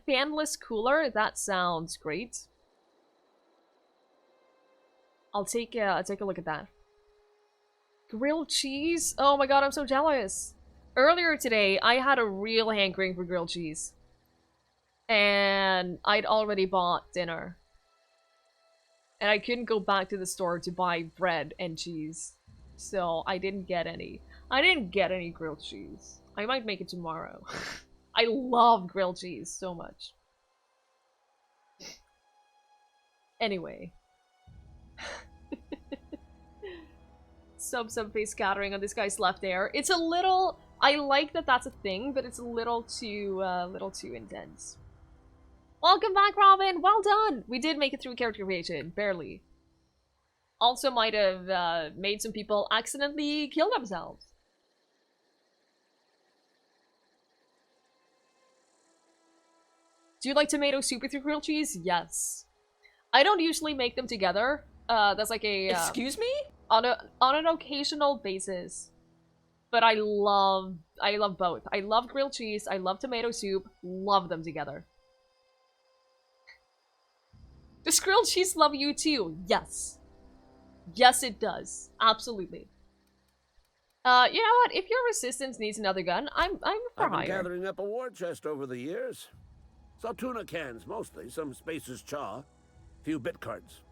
fanless cooler? That sounds great. I'll take a look at that. Grilled cheese? Oh my god, I'm so jealous. Earlier today, I had a real hankering for grilled cheese. And I'd already bought dinner. And I couldn't go back to the store to buy bread and cheese. So I didn't get any. I didn't get any grilled cheese. I might make it tomorrow. I love grilled cheese so much. Anyway. Sub face scattering on this guy's left there. It's a little... I like that that's a thing, but it's a little too intense. Welcome back, Robin! Well done! We did make it through character creation. Barely. Also might have made some people accidentally kill themselves. Do you like tomato soup with your grilled cheese? Yes. I don't usually make them together. That's like a... Excuse me? On an occasional basis. But I love both. I love grilled cheese, I love tomato soup, love them together. Does grilled cheese love you too? Yes. Yes, it does. Absolutely. You know what? If your resistance needs another gun, I'm for I've been hire. gathering up a war chest over the years. Saw tuna cans mostly, some Spacer's Chaw, few bit cards.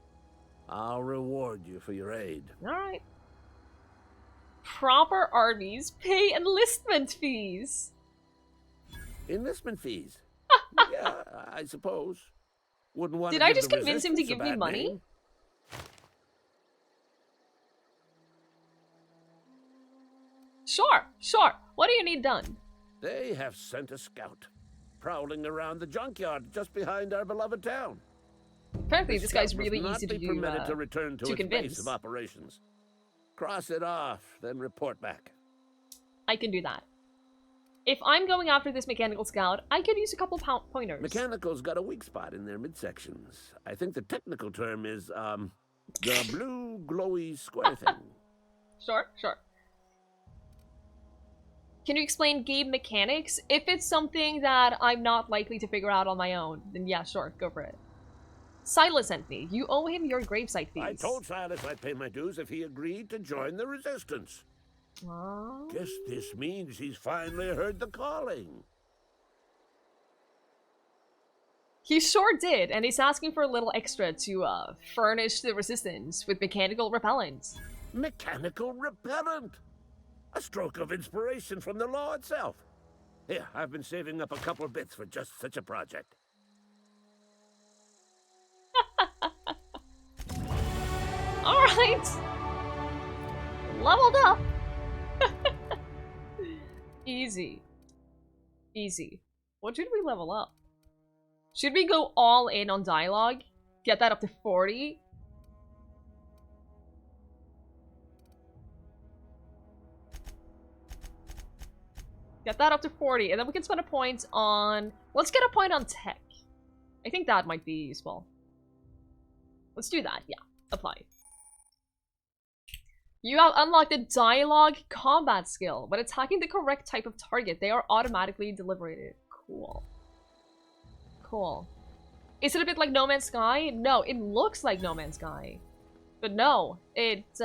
I'll reward you for your aid. Alright. proper armies pay enlistment fees. Enlistment fees? Yeah, I suppose. Wouldn't want Did to I give just the convince him to resistance a give me bad money? name. Sure, sure. What do you need done? They have sent a scout, prowling around the junkyard just behind our beloved town. Apparently, this guy's scout must really not easy be to permitted to return to its convince. base of operations. Cross it off, then report back. I can do that. If I'm going after this mechanical scout, I could use a couple pointers. Mechanical's got a weak spot in their midsections. I think the technical term is, the blue glowy square thing. Sure, sure. Can you explain game mechanics? If it's something that I'm not likely to figure out on my own, then yeah, sure, go for it. Silas sent me. You owe him your gravesite fees. I told Silas I'd pay my dues if he agreed to join the resistance. Guess this means he's finally heard the calling. He sure did, and he's asking for a little extra to furnish the resistance with mechanical repellent. Mechanical repellent? A stroke of inspiration from the law itself. Here, I've been saving up a couple bits for just such a project. Alright! Leveled up! Easy. Easy. What should we level up? Should we go all in on dialogue? Get that up to 40? Get that up to 40, and then we can spend a point on... Let's get a point on tech. I think that might be useful. Let's do that, yeah. Apply. You have unlocked the dialogue combat skill. When attacking the correct type of target, they are automatically deliberated. Cool. Cool. Is it a bit like No Man's Sky? No, it looks like No Man's Sky. But no, it's,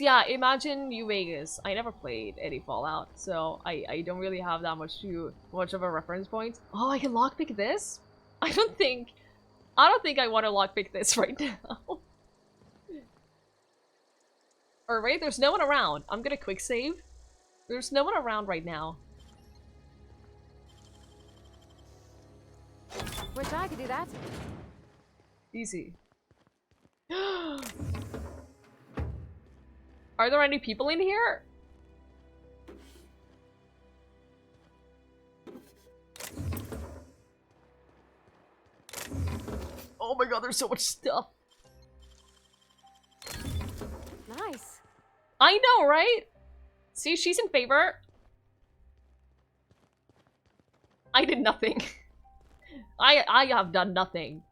yeah, imagine New Vegas. I never played any Fallout, so I don't really have that much of a reference point. Oh, I can lockpick this? I don't think I want to lockpick this right now. Or wait, there's no one around. I'm gonna quick save. There's no one around right now. Wish I could do that. Easy. Are there any people in here? Oh my god, there's so much stuff. Nice. I know, right? See, she's in favor. I did nothing. I have done nothing.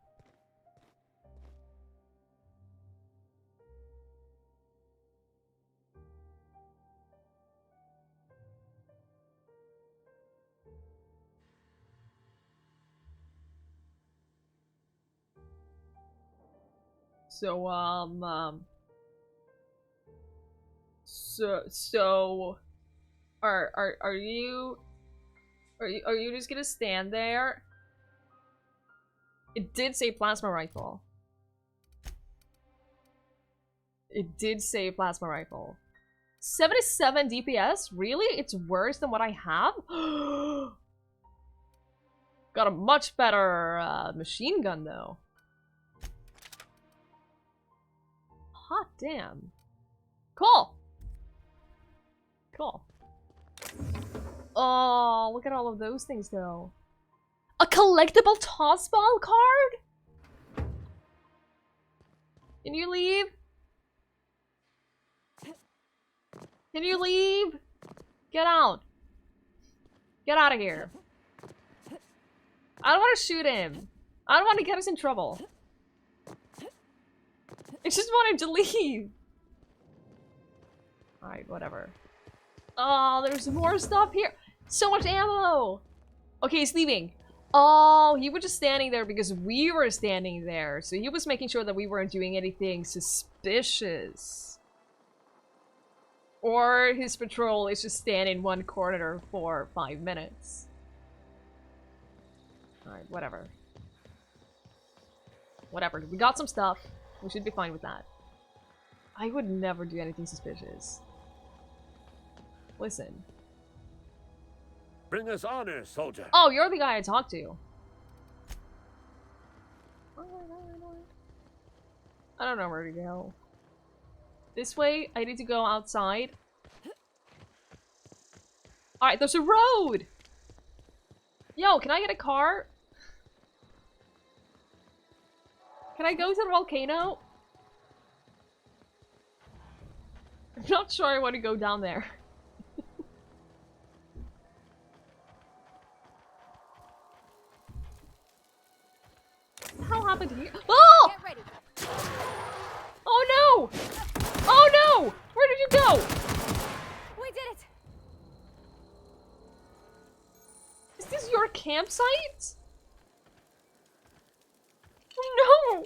So, are you just gonna stand there? It did say plasma rifle. It did say plasma rifle. 77 DPS? Really? It's worse than what I have? Got a much better machine gun though. Hot damn. Cool. Cool. Oh, look at all of those things though. A collectible toss ball card? Can you leave? Can you leave? Get out. Get out of here. I don't want to shoot him. I don't want to get us in trouble. I just want him to leave. Alright, whatever. Oh, there's more stuff here. So much ammo. Okay, he's leaving. Oh, he was just standing there because we were standing there. So he was making sure that we weren't doing anything suspicious. Or his patrol is just standing in one corner for 5 minutes. Alright, whatever. Whatever. We got some stuff. We should be fine with that. I would never do anything suspicious. Listen. Bring us honor, soldier. Oh, you're the guy I talked to. I don't know where to go. This way? I need to go outside. Alright, there's a road! Yo, can I get a car? Can I go to the volcano? I'm not sure I want to go down there. What the hell happened here? Oh! Oh no! Oh no! Where did you go? We did it! Is this your campsite? Oh no!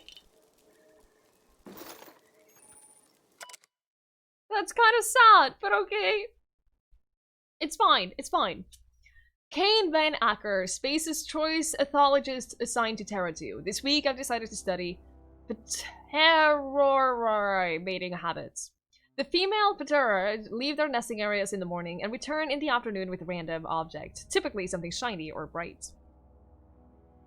That's kind of sad, but okay. It's fine, it's fine. Kane Van Acker, Space's Choice Ethologist assigned to Terra 2. This week I've decided to study Patera mating habits. The female Patera leave their nesting areas in the morning and return in the afternoon with a random object, typically something shiny or bright.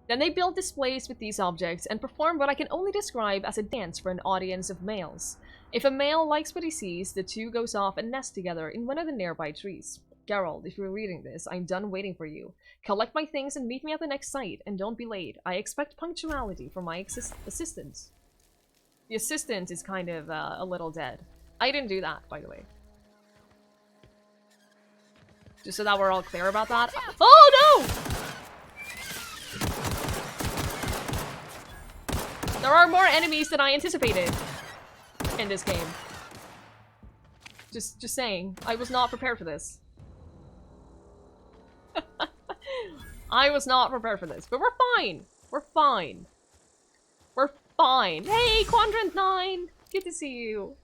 Then they build displays with these objects and perform what I can only describe as a dance for an audience of males. If a male likes what he sees, the two goes off and nest together in one of the nearby trees. Geralt, if you're reading this, I'm done waiting for you. Collect my things and meet me at the next site, and don't be late. I expect punctuality from my assistant. The assistant is kind of a little dead. I didn't do that, by the way. Just so that we're all clear about that. Oh no! There are more enemies than I anticipated in this game. Just saying, I was not prepared for this. I was not prepared for this, but we're fine. We're fine. We're fine. Hey, Quadrant 9! Good to see you.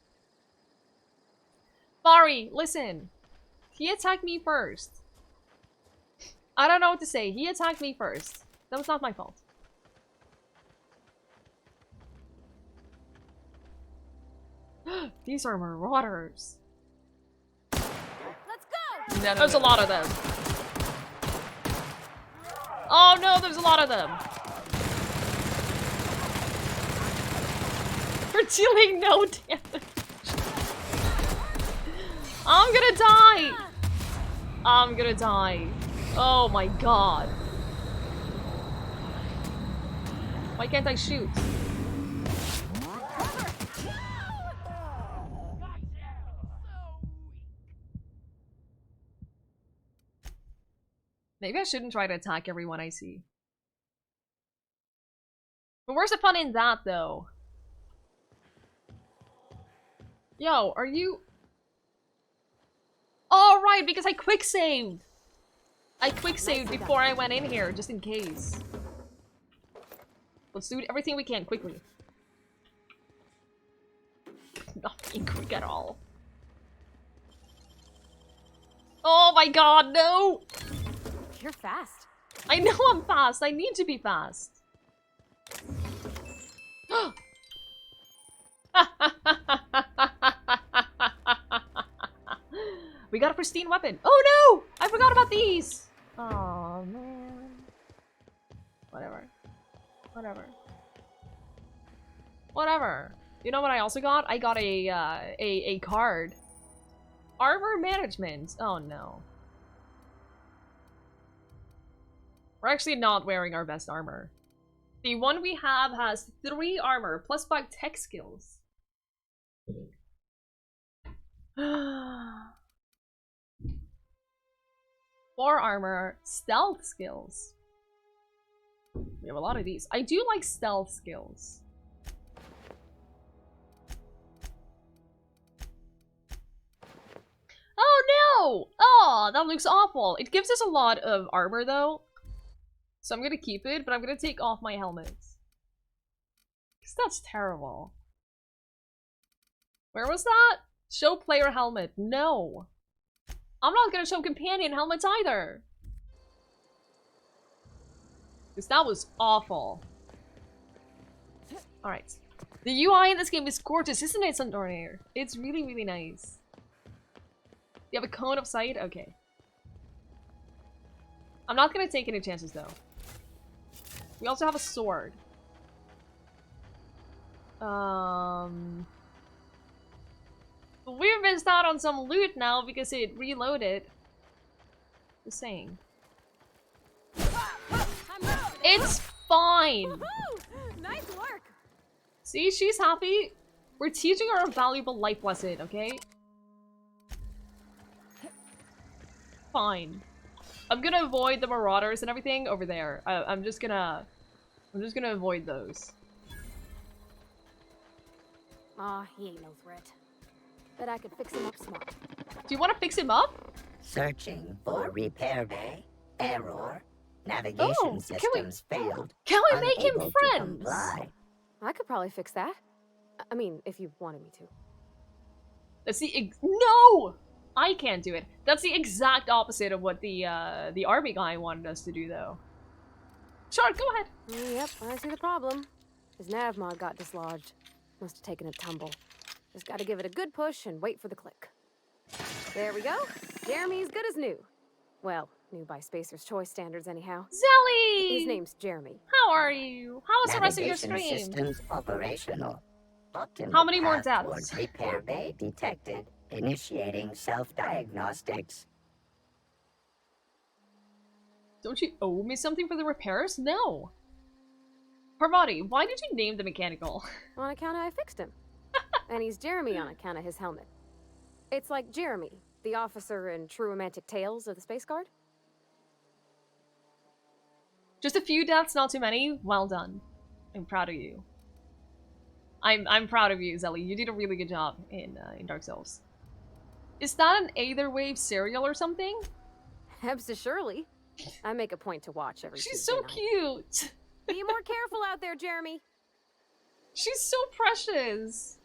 Bari, listen. He attacked me first. I don't know what to say. He attacked me first. That was not my fault. These are marauders. Let's go! No, there's a lot of them. Oh no, there's a lot of them. We're dealing no damage. I'm gonna die. I'm gonna die. Oh my god. Why can't I shoot? Maybe I shouldn't try to attack everyone I see. But where's the fun in that, though? Yo, are you... Oh, right, because I quick-saved! I quick-saved before I went in here, just in case. Let's do everything we can, quickly. Not being quick at all. Oh my god, no! You're fast. I know I'm fast. I need to be fast. We got a pristine weapon. Oh no! I forgot about these. Oh man. Whatever. Whatever. Whatever. You know what I also got? I got a card. Armor management. Oh no. We're actually not wearing our best armor. The one we have has 3 armor plus 5 tech skills. 4 armor, stealth skills. We have a lot of these. I do like stealth skills. Oh no! Oh, that looks awful. It gives us a lot of armor though. So I'm gonna keep it, but I'm gonna take off my helmet. Because that's terrible. Where was that? Show player helmet. No. I'm not gonna show companion helmets either. Because that was awful. Alright. The UI in this game is gorgeous, isn't it, Sundornir? It's really, really nice. You have a cone of sight? Okay. I'm not gonna take any chances, though. We also have a sword. We've missed out on some loot now because it reloaded. Just saying. It's fine! Nice work! See, she's happy. We're teaching her a valuable life lesson, okay? Fine. I'm gonna avoid the marauders and everything over there. I'm just gonna avoid those. Aw, he ain't no threat. Bet I could fix him up smart. Do you want to fix him up? Searching for repair bay. Error. Navigation systems failed. Can we make him Unable to friends? comply. I could probably fix that. I mean, if you wanted me to. That's the no! I can't do it. That's the exact opposite of what the army guy wanted us to do, though. Sure, go ahead. Yep, I see the problem. His nav mod got dislodged. Must have taken a tumble. Just gotta give it a good push and wait for the click. There we go. Jeremy's good as new. Well, new by Spacer's Choice standards, anyhow. Zelly! His name's Jeremy. How are you? How is the rest of your Navigation stream? systems operational. Optimal How many more path deaths? towards repair bay detected. Initiating self-diagnostics. Don't you owe me something for the repairs? No. Parvati, why did you name the mechanical? On account of I fixed him. And he's Jeremy on account of his helmet. It's like Jeremy, the officer in True Romantic Tales of the Space Guard. Just a few deaths, not too many. Well done. I'm proud of you. I'm proud of you, Zelly. You did a really good job in Dark Souls. Is that an Aetherwave cereal or something? Hebs surely. I make a point to watch every She's Tuesday so night. cute. Be more careful out there, Jeremy. She's so precious.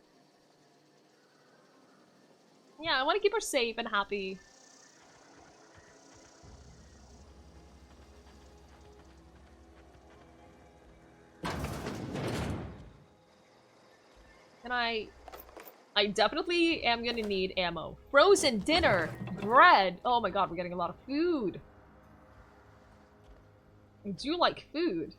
Yeah, I want to keep her safe and happy. And I definitely am gonna need ammo. Frozen dinner! Bread! Oh my god, we're getting a lot of food. I do like food.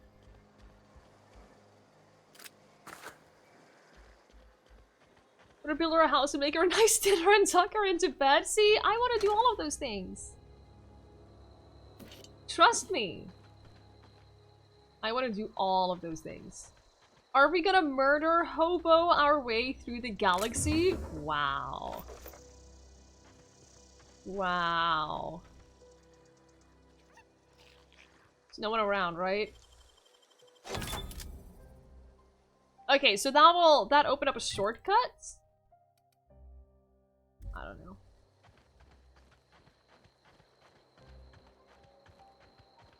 Put her build her a house and make her a nice dinner and tuck her into bed. See, I want to do all of those things. Trust me. I want to do all of those things. Are we gonna murder hobo our way through the galaxy? Wow. Wow. There's no one around, right? Okay, so that open up a shortcut? I don't know.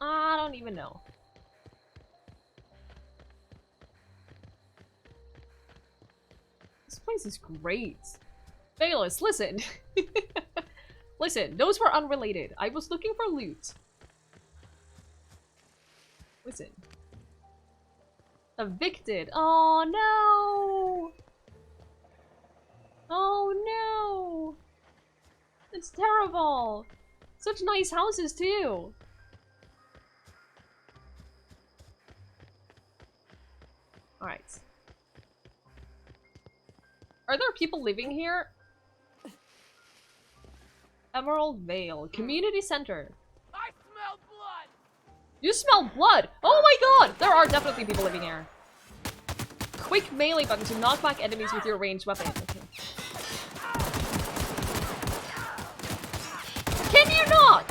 I don't even know. This place is great. Bayless, listen. Listen, those were unrelated. I was looking for loot. Listen. Evicted. Oh no! Oh no! It's terrible! Such nice houses too! Alright. Are there people living here? Emerald Vale. Community Center. I smell blood! You smell blood! Oh my god! There are definitely people living here. Quick melee button to knock back enemies with your ranged weapon. Okay. Can you not?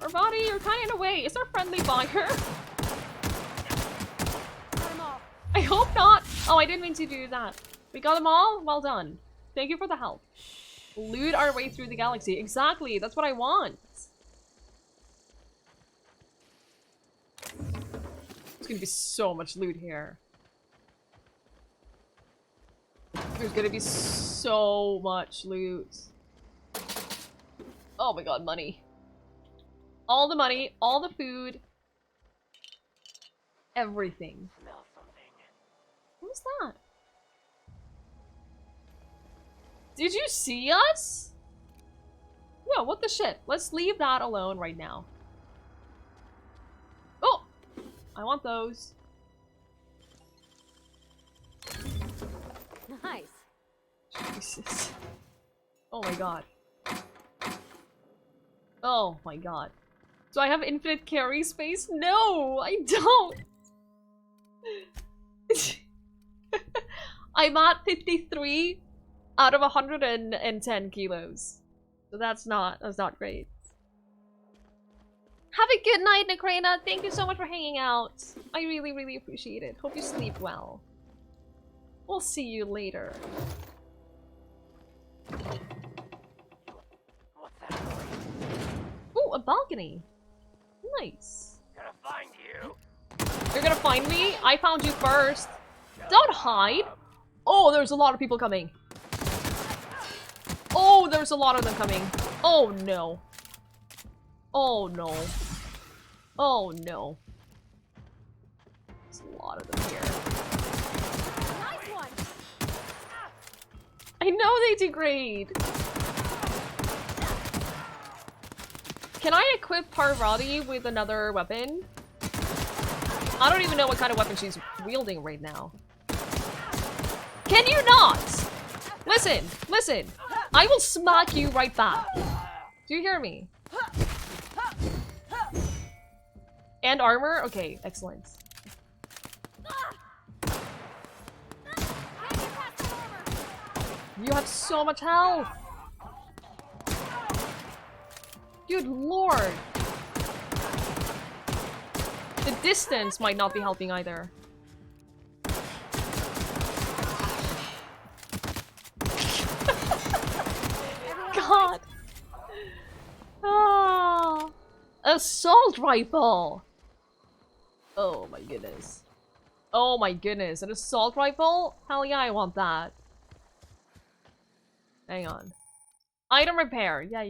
Her body, you're kind of in a way. Is there friendly fire? I hope not. Oh, I didn't mean to do that. We got them all? Well done. Thank you for the help. Loot our way through the galaxy. Exactly. That's what I want. There's gonna be so much loot here. There's gonna be so much loot. Oh my god, money. All the money, all the food. Everything. Smell something. Who's that? Did you see us? Whoa, what the shit? Let's leave that alone right now. Oh! I want those. Nice. Jesus. Oh my god. Oh my god. Do I have infinite carry space? No, I don't. I'm at 53 out of 110 kilos. So that's not great. Have a good night, Nakrena. Thank you so much for hanging out. I really, really appreciate it. Hope you sleep well. We'll see you later. Ooh, a balcony. Nice. Gonna find you. You're gonna find me? I found you first. Don't hide. Oh, there's a lot of people coming. Oh, there's a lot of them coming. Oh no. Oh no. Oh no. There's a lot of them here. Nice one. I know they degrade. Can I equip Parvati with another weapon? I don't even know what kind of weapon she's wielding right now. Can you not? Listen, listen. I will smack you right back. Do you hear me? And armor? Okay, excellent. You have so much health. Good lord. The distance might not be helping either. God. Ah. Assault rifle. Oh my goodness. Oh my goodness. An assault rifle? Hell yeah, I want that. Hang on. Item repair. Yeah.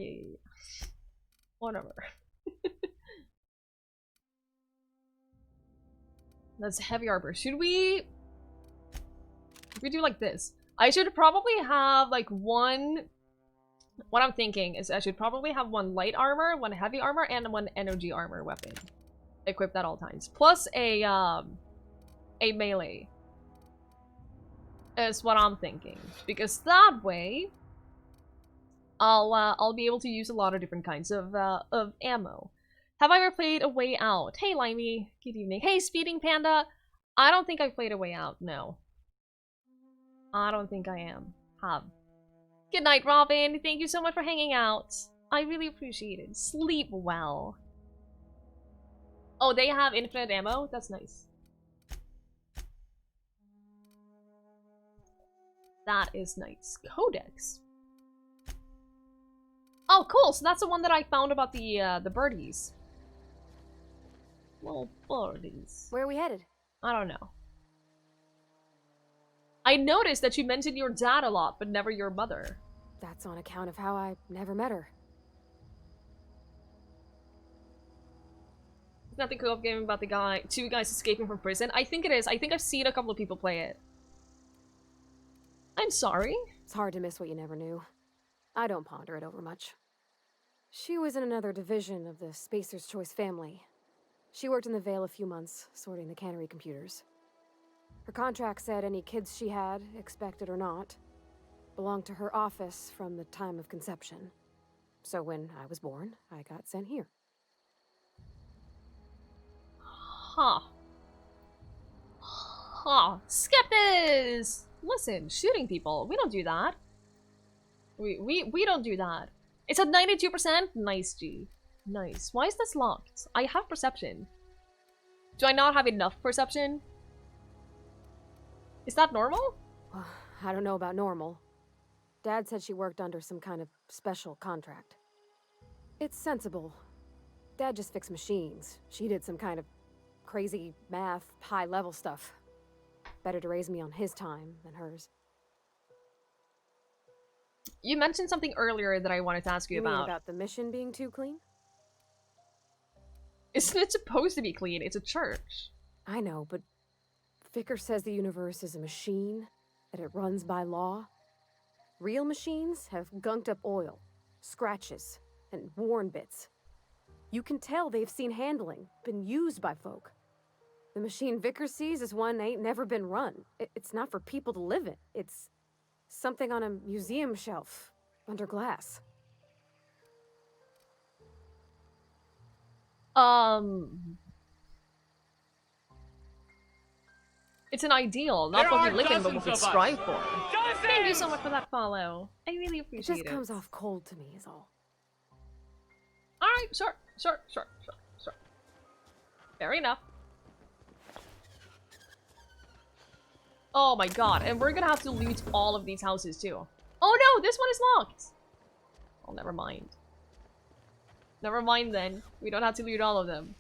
Whatever. That's heavy armor. Should we do like this? I should probably have like one. What I'm thinking is I should probably have one light armor, one heavy armor, and one energy armor weapon equipped at all times. Plus a melee. Is what I'm thinking. Because that way I'll be able to use a lot of different kinds of ammo. Have I ever played A Way Out? Hey, Limey. Good evening. Hey, Speeding Panda. I don't think I've played A Way Out. No. I don't think I have. Good night, Robin. Thank you so much for hanging out. I really appreciate it. Sleep well. Oh, they have infinite ammo? That's nice. That is nice. Codex. Oh, cool. So that's the one that I found about the birdies. Little birdies. Where are we headed? I don't know. I noticed that you mentioned your dad a lot, but never your mother. That's on account of how I never met her. It's not the co-op game about the two guys escaping from prison. I think it is. I think I've seen a couple of people play it. I'm sorry. It's hard to miss what you never knew. I don't ponder it over much. She was in another division of the Spacer's Choice family. She worked in the Vale a few months, sorting the cannery computers. Her contract said any kids she had, expected or not, belonged to her office from the time of conception. So when I was born, I got sent here. Huh. Huh. Skeptis! Listen, shooting people. We don't do that. We don't do that. It's at 92%? Nice, G. Nice. Why is this locked? I have perception. Do I not have enough perception? Is that normal? I don't know about normal. Dad said she worked under some kind of special contract. It's sensible. Dad just fixed machines. She did some kind of crazy math, high-level stuff. Better to raise me on his time than hers. You mentioned something earlier that I wanted to ask you mean about. about the mission being too clean? Isn't it supposed to be clean? It's a church. I know, but Vicar says the universe is a machine, that it runs by law. Real machines have gunked up oil, scratches, and worn bits. You can tell they've seen handling, been used by folk. The machine Vicar sees is one ain't never been run. It's not for people to live in. It's something on a museum shelf, under glass. It's an ideal, not what we live in, but what we strive for. Thank you so much for that follow. I really appreciate it. It just comes off cold to me, is all. Alright, sure. Fair enough. Oh my god, and we're gonna have to loot all of these houses too. Oh no, this one is locked! Oh, never mind. Never mind then. We don't have to loot all of them.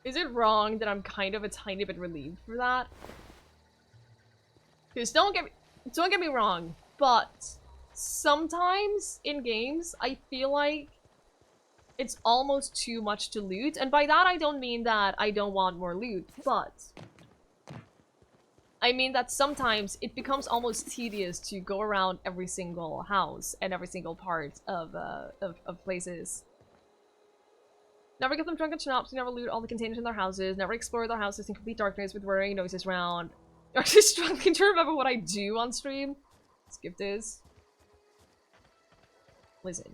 Is it wrong that I'm kind of a tiny bit relieved for that? Because don't get me wrong, but sometimes in games I feel like it's almost too much to loot, and by that I don't mean that I don't want more loot, but I mean that sometimes it becomes almost tedious to go around every single house and every single part of places. Never get them drunk at shops, never loot all the containers in their houses, never explore their houses in complete darkness with worrying noises around. You're actually struggling to remember what I do on stream. Skip this. Listen.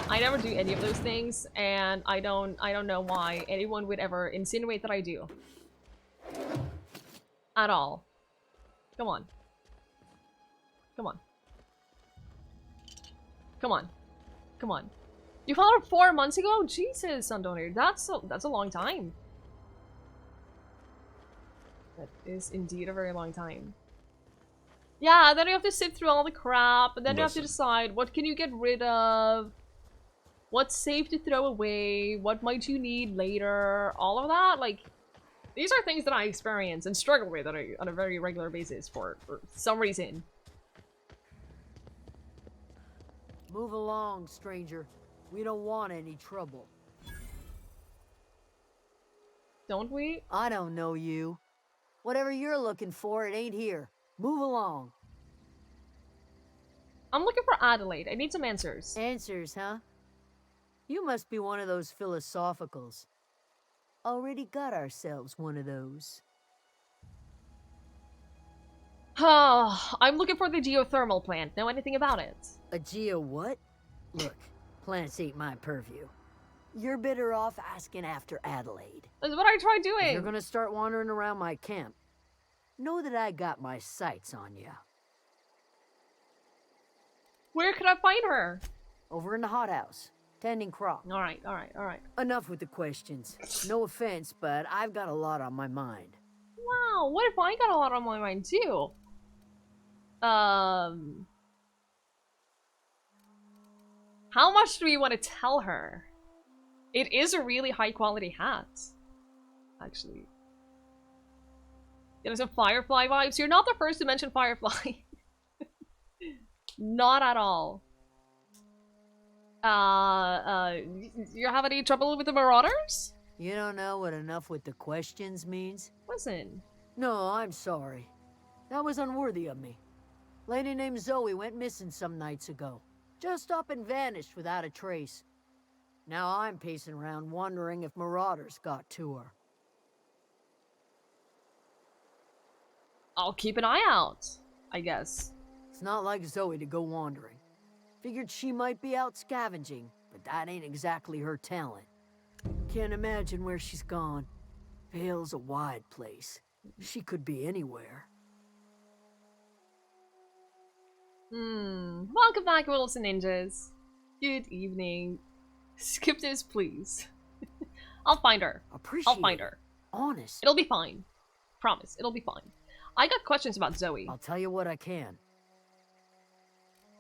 I never do any of those things, and I don't know why anyone would ever insinuate that I do. At all. Come on. Come on. Come on. Come on. You followed 4 months ago? Jesus, Sundonator. That's a long time. That is indeed a very long time. Yeah, then you have to sit through all the crap, and then you have to decide what can you get rid of, what's safe to throw away, what might you need later, all of that. Like, these are things that I experience and struggle with on a very regular basis for some reason. Move along, stranger. We don't want any trouble. Don't we? I don't know you. Whatever you're looking for, it ain't here. Move along. I'm looking for Adelaide. I need some answers. Answers, huh? You must be one of those philosophicals. Already got ourselves one of those. I'm looking for the geothermal plant. Know anything about it? A geo what? Look, plants ain't my purview. You're better off asking after Adelaide. That's what I tried doing. If you're gonna start wandering around my camp, know that I got my sights on you. Where could I find her? Over in the hothouse, tending crop. Alright. Enough with the questions. No offense, but I've got a lot on my mind. Wow, what if I got a lot on my mind too? How much do we want to tell her? It is a really high quality hat, actually. Getting some Firefly vibes. You're not the first to mention Firefly. Not at all. You have any trouble with the Marauders? You don't know what enough with the questions means? Listen. No, I'm sorry. That was unworthy of me. Lady named Zoe went missing some nights ago. Just up and vanished without a trace. Now I'm pacing around wondering if Marauders got to her. I'll keep an eye out, I guess. It's not like Zoe to go wandering. Figured she might be out scavenging, but that ain't exactly her talent. Can't imagine where she's gone. Vale's a wide place. She could be anywhere. Welcome back, Wolves and Ninjas. Good evening. Skip this, please. I'll find her. I'll find her. Honest. It'll be fine. Promise, it'll be fine. I got questions about Zoe. I'll tell you what I can.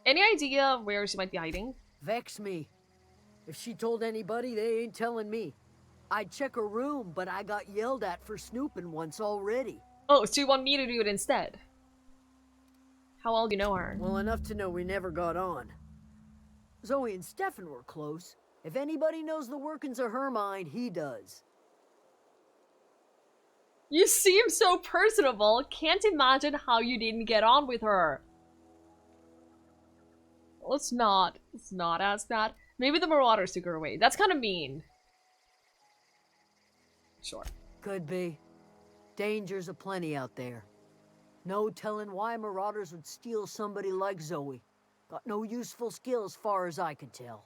Any idea where she might be hiding? Vex me. If she told anybody, they ain't telling me. I'd check her room, but I got yelled at for snooping once already. Oh, so you want me to do it instead? How well do you know her? Well, enough to know we never got on. Zoe and Stefan were close. If anybody knows the workings of her mind, he does. You seem so personable. Can't imagine how you didn't get on with her. Let's not ask that. Maybe the Marauders took her away. That's kind of mean. Sure. Could be. Dangers aplenty out there. No telling why Marauders would steal somebody like Zoe. Got no useful skill as far as I can tell.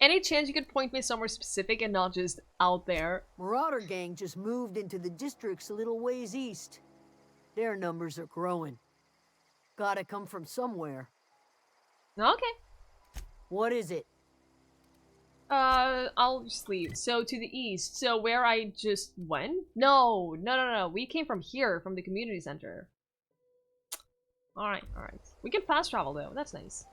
Any chance you could point me somewhere specific and not just out there? Marauder gang just moved into the districts a little ways east. Their numbers are growing. Gotta come from somewhere. Okay. What is it? I'll just leave. So to the east. So where I just went? No. We came from here, from the community center. Alright. We can fast travel though. That's nice.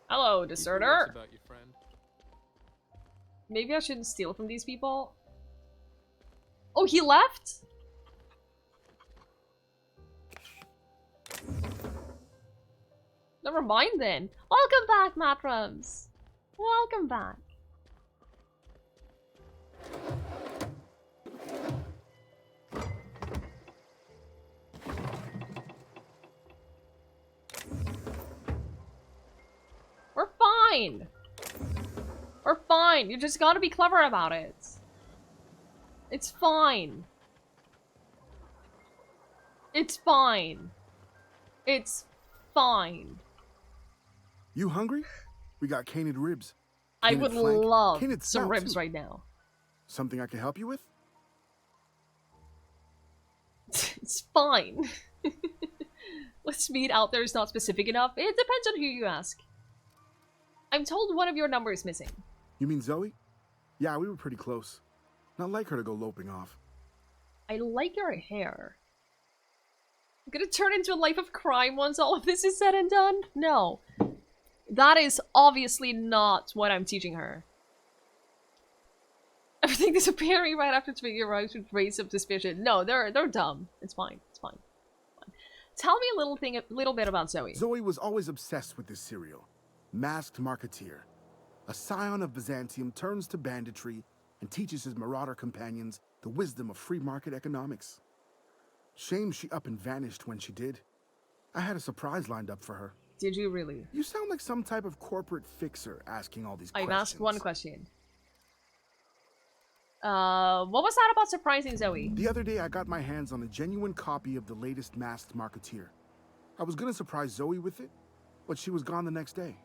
Hello, deserter. About your friend. Maybe I shouldn't steal from these people. Oh, he left? Never mind then. Welcome back, Matrums. Welcome back. We're fine. We're fine. You just gotta be clever about it. It's fine. It's fine. It's fine. You hungry? We got canid ribs. I Canid would flank, love canid some snout, ribs too. right now. Something I can help you with? It's fine. Let's meet out there is not specific enough. It depends on who you ask. I'm told one of your number is missing. You mean Zoe? Yeah, we were pretty close. Not like her to go loping off. I like your hair. I'm gonna turn into a life of crime once all of this is said and done? No. That is obviously not what I'm teaching her. Everything disappearing right after Twiggie arrives would raise some suspicion. No, they're dumb. It's fine. It's fine. Tell me a little bit about Zoe. Zoe was always obsessed with this cereal. Masked Marketeer. A scion of Byzantium turns to banditry and teaches his marauder companions the wisdom of free market economics. Shame she up and vanished when she did. I had a surprise lined up for her. Did you really? You sound like some type of corporate fixer asking all these questions. I've asked one question. What was that about surprising Zoe? The other day I got my hands on a genuine copy of the latest Masked Marketeer. I was gonna surprise Zoe with it, but she was gone the next day.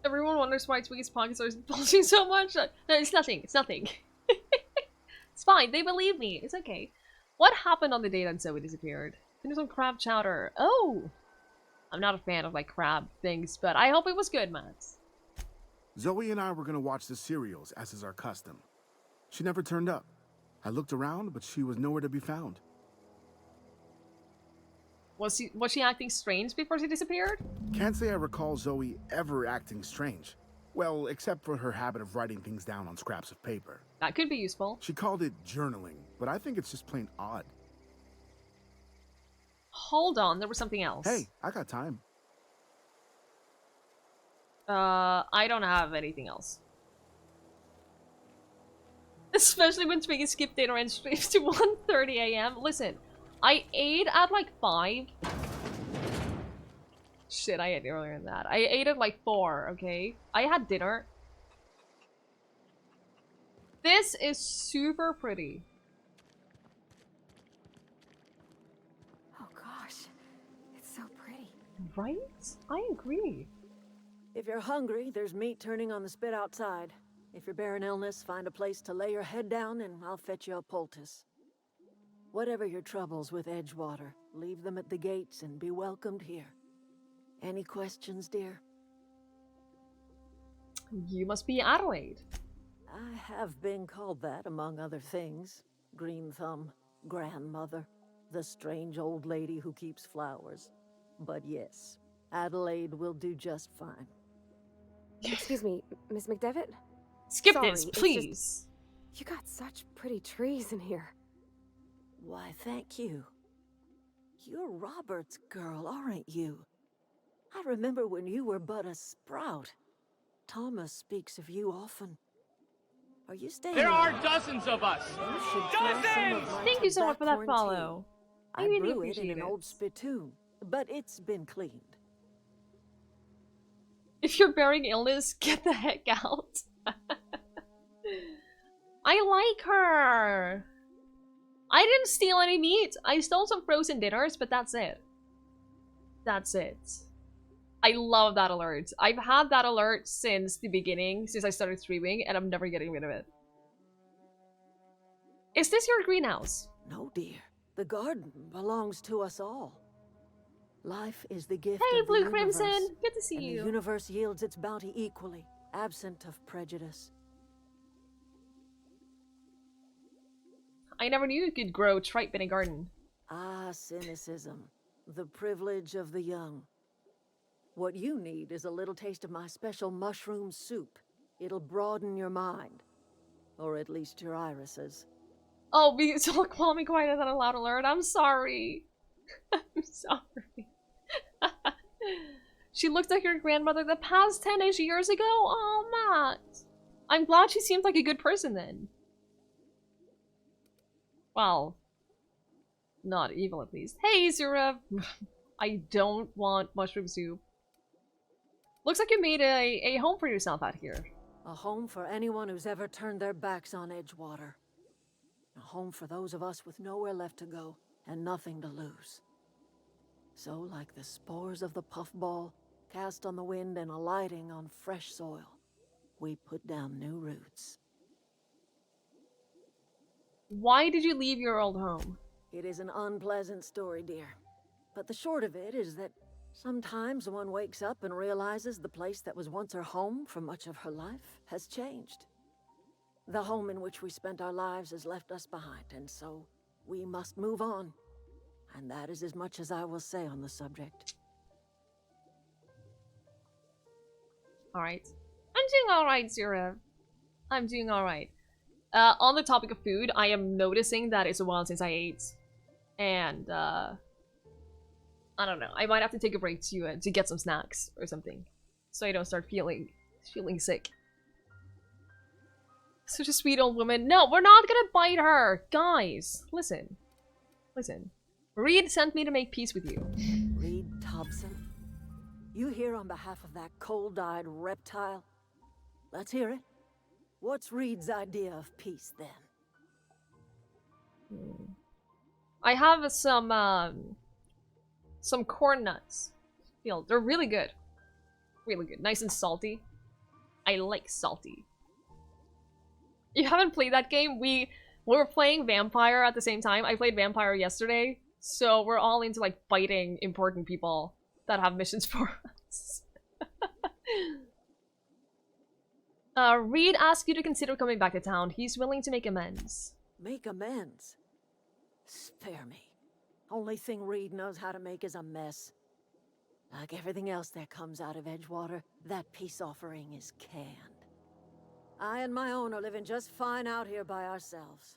Everyone wonders why Twiggie's pockets are bulging so much. No, it's nothing. It's nothing. It's fine. They believe me. It's okay. What happened on the day that Zoe disappeared? There's some crab chowder. Oh! I'm not a fan of, like, crab things, but I hope it was good, Matt. Zoe and I were gonna watch the serials, as is our custom. She never turned up. I looked around, but she was nowhere to be found. Was she acting strange before she disappeared? Can't say I recall Zoe ever acting strange. Well, except for her habit of writing things down on scraps of paper. That could be useful. She called it journaling, but I think it's just plain odd. Hold on, there was something else. Hey, I got time. I don't have anything else. Especially when Twiggie skipped dinner and streams to 1:30 AM. Listen, I ate at like 5. Shit, I ate earlier than that. I ate at like 4, okay? I had dinner. This is super pretty. Oh gosh, it's so pretty. Right? I agree. If you're hungry, there's meat turning on the spit outside. If you're bearing illness, find a place to lay your head down and I'll fetch you a poultice. Whatever your troubles with Edgewater, leave them at the gates and be welcomed here. Any questions, dear? You must be Adelaide. I have been called that, among other things. Green Thumb, grandmother, the strange old lady who keeps flowers. But yes, Adelaide will do just fine. Excuse me, Miss McDevitt? Skip Sorry, this, it's please. You got such pretty trees in here. Why, thank you. You're Robert's girl, aren't you? I remember when you were but a sprout. Thomas speaks of you often. Are you staying? There are dozens of us. You should try some of my Thank you so much for that tobaccorn follow. tea. I really brew it in appreciate an it. old spittoon, but it's been cleaned. If you're bearing illness, get the heck out. I like her. I didn't steal any meat. I stole some frozen dinners, but that's it. That's it. I love that alert. I've had that alert since the beginning, since I started streaming, and I'm never getting rid of it. Is this your greenhouse? No, dear. The garden belongs to us all. Life is the gift Hey, of the Blue universe, Crimson. Good to see and you. the universe yields its bounty equally, absent of prejudice. I never knew you could grow tripe in a garden. Ah, cynicism. The privilege of the young. What you need is a little taste of my special mushroom soup. It'll broaden your mind. Or at least your irises. Oh, so call me quiet and a loud alert. I'm sorry. I'm sorry. She looked like your grandmother the past 10-ish years ago? Oh, Matt. I'm glad she seemed like a good person then. Well, not evil at least. Hey, Zura. I don't want mushroom soup. Looks like you made a home for yourself out here. A home for anyone who's ever turned their backs on Edgewater. A home for those of us with nowhere left to go and nothing to lose. So, like the spores of the puffball, cast on the wind and alighting on fresh soil, we put down new roots. Why did you leave your old home? It is an unpleasant story, dear. But the short of it is that sometimes one wakes up and realizes the place that was once her home for much of her life has changed. The home in which we spent our lives has left us behind, and so we must move on. And that is as much as I will say on the subject. Alright. I'm doing alright, Zura. I'm doing alright. On the topic of food, I am noticing that it's a while since I ate. And, I don't know. I might have to take a break to get some snacks or something. So I don't start feeling sick. Such a sweet old woman. No, we're not gonna bite her! Guys, listen. Listen. Reed sent me to make peace with you. Reed Thompson? You here on behalf of that cold-eyed reptile? Let's hear it. What's Reed's idea of peace, then? I have some corn nuts. Feel they're really good. Really good. Nice and salty. I like salty. You haven't played that game? We were playing Vampire at the same time. I played Vampire yesterday. So we're all into like fighting important people that have missions for us. Reed asked you to consider coming back to town. He's willing to make amends. Make amends? Spare me. Only thing Reed knows how to make is a mess. Like everything else that comes out of Edgewater, that peace offering is canned. I and my own are living just fine out here by ourselves.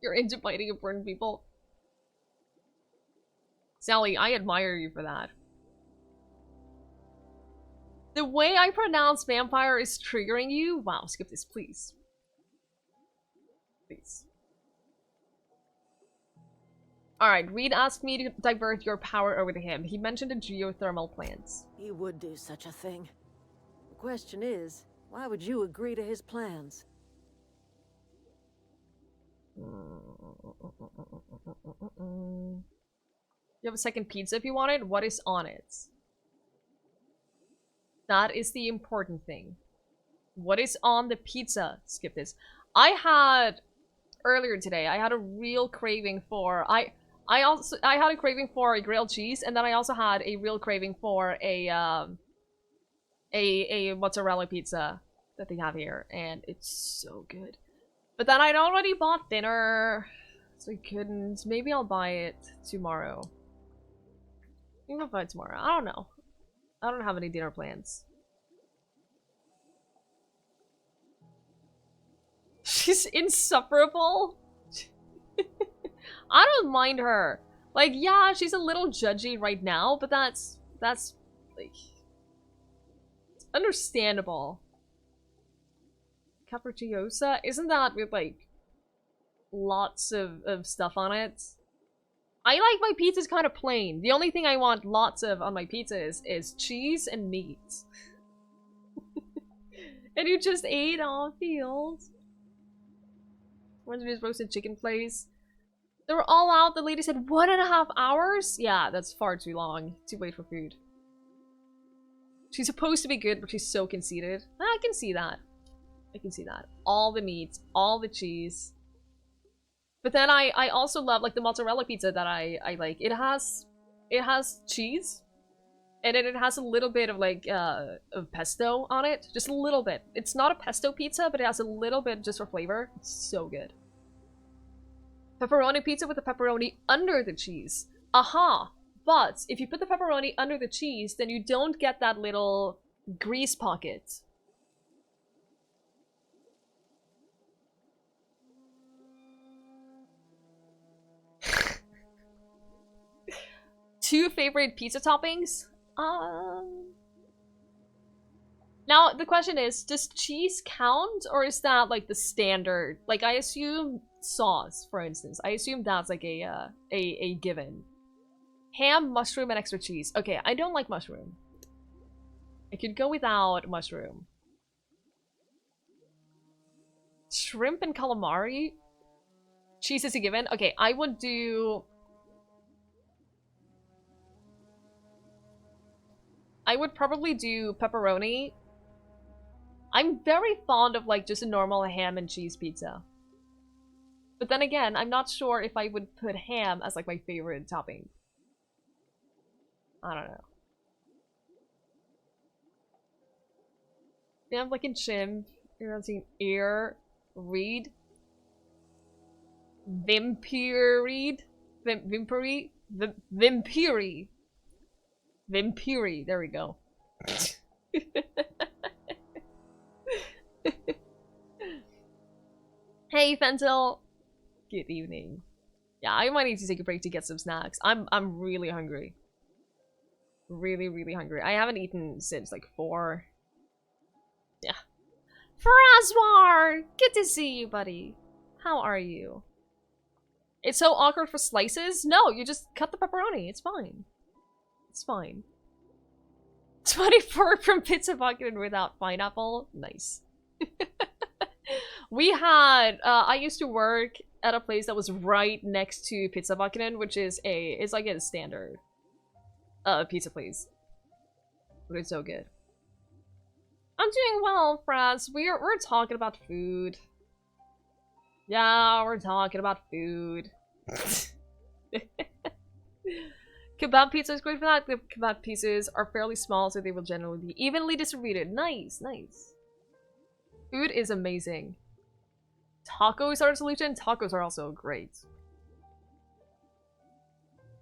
You're into fighting important people. Sally, I admire you for that. The way I pronounce vampire is triggering you? Wow, skip this, please. Please. Alright, Reed asked me to divert your power over to him. He mentioned the geothermal plants. He would do such a thing. The question is, why would you agree to his plans? You have a second pizza if you want it? What is on it? That is the important thing. What is on the pizza? Skip this. I had earlier today, I had a real craving for I had a craving for a grilled cheese, and then I also had a real craving for a mozzarella pizza that they have here, and it's so good. But then I'd already bought dinner. So I couldn't. Maybe I'll buy it tomorrow. Maybe I'll buy it tomorrow. I don't know. I don't have any dinner plans. She's insufferable. I don't mind her. Like, yeah, she's a little judgy right now, but that's like, it's understandable. Capricciosa? Isn't that with like lots of stuff on it? I like my pizzas kind of plain. The only thing I want lots of on my pizza is cheese and meat. And you just ate on field. When's this roasted chicken place? They were all out. The lady said 1.5 hours? Yeah, that's far too long to wait for food. She's supposed to be good, but she's so conceited. I can see that. I can see that. All the meat, all the cheese. But then I also love like the mozzarella pizza that I like. It has cheese, and then it has a little bit of like of pesto on it, just a little bit. It's not a pesto pizza, but it has a little bit just for flavor. It's so good. Pepperoni pizza with the pepperoni under the cheese. Aha! But if you put the pepperoni under the cheese, then you don't get that little grease pocket. Two favorite pizza toppings? Now, the question is, does cheese count, or is that, like, the standard? Like, I assume sauce, for instance. I assume that's, like, a given. Ham, mushroom, and extra cheese. Okay, I don't like mushroom. I could go without mushroom. Shrimp and calamari? Cheese is a given? Okay, I would do... I would probably do pepperoni. I'm very fond of like just a normal ham and cheese pizza. But then again, I'm not sure if I would put ham as like my favorite topping. I don't know. Yeah, I'm like in chimp. You're seeing ear, reed, vimpireed, vimpiri, vimpiri. Vimpiri, there we go. Hey, Fentil. Good evening. Yeah, I might need to take a break to get some snacks. I'm really hungry. Really hungry. I haven't eaten since like 4. Yeah. Francois! Good to see you, buddy. How are you? It's so awkward for slices? No, you just cut the pepperoni. It's fine. It's fine. 24 from Pizza Bucket without pineapple. Nice. We had, I used to work at a place that was right next to Pizza Bucket, which is it's like a standard pizza place. But it's so good. I'm doing well, Franz. We're talking about food. Yeah, we're talking about food. Kebab pizza is great for that. The kebab pieces are fairly small, so they will generally be evenly distributed. Nice, nice. Food is amazing. Tacos are a solution. Tacos are also great.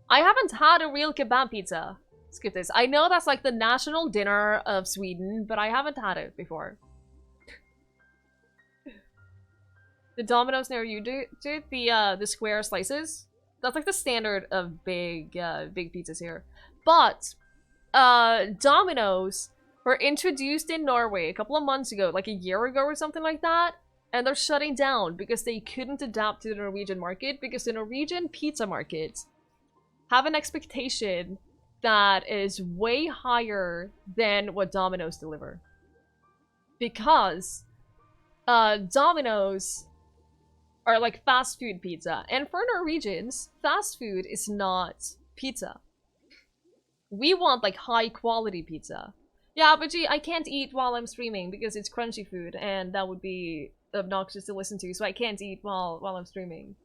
I haven't had a real kebab pizza. Skip this. I know that's like the national dinner of Sweden, but I haven't had it before. The Domino's near you do the square slices. That's like the standard of big pizzas here. But Domino's were introduced in Norway a couple of months ago, like a year ago or something like that, and they're shutting down because they couldn't adapt to the Norwegian market, because the Norwegian pizza market have an expectation that is way higher than what Domino's deliver. Because Domino's are like fast food pizza, and for Norwegians, fast food is not pizza. We want like high quality pizza. Yeah, but gee, I can't eat while I'm streaming because it's crunchy food, and that would be obnoxious to listen to, so I can't eat while I'm streaming.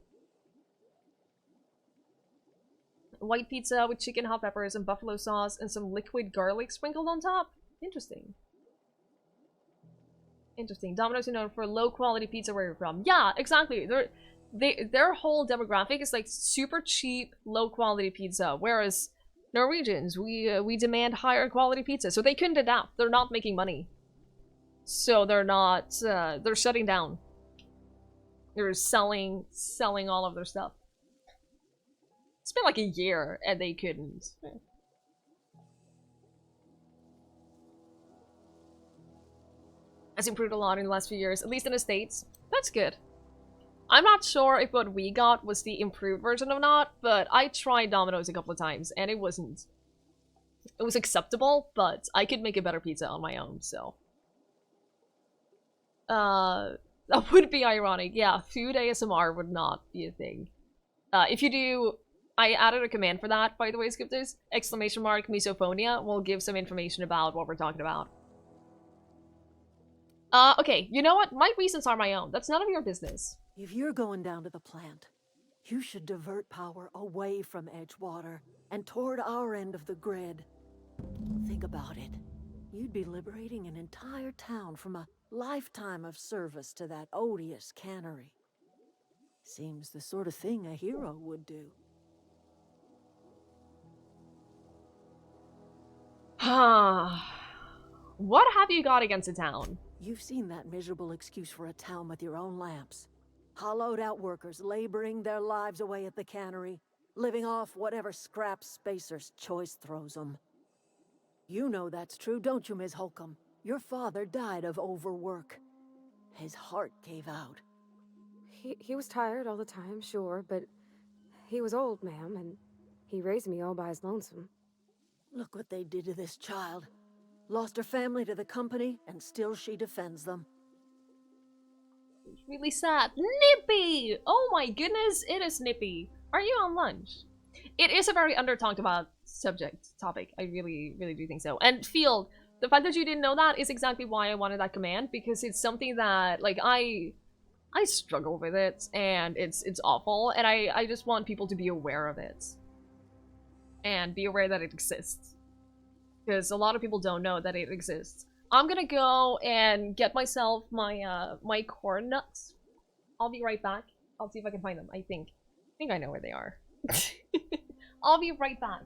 White pizza with chicken, hot peppers, and buffalo sauce, and some liquid garlic sprinkled on top. Interesting. Interesting. Domino's are known for low quality pizza where you're from. Yeah, exactly. their whole demographic is like super cheap, low quality pizza, whereas Norwegians, we demand higher quality pizza, so they couldn't adapt. They're not making money, so they're not. They're shutting down. They're selling all of their stuff. It's been like a year and they couldn't. Has improved a lot in the last few years, at least in the States. That's good. I'm not sure if what we got was the improved version or not, but I tried Domino's a couple of times and it wasn't. It was acceptable, but I could make a better pizza on my own, so. That would be ironic. Yeah, food ASMR would not be a thing. If you do, I added a command for that, by the way, Skipters. Exclamation mark misophonia will give some information about what we're talking about. Okay, you know what? My reasons are my own. That's none of your business. If you're going down to the plant, you should divert power away from Edgewater and toward our end of the grid. Think about it. You'd be liberating an entire town from a lifetime of service to that odious cannery. Seems the sort of thing a hero would do. What have you got against a town? You've seen that miserable excuse for a town with your own lamps. Hollowed out workers laboring their lives away at the cannery, living off whatever scrap Spacer's Choice throws them. You know that's true, don't you, Ms. Holcomb? Your father died of overwork. His heart gave out. He was tired all the time, sure, but he was old, ma'am, and he raised me all by his lonesome. Look what they did to this child. Lost her family to the company, and still she defends them. It's really sad. Nippy! Oh my goodness, it is Nippy. Are you on lunch? It is a very under-talked about topic. I really, really do think so. And Field, the fact that you didn't know that is exactly why I wanted that command, because it's something that, like, I struggle with it, and it's awful, and I just want people to be aware of it. And be aware that it exists. Because a lot of people don't know that it exists. I'm gonna go and get myself my my corn nuts. I'll be right back. I'll see if I can find them. I think I know where they are. I'll be right back.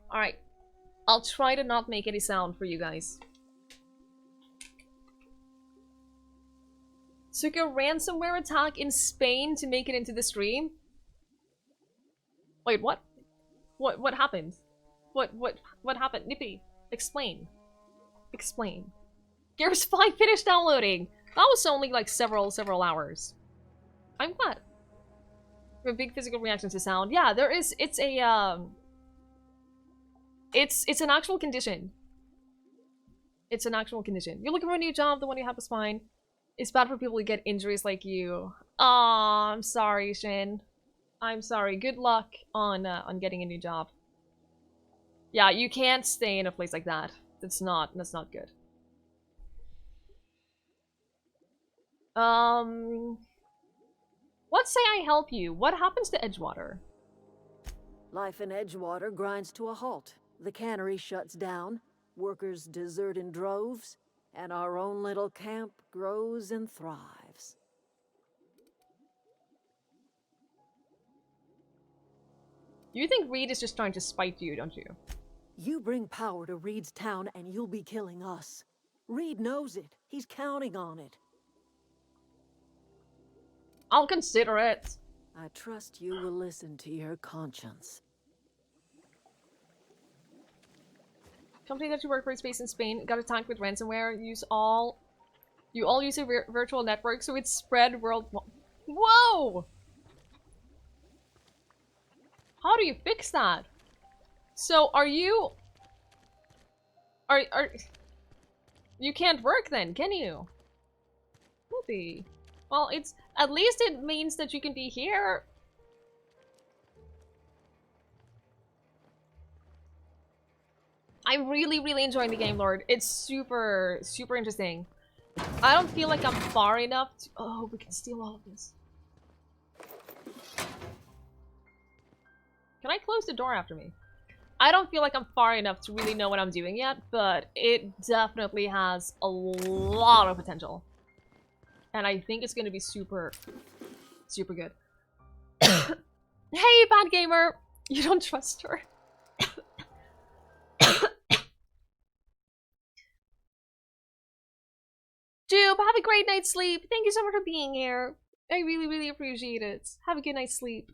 Alright. I'll try to not make any sound for you guys. Took a ransomware attack in Spain to make it into the stream? Wait, what? What happened? What happened? Nippy, explain. Explain. Gears 5 finished downloading! That was only like several hours. I'm glad. A big physical reaction to sound. Yeah, there is, it's a, it's an actual condition. It's an actual condition. You're looking for a new job, the one you have is fine. It's bad for people to get injuries like you. Aw, I'm sorry, Shin. I'm sorry. Good luck on getting a new job. Yeah, you can't stay in a place like that. That's not good. Let's say I help you. What happens to Edgewater? Life in Edgewater grinds to a halt. The cannery shuts down. Workers desert in droves. And our own little camp grows and thrives. You think Reed is just trying to spite you, don't you? You bring power to Reed's town and you'll be killing us. Reed knows it. He's counting on it. I'll consider it. I trust you will listen to your conscience. Company that you work for is based in Spain. Got attacked with ransomware. You all use a virtual network, so it's spread worldwide. Whoa! How do you fix that? So are you? Are you can't work then, can you? Maybe. Well, it's at least it means that you can be here. I'm really, really enjoying the game, Lord. It's super, super interesting. I don't feel like I'm far enough to... Oh, we can steal all of this. Can I close the door after me? I don't feel like I'm far enough to really know what I'm doing yet, but it definitely has a lot of potential. And I think it's gonna be super, super good. Hey, bad gamer! You don't trust her. Dude, have a great night's sleep. Thank you so much for being here. I really, really appreciate it. Have a good night's sleep.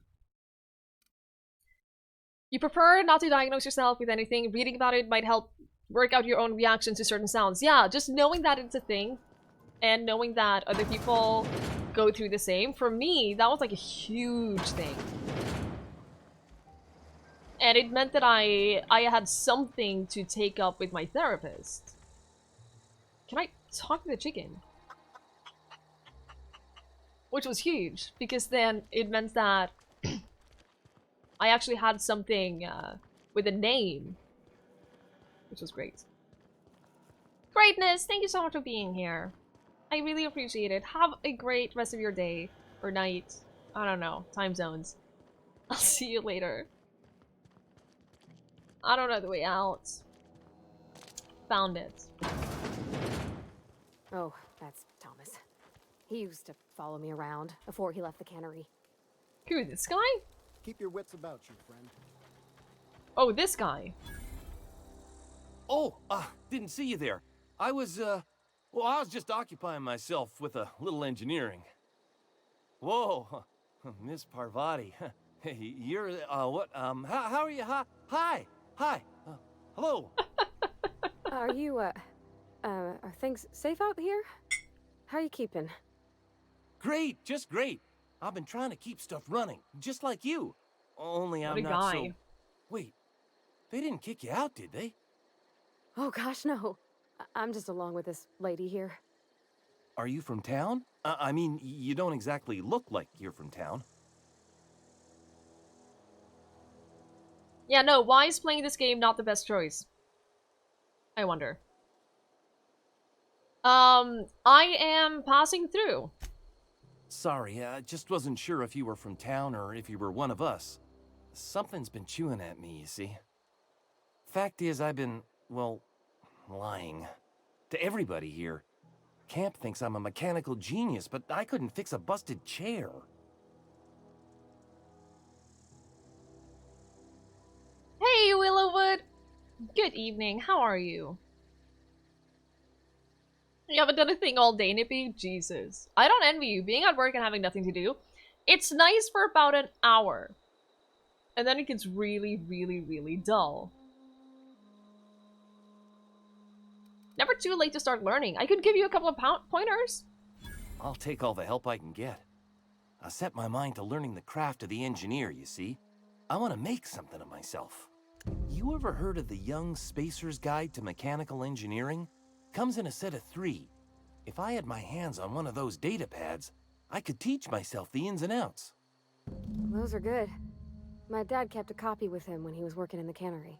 You prefer not to diagnose yourself with anything. Reading about it might help work out your own reactions to certain sounds. Yeah, just knowing that it's a thing and knowing that other people go through the same. For me, that was like a huge thing. And it meant that I had something to take up with my therapist. Can I talk to the chicken? Which was huge, because then it meant that I actually had something with a name, which was great. Greatness, thank you so much for being here. I really appreciate it. Have a great rest of your day, or night. I don't know, time zones. I'll see you later. I don't know the way out. Found it. Oh, that's Thomas. He used to follow me around before he left the cannery. Who, this guy? Keep your wits about you, friend. Oh, this guy. Oh, didn't see you there. I was just occupying myself with a little engineering. Whoa, Miss Parvati. Hey, you're, what, how are you? Hi, hello. Are you, are things safe out here? How are you keeping? Great, just great. I've been trying to keep stuff running, just like you. Only I'm not guy. so... Wait, they didn't kick you out, did they? Oh gosh, no. I'm just along with this lady here. Are you from town? I mean, you don't exactly look like you're from town. Yeah, no, why is playing this game not the best choice? I wonder. I am passing through. Sorry, I just wasn't sure if you were from town or if you were one of us. Something's been chewing at me, you see. Fact is, I've been, well, lying. To everybody here. Camp thinks I'm a mechanical genius, but I couldn't fix a busted chair. Hey, Willowwood! Good evening, how are you? You haven't done a thing all day, Nippy? Jesus. I don't envy you, being at work and having nothing to do. It's nice for about an hour. And then it gets really, really, really dull. Never too late to start learning. I could give you a couple of pointers. I'll take all the help I can get. I set my mind to learning the craft of the engineer, you see. I want to make something of myself. You ever heard of the Young Spacer's Guide to Mechanical Engineering? Comes in a set of 3. If I had my hands on one of those data pads, I could teach myself the ins and outs. Those are good. My dad kept a copy with him when he was working in the cannery.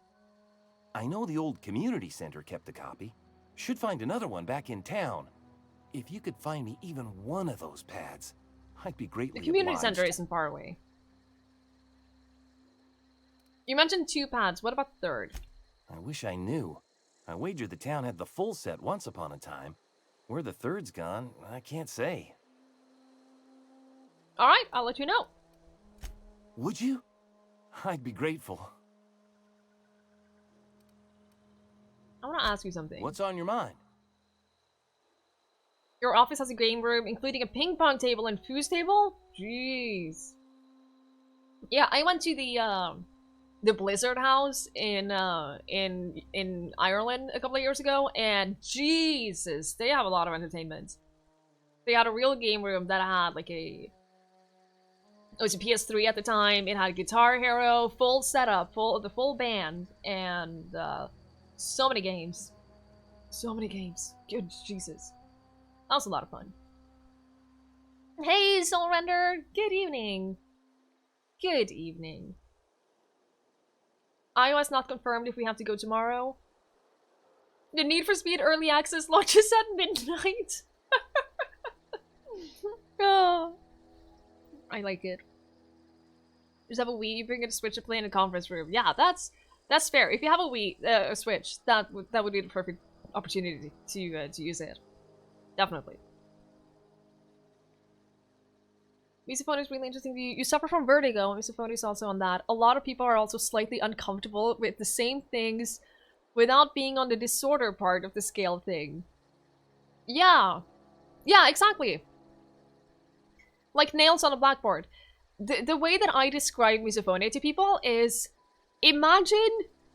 I know the old community center kept a copy. Should find another one back in town. If you could find me even one of those pads, I'd be greatly The community obliged. center isn't far away. You mentioned 2 pads, what about the 3rd? I wish I knew. I wager the town had the full set once upon a time. Where the 3rd's gone, I can't say. Alright, I'll let you know. Would you? I'd be grateful. I want to ask you something. What's on your mind? Your office has a game room, including a ping pong table and foos table? Jeez. Yeah, I went to the Blizzard house in Ireland a couple of years ago, and Jesus, they have a lot of entertainment. They had a real game room that had like it was a PS3 at the time. It had Guitar Hero, full setup, the full band, and so many games. So many games. Good Jesus. That was a lot of fun. Hey, Soul Render. Good evening. Good evening. iOS not confirmed if we have to go tomorrow. The Need for Speed Early Access launches at midnight. Oh, I like it. Just have a Wii, you bring it a Switch to play in a conference room. Yeah, that's fair. If you have a Wii, a Switch, that would be the perfect opportunity to use it. Definitely. Misophonia is really interesting to you. You suffer from vertigo. Misophonia is also on that. A lot of people are also slightly uncomfortable with the same things without being on the disorder part of the scale thing. Yeah. Yeah, exactly. Like nails on a blackboard. The way that I describe misophonia to people is, imagine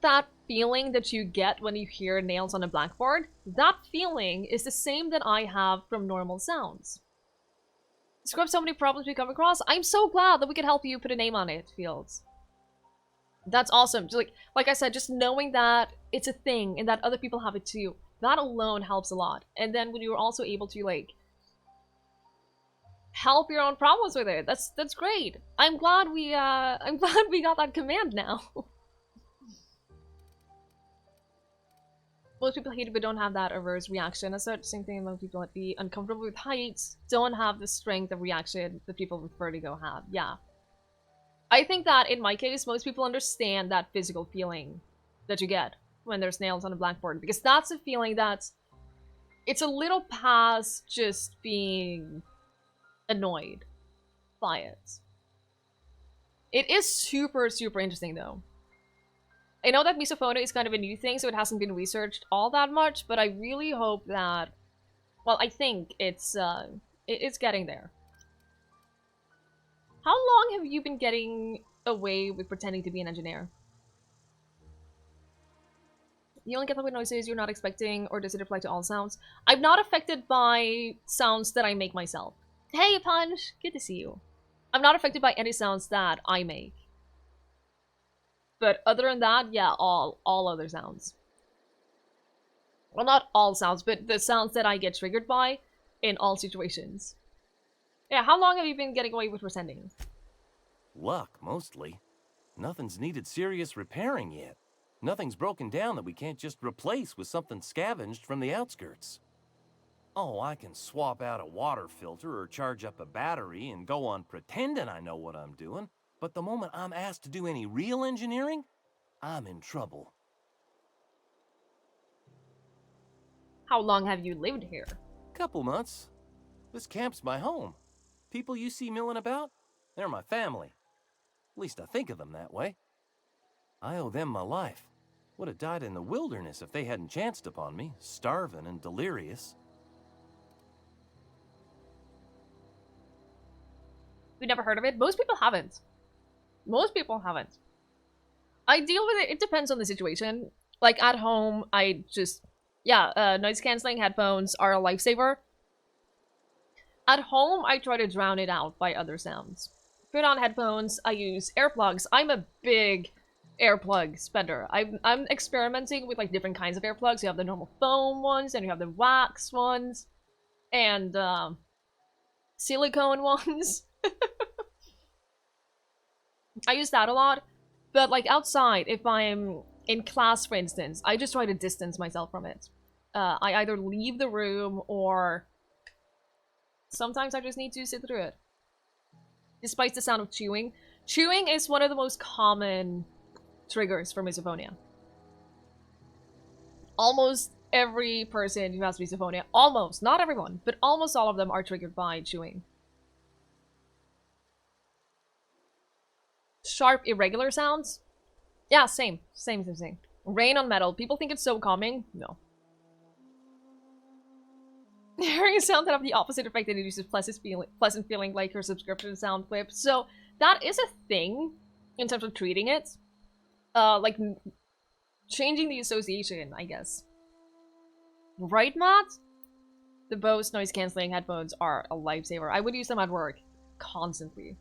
that feeling that you get when you hear nails on a blackboard. That feeling is the same that I have from normal sounds. Describe so many problems we come across. I'm so glad that we could help you put a name on it, Fields. That's awesome. Just like I said, just knowing that it's a thing and that other people have it too, that alone helps a lot. And then when you're also able to like help your own problems with it, that's great. I'm glad we got that command now. Most people hate it but don't have that averse reaction. That's the same thing among people that be uncomfortable with heights don't have the strength of reaction that people with vertigo have. Yeah. I think that in my case, most people understand that physical feeling that you get when there's nails on a blackboard, because that's a feeling that's, it's a little past just being annoyed by it. It is super, super interesting though. I know that misophonia is kind of a new thing, so it hasn't been researched all that much, but I really hope that, well, I think it's getting there. How long have you been getting away with pretending to be an engineer? You only get that with noises you're not expecting, or does it apply to all sounds? I'm not affected by sounds that I make myself. Hey, Punch! Good to see you. I'm not affected by any sounds that I make. But other than that, yeah, all other sounds. Well, not all sounds, but the sounds that I get triggered by in all situations. Yeah, how long have you been getting away with pretending? Luck, mostly. Nothing's needed serious repairing yet. Nothing's broken down that we can't just replace with something scavenged from the outskirts. Oh, I can swap out a water filter or charge up a battery and go on pretending I know what I'm doing, but the moment I'm asked to do any real engineering, I'm in trouble. How long have you lived here? Couple months. This camp's my home. People you see milling about, they're my family. At least I think of them that way. I owe them my life. Would have died in the wilderness if they hadn't chanced upon me, starving and delirious. You never heard of it? Most people haven't. Most people haven't. I deal with it. It depends on the situation. Like at home, I just, yeah, noise canceling headphones are a lifesaver. At home, I try to drown it out by other sounds. Put on headphones, I use earplugs. I'm a big earplug spender. I'm experimenting with like different kinds of earplugs. You have the normal foam ones, and you have the wax ones, and silicone ones. I use that a lot, but like outside, if I'm in class, for instance, I just try to distance myself from it. I either leave the room or sometimes I just need to sit through it. Despite the sound of chewing. Chewing is one of the most common triggers for misophonia. Almost every person who has misophonia, almost, not everyone, but almost all of them are triggered by chewing. Sharp, irregular sounds? Yeah, same. Same. Rain on metal. People think it's so calming. No. Hearing a sound that have the opposite effect and induces pleasant feeling like your subscription sound clip. So that is a thing in terms of treating it. Like changing the association, I guess. Right, Matt? The Bose noise cancelling headphones are a lifesaver. I would use them at work constantly.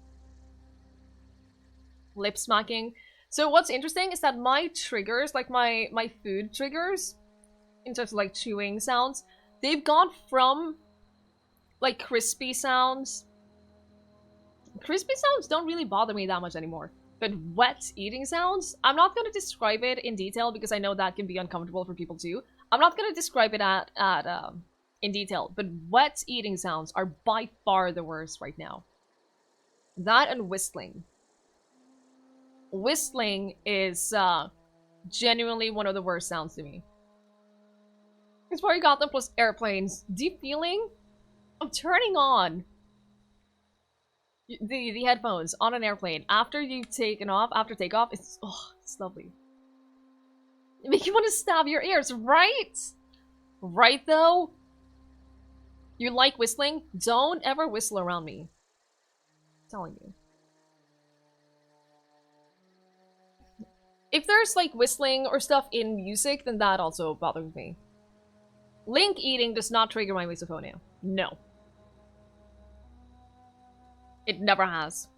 Lip smacking. So what's interesting is that my triggers, like my food triggers, in terms of like chewing sounds, they've gone from like crispy sounds. Crispy sounds don't really bother me that much anymore. But wet eating sounds, I'm not going to describe it in detail because I know that can be uncomfortable for people too. I'm not going to describe it in detail, but wet eating sounds are by far the worst right now. That and whistling. whistling is genuinely one of the worst sounds to me. It's where you got them plus airplanes. Deep feeling of turning on the headphones on an airplane after you've taken off, after takeoff, it's lovely. It makes you want to stab your ears, right? Right though? You like whistling? Don't ever whistle around me. I'm telling you. If there's like whistling or stuff in music, then that also bothers me. Link eating does not trigger my misophonia. No. It never has.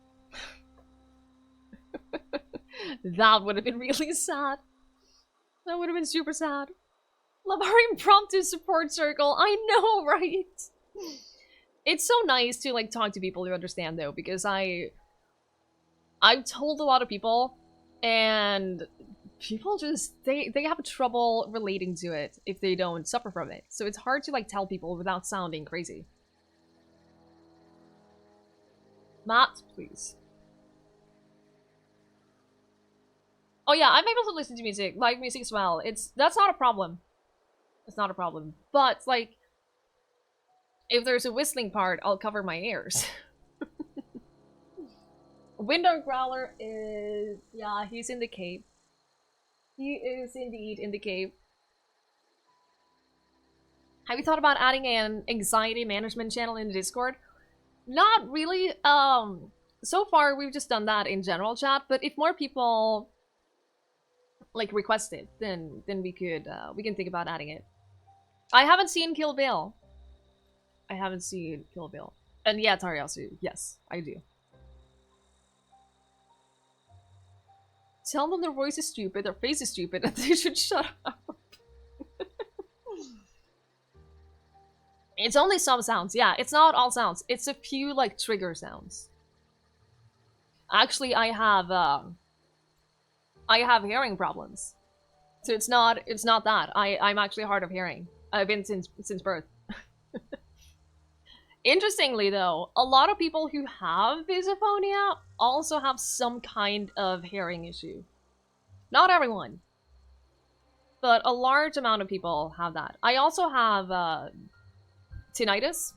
That would have been really sad. That would have been super sad. Love our impromptu support circle. I know, right? It's so nice to like talk to people who understand though, because I've told a lot of people and people just they have trouble relating to it if they don't suffer from it. So it's hard to like tell people without sounding crazy. Matt, please. Oh yeah, I'm able to listen to music, live music as well. That's not a problem. It's not a problem. But like, if there's a whistling part, I'll cover my ears. Window Growler is, yeah, he's in the cave. He is indeed in the cave. Have you thought about adding an anxiety management channel in the Discord? Not really. So far we've just done that in general chat, but if more people like request it, then we can think about adding it. I haven't seen Kill Bill. I haven't seen Kill Bill. And yeah, Tariasu, yes, I do. Tell them their voice is stupid, their face is stupid, and they should shut up. It's only some sounds, yeah, it's not all sounds. It's a few, like, trigger sounds. Actually, I have hearing problems. So it's not that. I'm actually hard of hearing. I've been since birth. Interestingly, though, a lot of people who have misophonia also have some kind of hearing issue. Not everyone, but a large amount of people have that. I also have tinnitus.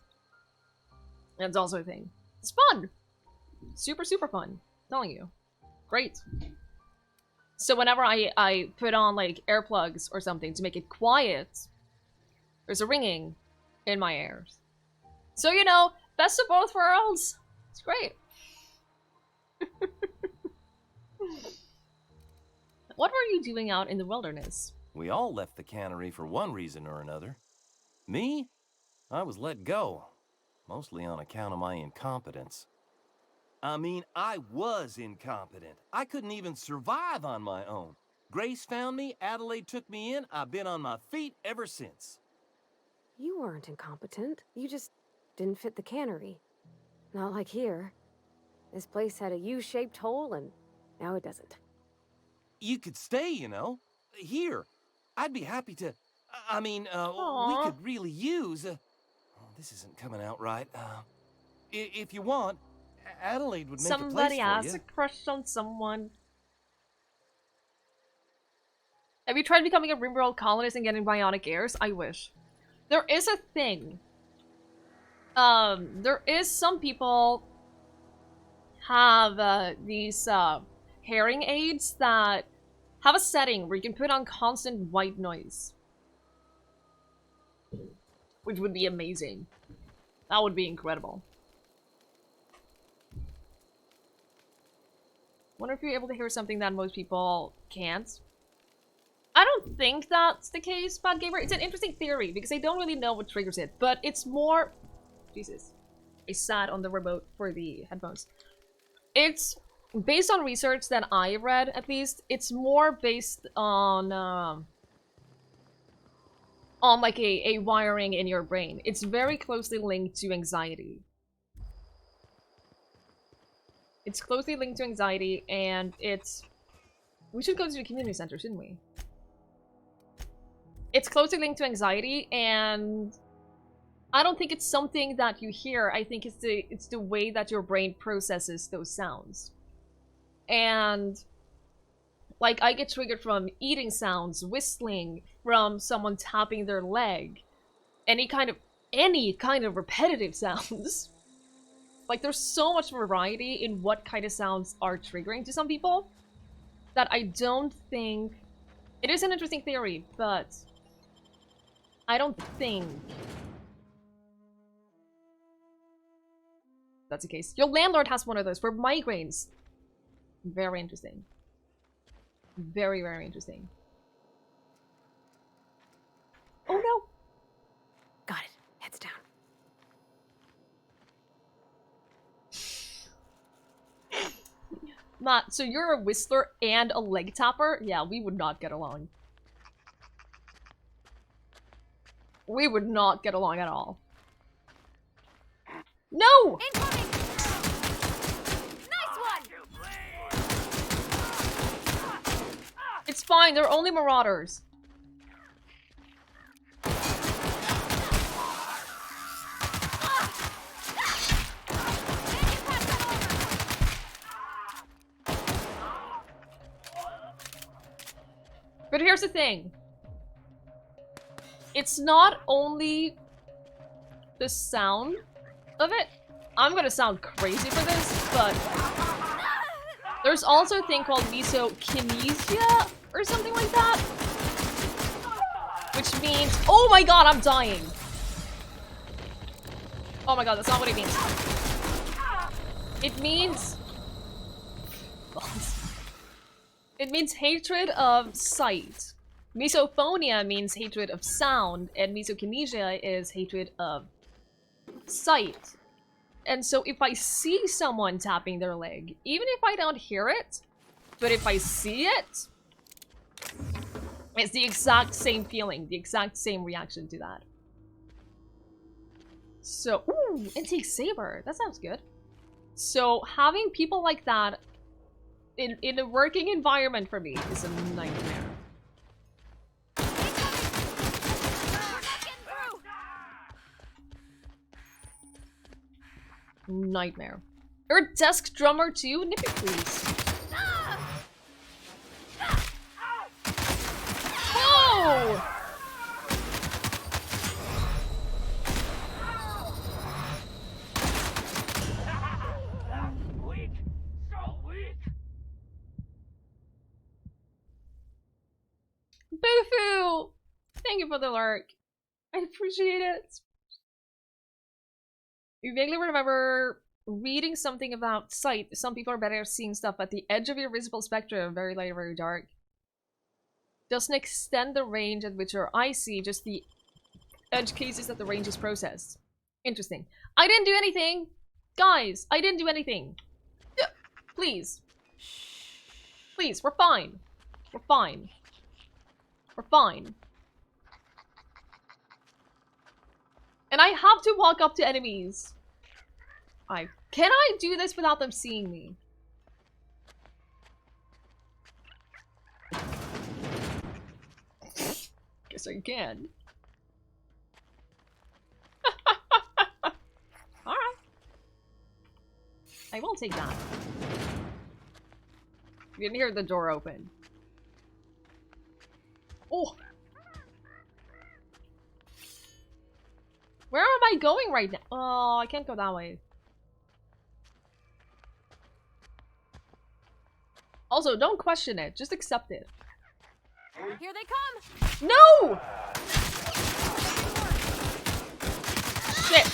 That's also a thing. It's fun. Super, super fun. I'm telling you. Great. So whenever I put on, like, earplugs or something to make it quiet, there's a ringing in my ears. So, you know, best of both worlds. It's great. What were you doing out in the wilderness? We all left the cannery for one reason or another. Me? I was let go. Mostly on account of my incompetence. I mean, I was incompetent. I couldn't even survive on my own. Grace found me, Adelaide took me in, I've been on my feet ever since. You weren't incompetent. You just didn't fit the cannery. Not like here. This place had a U-shaped hole, and now it doesn't. You could stay, you know. Here. I'd be happy to... I mean, we could really use... oh, this isn't coming out right. If you want, Adelaide would make a place for you. Somebody has a crush on someone. Have you tried becoming a Rimworld colonist and getting bionic ears? I wish. There is a thing. There is some people have these hearing aids that have a setting where you can put on constant white noise. Which would be amazing. That would be incredible. Wonder if you're able to hear something that most people can't. I don't think that's the case, Bad Gamer. It's an interesting theory because I don't really know what triggers it, but it's more... Jesus. I sat on the remote for the headphones. It's based on research that I read, at least. It's more based on like a wiring in your brain. It's very closely linked to anxiety. It's closely linked to anxiety, and it's... We should go to the community center, shouldn't we? It's closely linked to anxiety, and I don't think it's something that you hear. I think it's the way that your brain processes those sounds. And Like, I get triggered from eating sounds, whistling, from someone tapping their leg. Any kind of repetitive sounds. Like, there's so much variety in what kind of sounds are triggering to some people that I don't think... It is an interesting theory, but I don't think that's the case. Your landlord has one of those for migraines. Very interesting. Very, very interesting. Oh no! Got it. Heads down. Matt, so you're a whistler and a leg tapper? Yeah, we would not get along. We would not get along at all. No! Incoming! Nice one! It's fine, they're only marauders. But here's the thing. It's not only the sound of it. I'm gonna sound crazy for this, but there's also a thing called misokinesia or something like that. Which means, oh my god, I'm dying. Oh my god, that's not what it means. It means... It means hatred of sight. Misophonia means hatred of sound, and misokinesia is hatred of sight. And so if I see someone tapping their leg, even if I don't hear it, but if I see it, it's the exact same feeling, the exact same reaction to that. So, ooh, antique saber, that sounds good. So having people like that in a working environment for me is a nightmare. Nightmare. You're a desk drummer too? Nip it, please. Whoa! Weak! So weak! Boo-hoo! Thank you for the lurk. I appreciate it. You vaguely remember reading something about sight. Some people are better at seeing stuff at the edge of your visible spectrum, very light or very dark. Doesn't extend the range at which your eye see, just the edge cases that the range is processed. Interesting. I didn't do anything! Guys, I didn't do anything. Please. Please, we're fine. We're fine. We're fine. And I have to walk up to enemies. Can I do this without them seeing me? Guess I can. Alright. I will take that. You didn't hear the door open. Oh! Where am I going right now? Oh, I can't go that way. Also, don't question it. Just accept it. Here they come! No! Shit.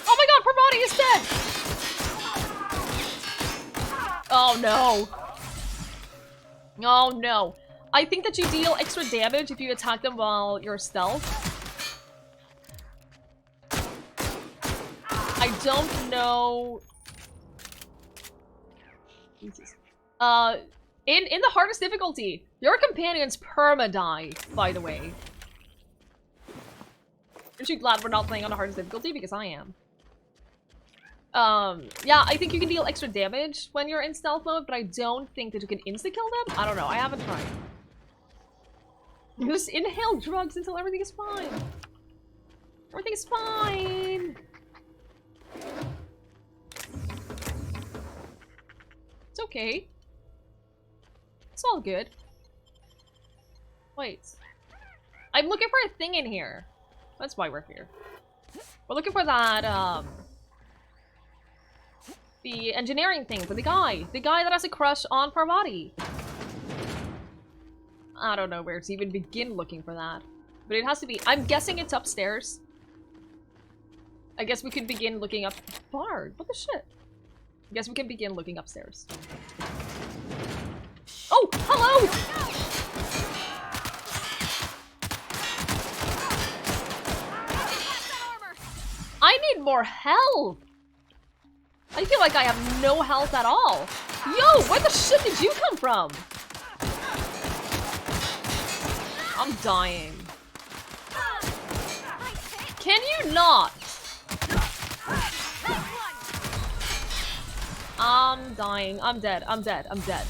Oh my god, Parvati is dead! Oh no. Oh no. I think that you deal extra damage if you attack them while you're stealth. I don't know. Jesus. In the hardest difficulty, your companions perma-die, by the way. Aren't you glad we're not playing on the hardest difficulty? Because I am. Yeah, I think you can deal extra damage when you're in stealth mode, but I don't think that you can insta-kill them. I don't know, I haven't tried. Just inhale drugs until everything is fine. Everything is fine. It's okay. It's all good. Wait. I'm looking for a thing in here. That's why we're here. We're looking for that, the engineering thing for the guy. The guy that has a crush on Parvati. I don't know where to even begin looking for that. But it has to be... I'm guessing it's upstairs. I guess we could begin looking up... Bard, what the shit? I guess we can begin looking upstairs. Oh, hello! I need more health! I feel like I have no health at all. Yo, where the shit did you come from? I'm dying. Can you not? I'm dying. I'm dead. I'm dead. I'm dead.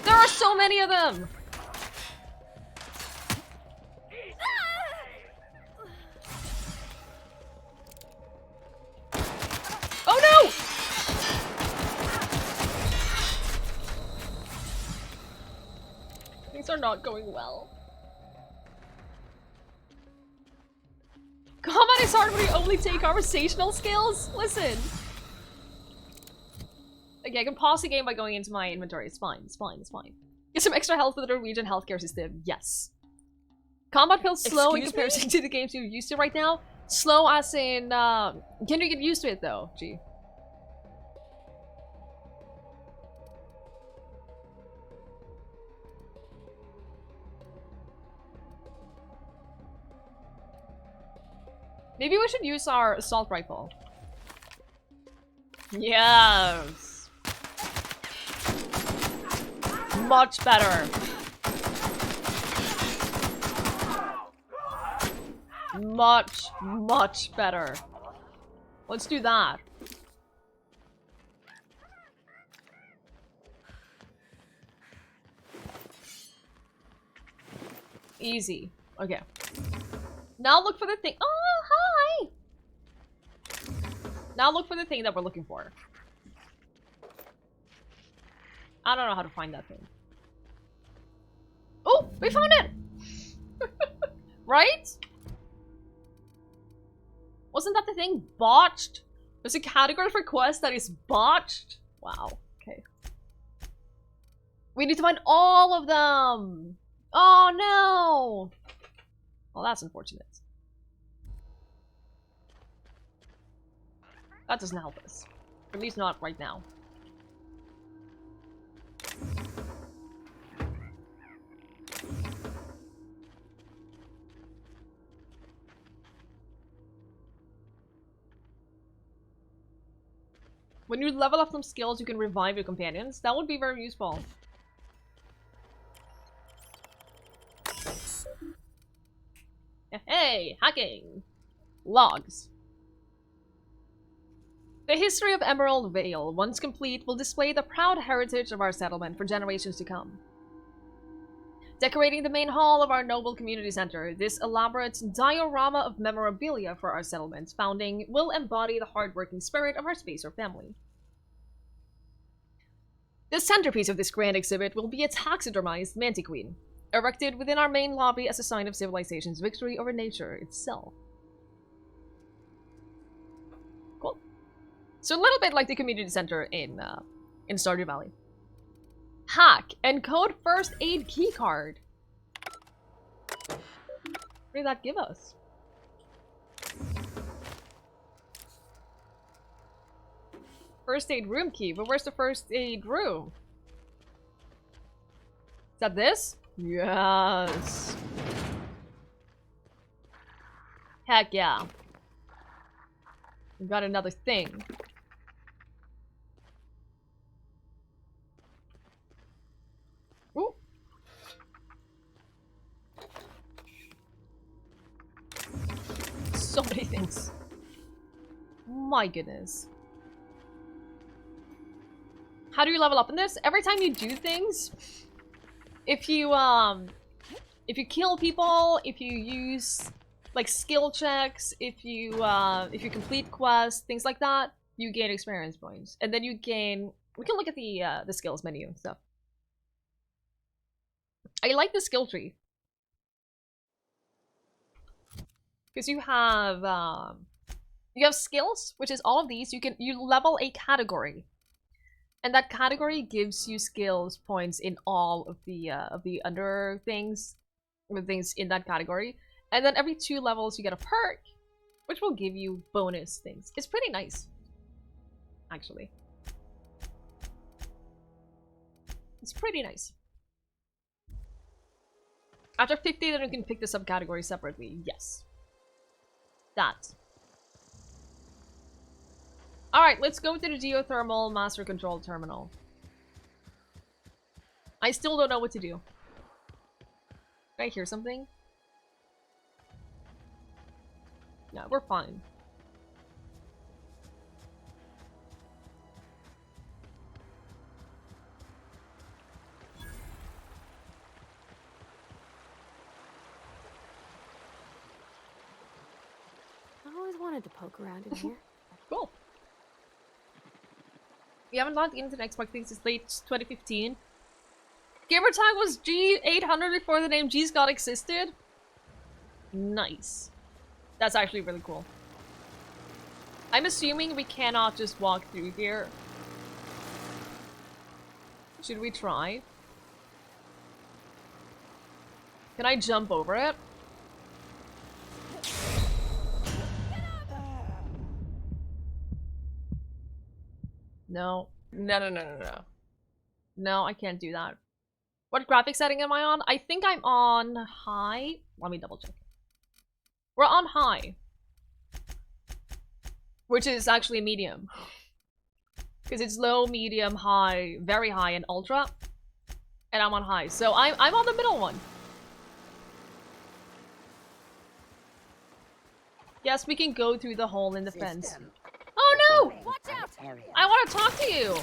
There are so many of them! Oh no! Things are not going well. Combat is hard when you only take conversational skills? Listen. Okay, I can pause the game by going into my inventory. It's fine, it's fine, it's fine. Get some extra health with the Norwegian healthcare system. Yes. Combat feels slow in comparison to the games you're used to right now. Slow as in, can you get used to it though, G? Maybe we should use our assault rifle. Yes. Much better. Much better. Let's do that. Easy. Okay. Now look for the thing. Oh, hi! Now look for the thing that we're looking for. I don't know how to find that thing. Oh, we found it! Right? Wasn't that the thing? Botched? There's a category for quests that is botched? Wow, okay. We need to find all of them! Oh no! Well, that's unfortunate. That doesn't help us. At least not right now. When you level up some skills, you can revive your companions. That would be very useful. Hey, hacking! Logs. The history of Emerald Vale, once complete, will display the proud heritage of our settlement for generations to come. Decorating the main hall of our noble community center, this elaborate diorama of memorabilia for our settlement's founding will embody the hard-working spirit of our Spacer family. The centerpiece of this grand exhibit will be a taxidermized mantiqueen, erected within our main lobby as a sign of civilization's victory over nature itself. Cool. So a little bit like the community center in Stardew Valley. Hack. Encode first aid keycard. What did that give us? First aid room key, but where's the first aid room? Is that this? Yes. Heck yeah. We got another thing. Ooh. So many things. My goodness. how do you level up in this? Every time you do things, if you kill people, if you use like skill checks, if you complete quests, things like that, you gain experience points, and then you gain. We can look at the skills menu and stuff. I like the skill tree because you have skills, which is all of these. You level a category, and that category gives you skills points in all of the under things, or things in that category. And then every 2 levels you get a perk, which will give you bonus things. It's pretty nice, actually. It's pretty nice. After 50, then you can pick the subcategory separately. Yes. That. Alright, let's go to the geothermal master control terminal. I still don't know what to do. Did I hear something? Yeah, we're fine. I always wanted to poke around in here. Cool. We haven't logged into the Xbox thing since late 2015. Gamertag was G800 before the name G Scott existed. Nice. That's actually really cool. I'm assuming we cannot just walk through here. Should we try? Can I jump over it? No. No. No, I can't do that. What graphic setting am I on? I think I'm on high. Let me double check. We're on high. Which is actually medium. Because it's low, medium, high, very high, and ultra. And I'm on high. So I'm on the middle one. Yes, we can go through the hole in the fence. Oh no! Watch out! I want to talk to you!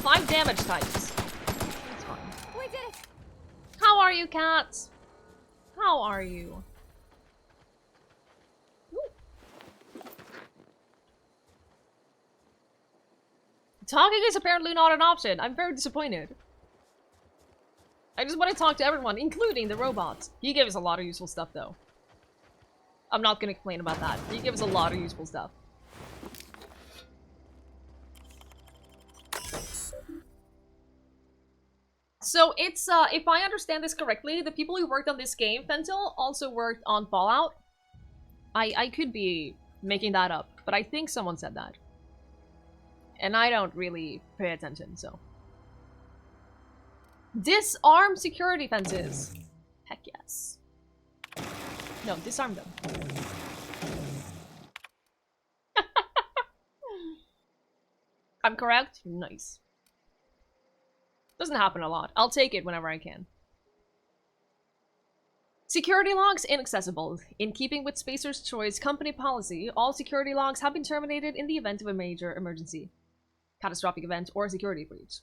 5 damage types. That's fine. We did it! How are you, cats? How are you? Ooh. Talking is apparently not an option. I'm very disappointed. I just want to talk to everyone, including the robots. He gave us a lot of useful stuff, though. I'm not gonna complain about that. He gives a lot of useful stuff. So it's, if I understand this correctly, the people who worked on this game, Fentil, also worked on Fallout. I could be making that up, but I think someone said that. And I don't really pay attention, so. Disarm security fences. Heck yes. No, disarm them. I'm correct? Nice. Doesn't happen a lot. I'll take it whenever I can. Security logs inaccessible. In keeping with Spacer's Choice company policy, all security logs have been terminated in the event of a major emergency, catastrophic event, or security breach.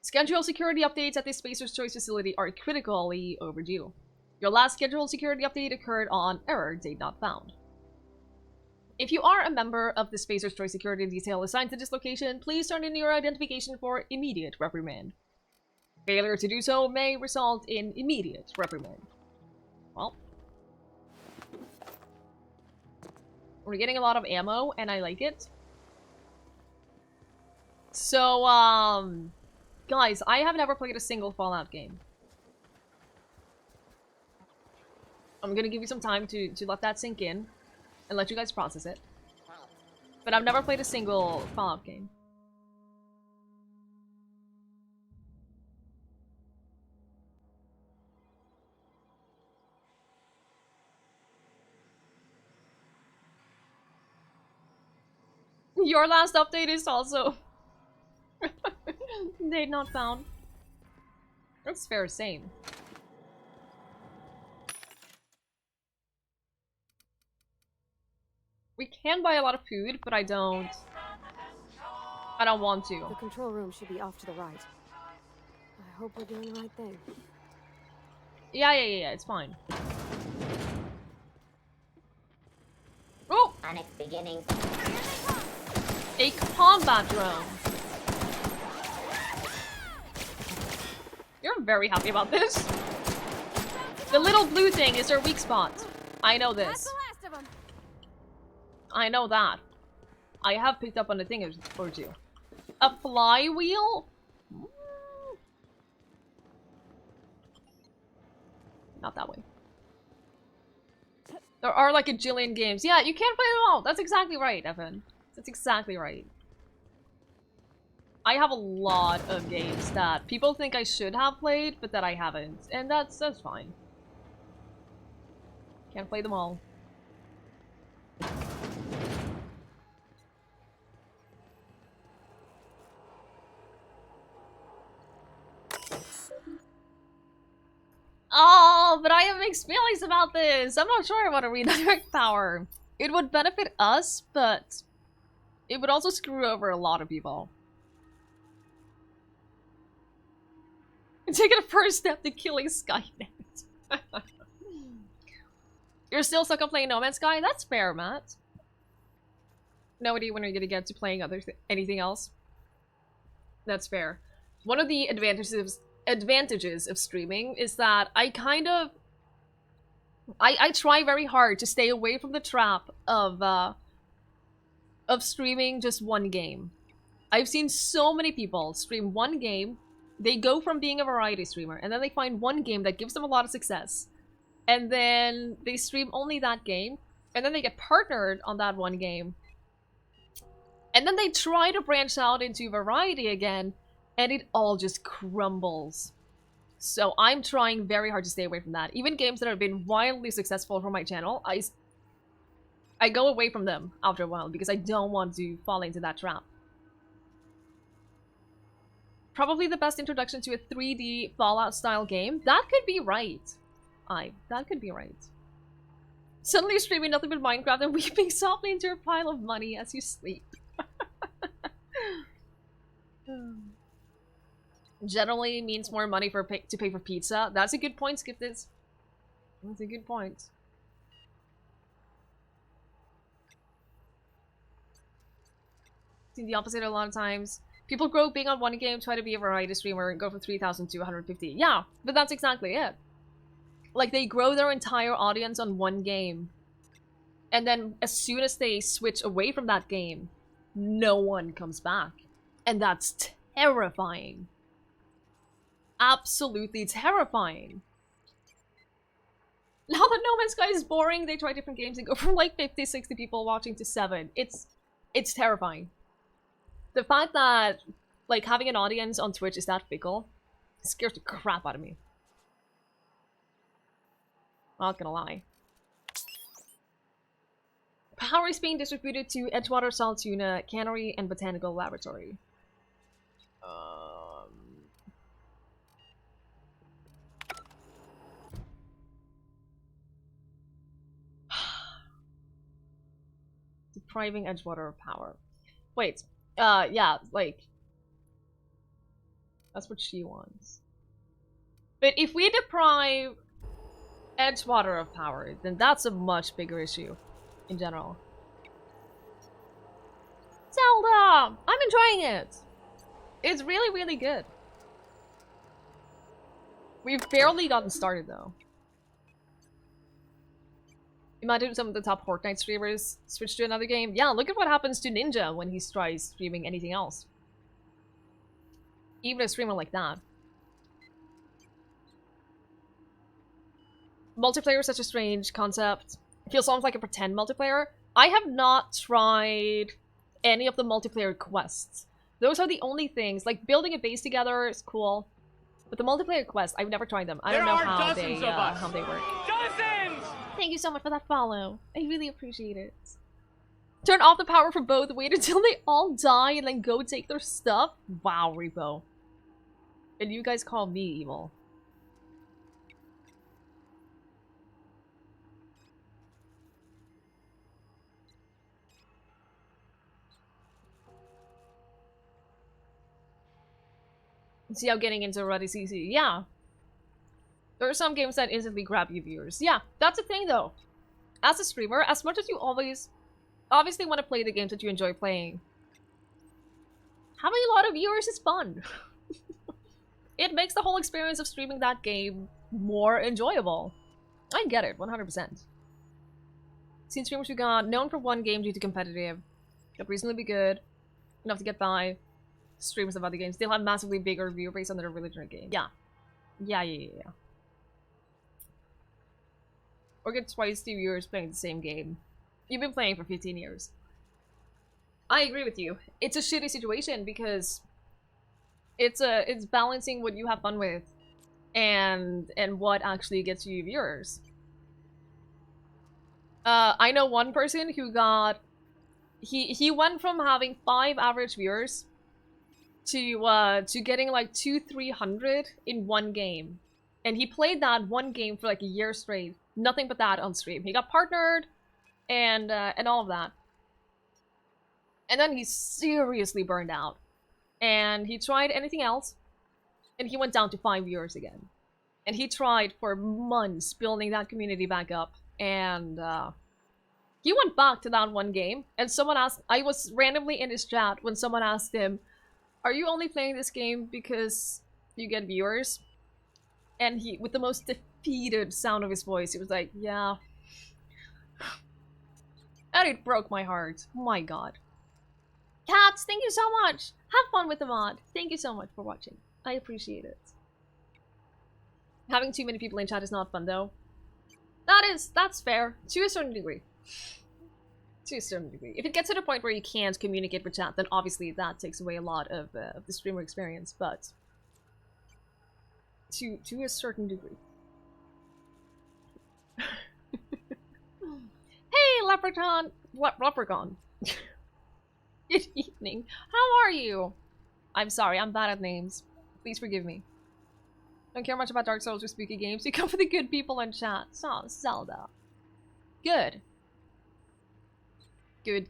Scheduled security updates at the Spacer's Choice facility are critically overdue. Your last scheduled security update occurred on error date not found. If you are a member of the Spacer's Choice security detail assigned to this location, please turn in your identification for immediate reprimand. Failure to do so may result in immediate reprimand. Well. We're getting a lot of ammo, and I like it. So, guys, I have never played a single Fallout game. I'm gonna give you some time to let that sink in and let you guys process it. But I've never played a single Fallout game. Your last update is also date not found. That's fair, same. We can buy a lot of food, but I don't want to. The control room should be off to the right. I hope we're doing the right thing. Yeah, it's fine. Oh! On its beginning. A combat drone. You're very happy about this. The little blue thing is their weak spot. I know this. I know that. I have picked up on a thing or two. A flywheel? Not that way. There are like a jillion games. Yeah, you can't play them all. That's exactly right, Evan. That's exactly right. I have a lot of games that people think I should have played, but that I haven't. And that's fine. Can't play them all. Oh, but I have mixed feelings about this. I'm not sure I want to redirect power. It would benefit us, but it would also screw over a lot of people. Taking a first step to killing Skynet. You're still stuck on playing No Man's Sky? That's fair, Matt. No idea when you're gonna get to playing anything else. That's fair. One of the advantages of streaming is that I try very hard to stay away from the trap of streaming just one game. I've seen so many people stream one game, they go from being a variety streamer, and then they find one game that gives them a lot of success. And then they stream only that game, and then they get partnered on that one game. And then they try to branch out into variety again, and it all just crumbles. So I'm trying very hard to stay away from that. Even games that have been wildly successful for my channel, I go away from them after a while because I don't want to fall into that trap. Probably the best introduction to a 3D Fallout style game. That could be right. That could be right. Suddenly streaming nothing but Minecraft and weeping softly into your pile of money as you sleep. Generally means more money to pay for pizza. That's a good point, Skip this. That's a good point. Seen the opposite a lot of times. People grow big on one game, try to be a variety streamer, and go from 3,000 to 150. Yeah, but that's exactly it. Like, they grow their entire audience on one game. And then, as soon as they switch away from that game, no one comes back. And that's terrifying. Absolutely terrifying. Now that No Man's Sky is boring, they try different games and go from like 50, 60 people watching to 7. It's terrifying. The fact that, like, having an audience on Twitch is that fickle scares the crap out of me. Not gonna lie. Power is being distributed to Edgewater, Saltuna, Cannery, and Botanical Laboratory. Depriving Edgewater of power. Wait. Yeah, like... That's what she wants. But if we deprive Edgewater of power, then that's a much bigger issue. In general. Zelda! I'm enjoying it! It's really, really good. We've barely gotten started, though. Imagine some of the top Fortnite streamers switch to another game. Yeah, look at what happens to Ninja when he tries streaming anything else. Even a streamer like that. Multiplayer is such a strange concept. It feels almost like a pretend multiplayer. I have not tried any of the multiplayer quests. Those are the only things. Like, building a base together is cool. But the multiplayer quests, I've never tried them. I don't know how they work. Dozens! Thank you so much for that follow. I really appreciate it. Turn off the power for both. Wait until they all die and then go take their stuff. Wow, Repo. And you guys call me evil. See how getting into already easy. Yeah. There are some games that instantly grab you viewers. Yeah, that's the thing though. As a streamer, as much as you obviously want to play the games that you enjoy playing, having a lot of viewers is fun. It makes the whole experience of streaming that game more enjoyable. I get it, 100%. Seen streamers who got known for one game due to competitive, got reasonably good, enough to get by, streams of other games, still have massively bigger viewer base on their really different game. Yeah. Yeah. Or get twice 2 viewers playing the same game. You've been playing for 15 years. I agree with you. It's a shitty situation because it's balancing what you have fun with and what actually gets you viewers. I know one person who got he went from having 5 average viewers to getting like 200-300 in one game. And he played that one game for like a year straight. Nothing but that on stream. He got partnered and all of that. And then he seriously burned out. And he tried anything else, and he went down to 5 viewers again. And he tried for months building that community back up, and he went back to that one game, and someone asked, I was randomly in his chat when someone asked him, are you only playing this game because you get viewers? And he, with the most defeated sound of his voice, he was like, yeah. And it broke my heart. Oh my god. Cats, thank you so much! Have fun with the mod. Thank you so much for watching. I appreciate it. Having too many people in chat is not fun though. That's fair. To a certain degree. To a certain degree. If it gets to the point where you can't communicate with chat, then obviously that takes away a lot of the streamer experience, but to a certain degree. Hey, Leprechaun! Leprechaun. Good evening. How are you? I'm sorry, I'm bad at names. Please forgive me. Don't care much about Dark Souls or spooky games. You come for the good people in chat. So, Zelda. Good. Good.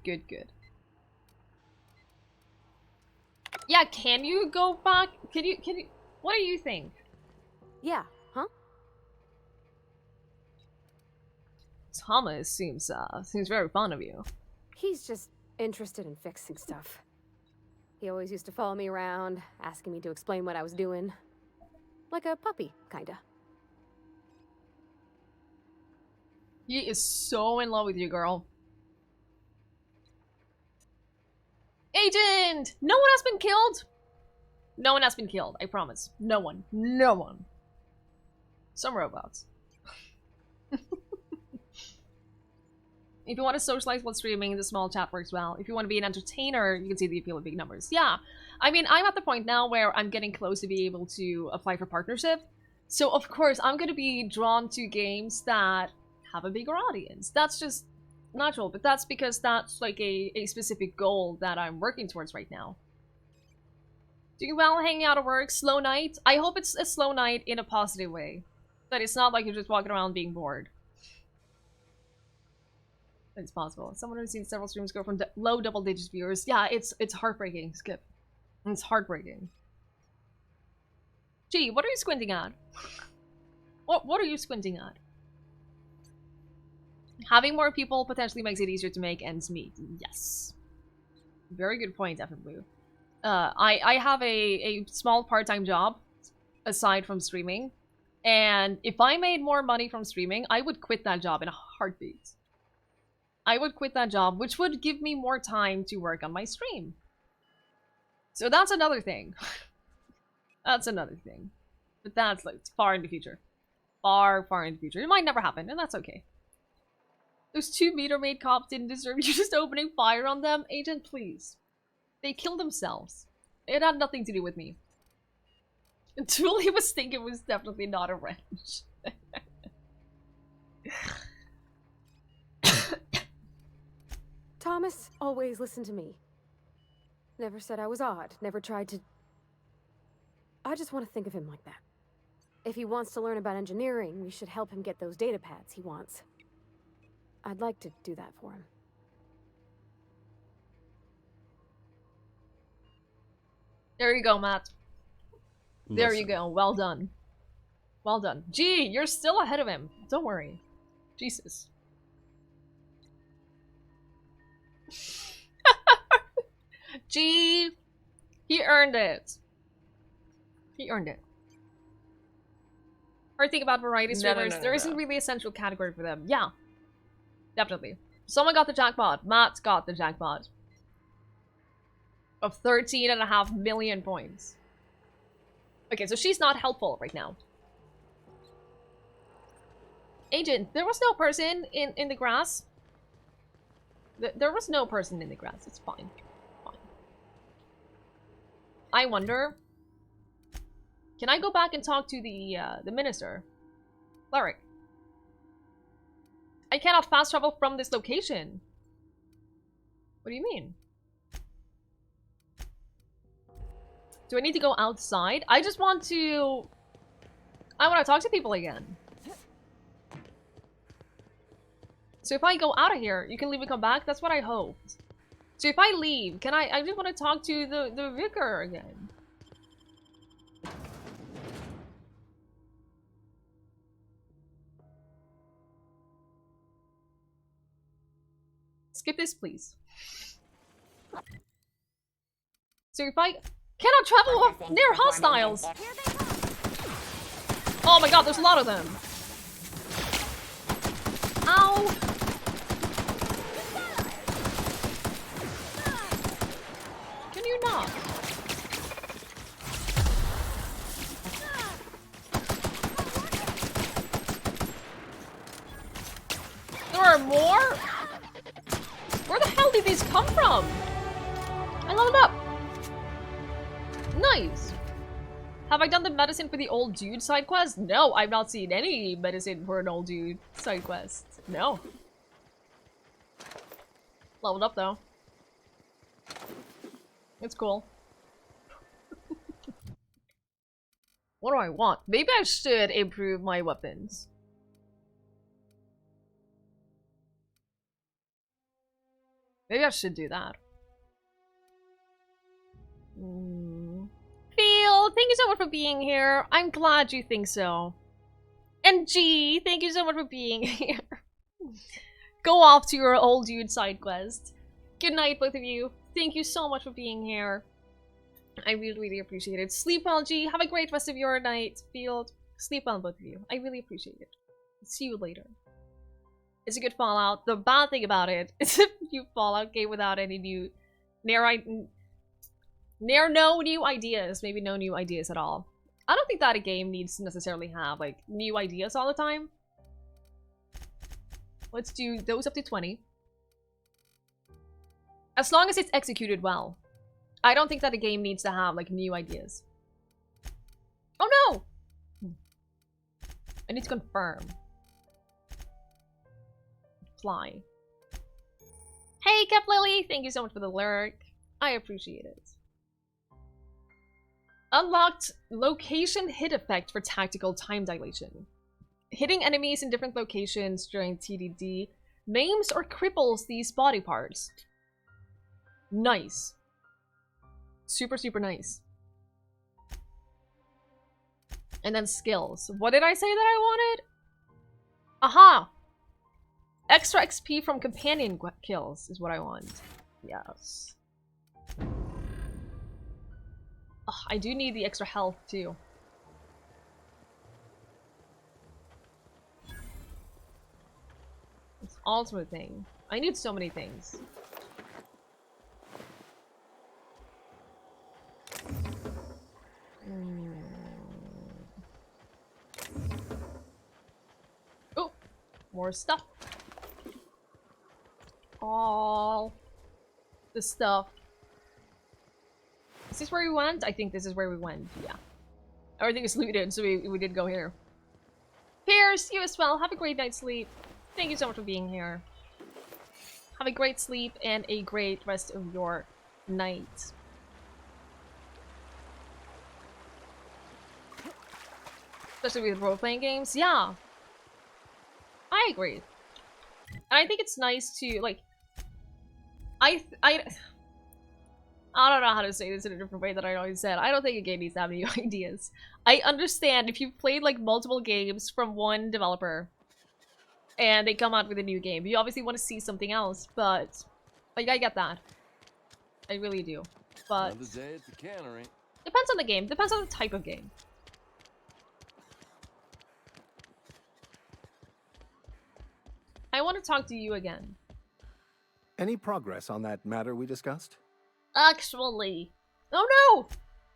Yeah, can you go back? Can you, what do you think? Yeah, huh? Thomas seems very fond of you. He's just interested in fixing stuff. He always used to follow me around, asking me to explain what I was doing. Like a puppy, kinda. He is so in love with you, girl. Agent! No one has been killed! No one has been killed, I promise. No one. No one. Some robots. If you want to socialize while streaming, the small chat works well. If you want to be an entertainer, you can see the appeal of big numbers. Yeah, I mean, I'm at the point now where I'm getting close to be able to apply for partnership. So, of course, I'm going to be drawn to games that have a bigger audience. That's just natural, but that's because that's like a specific goal that I'm working towards right now. Doing well hanging out at work, slow night. I hope it's a slow night in a positive way. That it's not like you're just walking around being bored. It's possible. Someone who's seen several streams go from low double digit viewers. Yeah, it's heartbreaking, Skip. It's heartbreaking. Gee, what are you squinting at? What are you squinting at? Having more people potentially makes it easier to make ends meet. Yes. Very good point, definitely. I have a small part-time job aside from streaming. And if I made more money from streaming, I would quit that job in a heartbeat. I would quit that job, which would give me more time to work on my stream. So that's another thing. That's another thing. But that's like far in the future. Far in the future. It might never happen, and that's okay. Those 2 meter-maid cops didn't deserve you just opening fire on them. Agent, please. They killed themselves. It had nothing to do with me. And Thule was thinking it was definitely not a wrench. Thomas always listened to me. Never said I was odd, never tried to... I just want to think of him like that. If he wants to learn about engineering, we should help him get those data pads he wants. I'd like to do that for him. There you go, Matt. There you go. Well done. Well done. Gee, you're still ahead of him. Don't worry. Jesus. Gee, he earned it. He earned it. Or think about variety streamers. There isn't really a central category for them. Yeah. Definitely. Someone got the jackpot. Matt got the jackpot. Of 13.5 million points. Okay, so she's not helpful right now. Agent, there was no person in the grass. There was no person in the grass. It's fine. Fine. I wonder... Can I go back and talk to the minister? Cleric. I cannot fast travel from this location. What do you mean? Do I need to go outside? I just want to... I want to talk to people again. So if I go out of here, you can leave and come back? That's what I hoped. So if I leave, can I just want to talk to the vicar again. Skip this, please. So if I cannot travel near hostiles. Oh my god, there's a lot of them. Ow. Can you not? There are more? Where the hell did these come from? I leveled up. Nice. Have I done the medicine for the old dude side quest? No, I've not seen any medicine for an old dude side quest. No. Leveled up though. It's cool. What do I want? Maybe I should improve my weapons. Maybe I should do that. Phil, thank you so much for being here. I'm glad you think so. And G, thank you so much for being here. Go off to your old dude side quest. Good night, both of you. Thank you so much for being here. I really, really appreciate it. Sleep well, G. Have a great rest of your night, Field. Sleep well, both of you. I really appreciate it. See you later. It's a good Fallout. The bad thing about it is if you Fallout game without any new... no new ideas. Maybe no new ideas at all. I don't think that a game needs to necessarily have, like, new ideas all the time. Let's do those up to 20. As long as it's executed well. I don't think that a game needs to have, like, new ideas. Oh no! I need to confirm. Fly. Hey, Cap Lily! Thank you so much for the lyric. I appreciate it. Unlocked location hit effect for tactical time dilation. Hitting enemies in different locations during TDD maims or cripples these body parts. Nice. Super, super nice. And then skills. What did I say that I wanted? Aha! Extra XP from companion kills is what I want. Yes. Ugh, I do need the extra health too. It's ultimate thing. I need so many things. Oh, more stuff. All the stuff. Is this where we went? I think this is where we went, yeah. Everything is looted, so we did go here. Pierce, you as well. Have a great night's sleep. Thank you so much for being here. Have a great sleep and a great rest of your night. Especially with role-playing games. Yeah. I agree. And I think it's nice to, like... I don't know how to say this in a different way than I always said. I don't think a game needs to have new ideas. I understand if you've played like multiple games from one developer and they come out with a new game, you obviously want to see something else, but like I get that. I really do. But Another day at the cannery. Depends on the game, depends on the type of game. I want to talk to you again. Any progress on that matter we discussed? Actually. Oh no!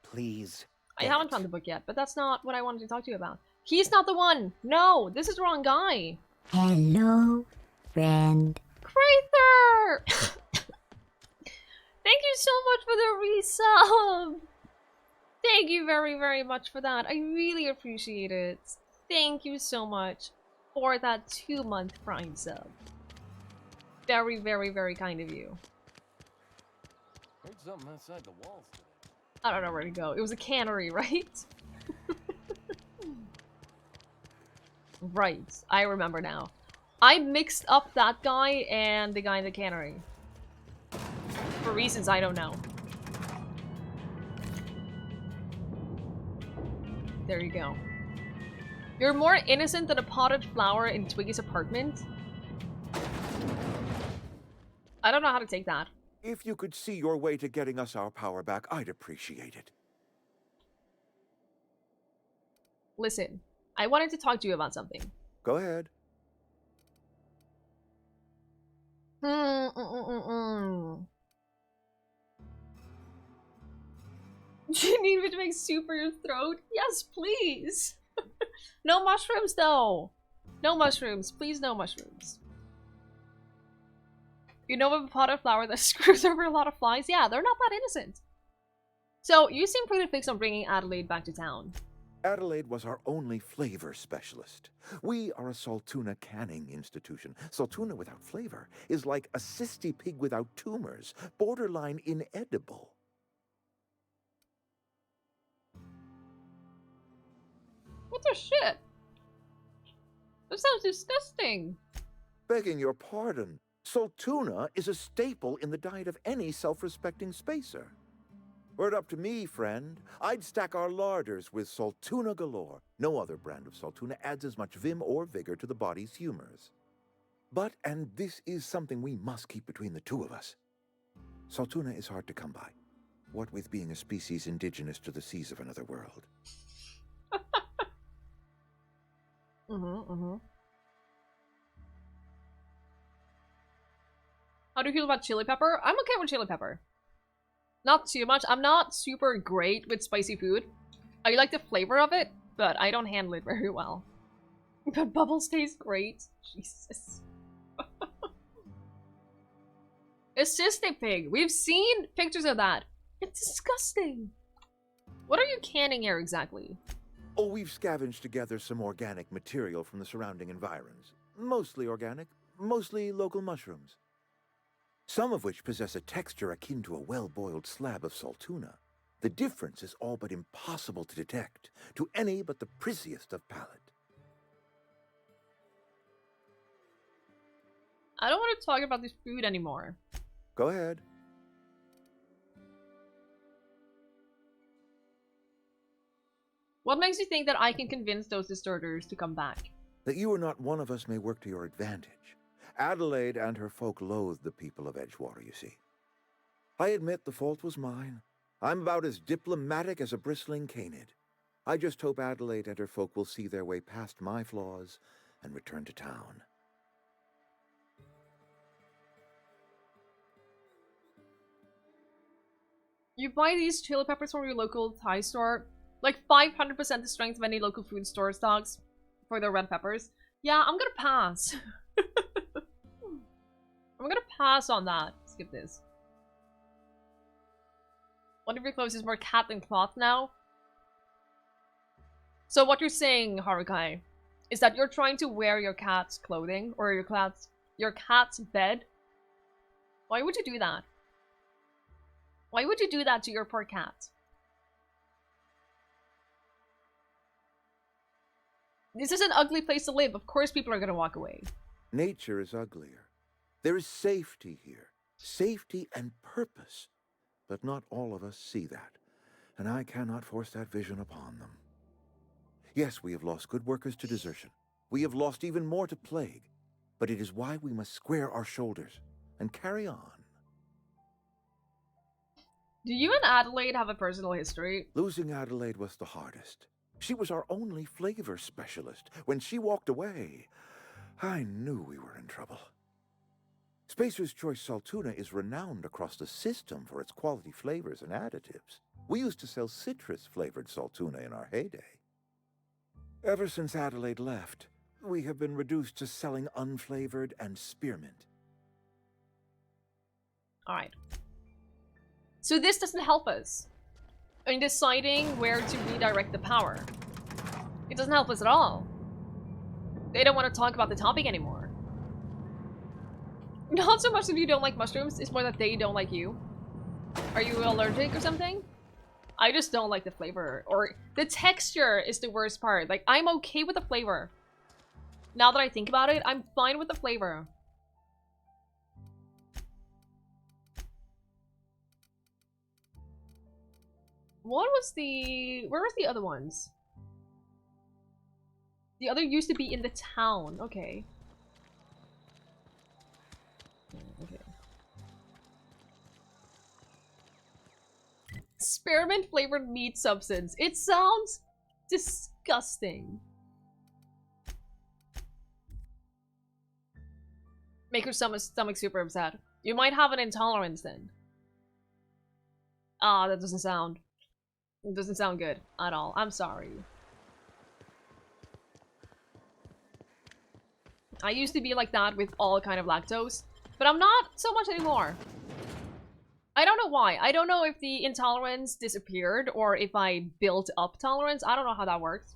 Please. I haven't found the book yet, but that's not what I wanted to talk to you about. He's not the one! No! This is the wrong guy! Hello, friend. Crather! Thank you so much for the resub! Thank you very, very much for that. I really appreciate it. Thank you so much for that 2-month Prime sub. Very, very, very kind of you. Heard something outside the walls today. I don't know where to go. It was a cannery, right? Right. I remember now. I mixed up that guy and the guy in the cannery. For reasons I don't know. There you go. You're more innocent than a potted flower in Twiggie's apartment? I don't know how to take that. If you could see your way to getting us our power back, I'd appreciate it. Listen, I wanted to talk to you about something. Go ahead. Do you need me to make soup for your throat? Yes, please. No mushrooms, though. No mushrooms. Please, no mushrooms. You know of a pot of flour that screws over a lot of flies? Yeah, they're not that innocent. So, you seem pretty fixed on bringing Adelaide back to town. Adelaide was our only flavor specialist. We are a Saltuna canning institution. Saltuna without flavor is like a cysty pig without tumors, borderline inedible. What the shit? That sounds disgusting. Begging your pardon, Saltuna is a staple in the diet of any self-respecting spacer. Were it up to me, friend, I'd stack our larders with Saltuna galore. No other brand of Saltuna adds as much vim or vigor to the body's humors. But, and this is something we must keep between the two of us, Saltuna is hard to come by, what with being a species indigenous to the seas of another world. How do you feel about chili pepper? I'm okay with chili pepper. Not too much. I'm not super great with spicy food. I like the flavor of it, but I don't handle it very well. But bubbles taste great. Jesus. A cystic pig. We've seen pictures of that. It's disgusting. What are you canning here exactly? Oh, we've scavenged together some organic material from the surrounding environs. Mostly organic, mostly local mushrooms. Some of which possess a texture akin to a well-boiled slab of Saltuna. The difference is all but impossible to detect to any but the prissiest of palate. I don't want to talk about this food anymore. Go ahead. What makes you think that I can convince those distorters to come back? That you are not one of us may work to your advantage. Adelaide and her folk loathe the people of Edgewater, you see. I admit the fault was mine. I'm about as diplomatic as a bristling canid. I just hope Adelaide and her folk will see their way past my flaws and return to town. You buy these chili peppers from your local Thai store, like 500% the strength of any local food store stocks for their red peppers. Yeah, I'm gonna pass. I'm gonna pass on that. Skip this. One of your clothes is more cat than cloth now. So what you're saying, Harukai, is that you're trying to wear your cat's clothing or your cat's bed? Why would you do that? Why would you do that to your poor cat? This is an ugly place to live. Of course people are gonna walk away. Nature is uglier. There is safety here. Safety and purpose. but not all of us see that, and I cannot force that vision upon them. Yes, we have lost good workers to desertion. We have lost even more to plague, but it is why we must square our shoulders and carry on. Do you and Adelaide have a personal history? Losing Adelaide was the hardest. She was our only flavor specialist. When she walked away, I knew we were in trouble. Spacer's Choice Salt Tuna is renowned across the system for its quality flavors and additives. We used to sell citrus-flavored salt tuna in our heyday. Ever since Adelaide left, we have been reduced to selling unflavored and spearmint. Alright. So this doesn't help us in deciding where to redirect the power. It doesn't help us at all. They don't want to talk about the topic anymore. Not so much that you don't like mushrooms, it's more that they don't like you. Are you allergic or something? I just don't like the flavor. Or the texture is the worst part. Like, I'm okay with the flavor. Now that I think about it, I'm fine with the flavor. What was the... Where was the other ones? The other used to be in the town. Okay. Okay. Spearmint flavored meat substance. It sounds disgusting. Make your stomach super upset. You might have an intolerance then. Ah, that doesn't sound... It doesn't sound good at all. I'm sorry. I used to be like that with all kind of lactose, but I'm not so much anymore. I don't know why. I don't know if the intolerance disappeared or if I built up tolerance. I don't know how that works.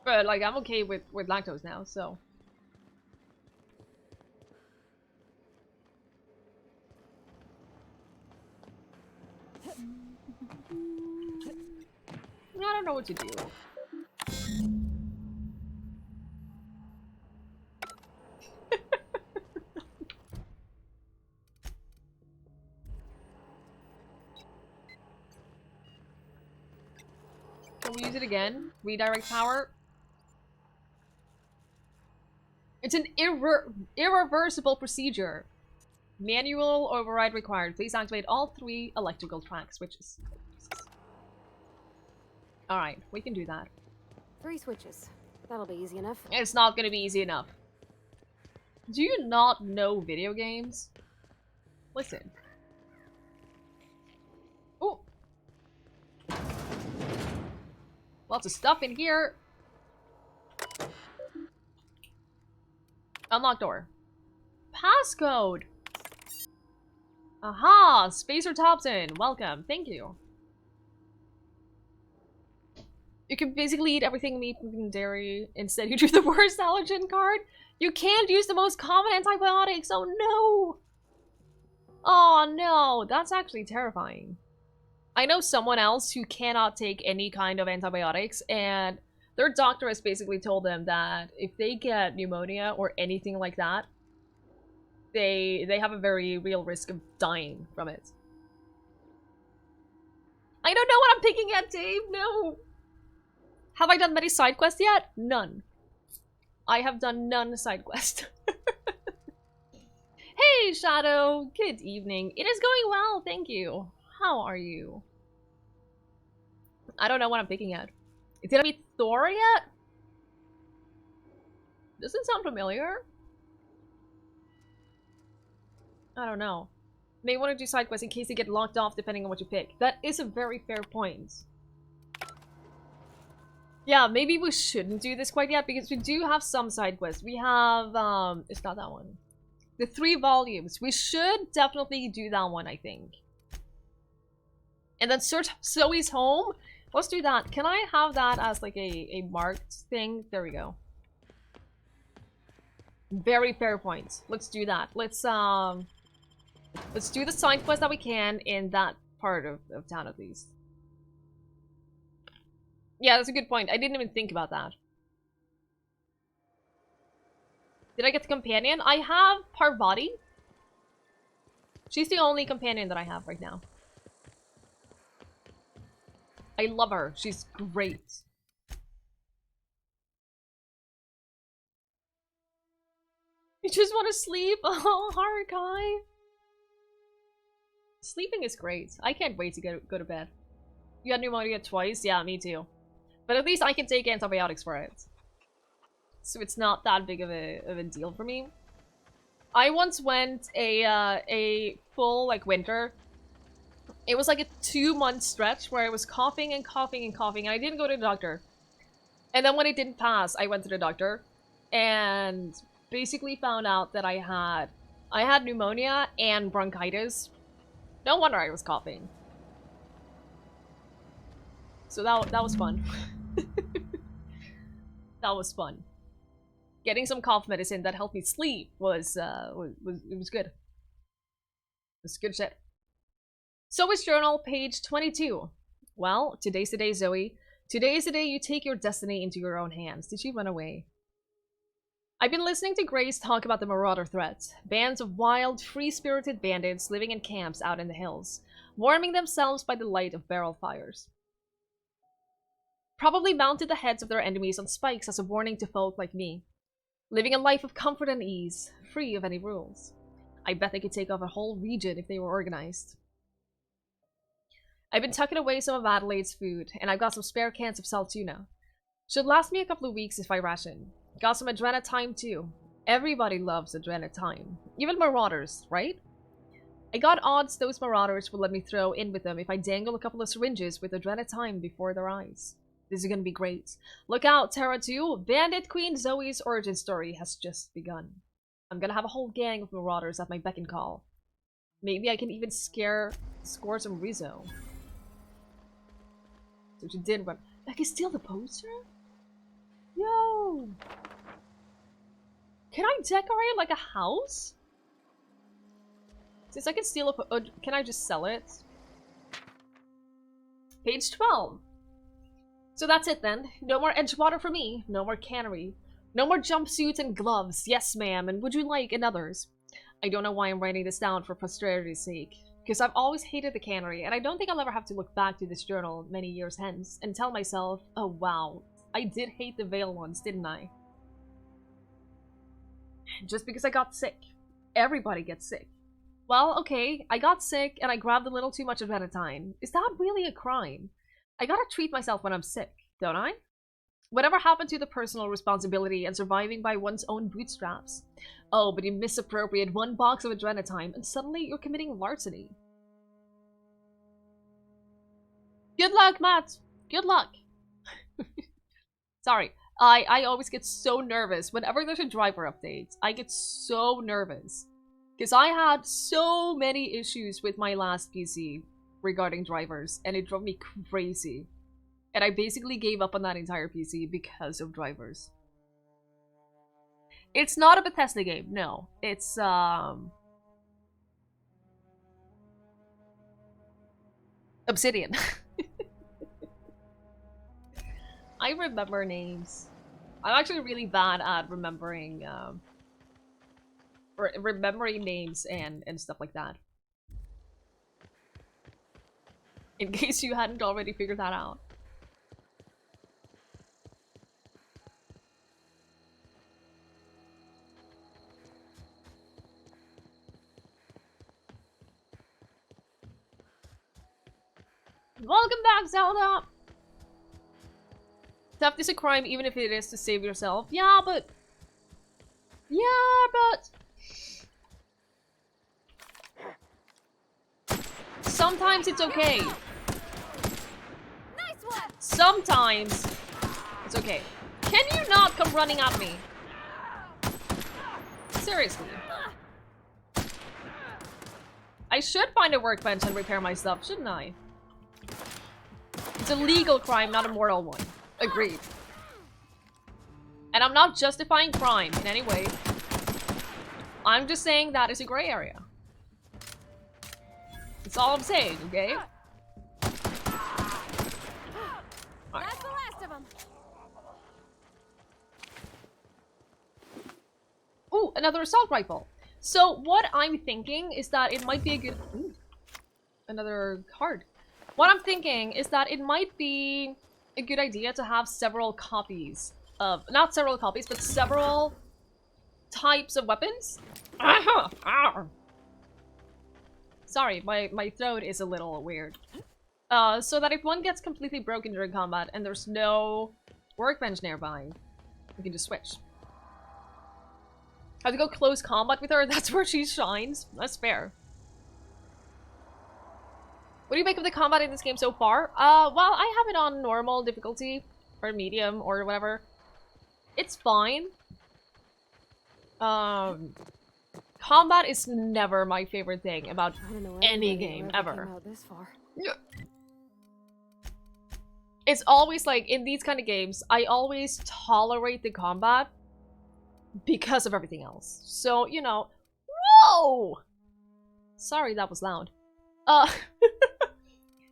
But like, I'm okay with lactose now, so. I don't know what to do. Can we use it again? Redirect power? It's an irreversible procedure. Manual override required. Please activate all 3 electrical track switches. Alright, we can do that. 3 switches. That'll be easy enough. It's not gonna be easy enough. Do you not know video games? Listen. Oh! Lots of stuff in here. Unlock door. Passcode! Aha! Spacer Thompson! Welcome. Thank you. You can basically eat everything meat and dairy. Instead, you drew the worst allergen card. You can't use the most common antibiotics. Oh no! Oh no, that's actually terrifying. I know someone else who cannot take any kind of antibiotics, and their doctor has basically told them that if they get pneumonia or anything like that, they have a very real risk of dying from it. I don't know what I'm picking at, Dave. No. Have I done many side quests yet? None. I have done none side quest. Hey, Shadow. Good evening. It is going well, thank you. How are you? I don't know what I'm picking at. Is it gonna be Thor yet? Doesn't sound familiar. I don't know. May want to do side quests in case they get locked off depending on what you pick. That is a very fair point. Yeah, maybe we shouldn't do this quite yet because we do have some side quests. We have, it's not that one. The 3 volumes. We should definitely do that one, I think. And then search Zoe's home. Let's do that. Can I have that as like a marked thing? There we go. Very fair point. Let's do that. Let's do the side quest that we can in that part of town at least. Yeah, that's a good point. I didn't even think about that. Did I get the companion? I have Parvati. She's the only companion that I have right now. I love her. She's great. You just want to sleep? Oh, Harukai. Sleeping is great. I can't wait to go to bed. You had pneumonia twice? Yeah, me too. But at least I can take antibiotics for it. So it's not that big of a deal for me. I once went a full, like, winter. It was like a 2-month stretch where I was coughing and coughing and coughing, and I didn't go to the doctor. And then when it didn't pass, I went to the doctor and basically found out that I had pneumonia and bronchitis. No wonder I was coughing. So that was fun. That was fun. Getting some cough medicine that helped me sleep was good. It was good shit. Zoe's journal, page 22. Well, today's the day, Zoe. Today is the day you take your destiny into your own hands. Did she run away? I've been listening to Grace talk about the Marauder threat. Bands of wild, free-spirited bandits living in camps out in the hills, warming themselves by the light of barrel fires. Probably mounted the heads of their enemies on spikes as a warning to folk like me. Living a life of comfort and ease, free of any rules. I bet they could take off a whole region if they were organized. I've been tucking away some of Adelaide's food, and I've got some spare cans of salt tuna. Should last me a couple of weeks if I ration. Got some adrenatime too. Everybody loves adrenatime. Even marauders, right? I got odds those marauders will let me throw in with them if I dangle a couple of syringes with adrenatime before their eyes. This is gonna be great. Look out, Terra 2! Bandit Queen Zoe's origin story has just begun. I'm gonna have a whole gang of marauders at my beck and call. Maybe I can even score some Rizzo. So she did run. I can steal the poster? Yo! Can I decorate like a house? Since I can steal a can I just sell it? Page 12. So that's it then. No more Edgewater for me. No more cannery. No more jumpsuits and gloves. Yes, ma'am. And would you like in others? I don't know why I'm writing this down for posterity's sake. Because I've always hated the cannery, and I don't think I'll ever have to look back to this journal many years hence and tell myself, oh wow, I did hate the Veil ones, didn't I? Just because I got sick. Everybody gets sick. Well, okay, I got sick and I grabbed a little too much adrenatine. Is that really a crime? I gotta treat myself when I'm sick, don't I? Whatever happened to the personal responsibility and surviving by one's own bootstraps? Oh, but you misappropriate one box of adrenatine and suddenly you're committing larceny. Good luck, Matt! Good luck! Sorry, I always get so nervous whenever there's a driver update. I get so nervous. Because I had so many issues with my last PC regarding drivers, and it drove me crazy. And I basically gave up on that entire PC because of drivers. It's not a Bethesda game, no. It's, Obsidian. I remember names. I'm actually really bad at remembering, remembering names and stuff like that. In case you hadn't already figured that out. Welcome back, Zelda! Theft is a crime even if it is to save yourself. Yeah, but... sometimes it's okay. Nice one. Sometimes it's okay. Can you not come running at me? Seriously. I should find a workbench and repair my stuff, shouldn't I? It's a legal crime, not a moral one. Agreed. And I'm not justifying crime in any way. I'm just saying that is a gray area. That's all I'm saying, okay? Right. That's the last of them. Ooh, another assault rifle. So what I'm thinking is that it might be a good... Ooh, another card. What I'm thinking is that it might be a good idea to have several copies of... Not several copies, but several types of weapons. Sorry, my throat is a little weird. So that if one gets completely broken during combat and there's no workbench nearby, we can just switch. I have to go close combat with her, that's where she shines. That's fair. What do you make of the combat in this game so far? Well, I have it on normal difficulty, or medium, or whatever. It's fine. Combat is never my favorite thing about any game, ever. Yeah. It's always like, in these kind of games, I always tolerate the combat because of everything else. So, you know, whoa! Sorry, that was loud.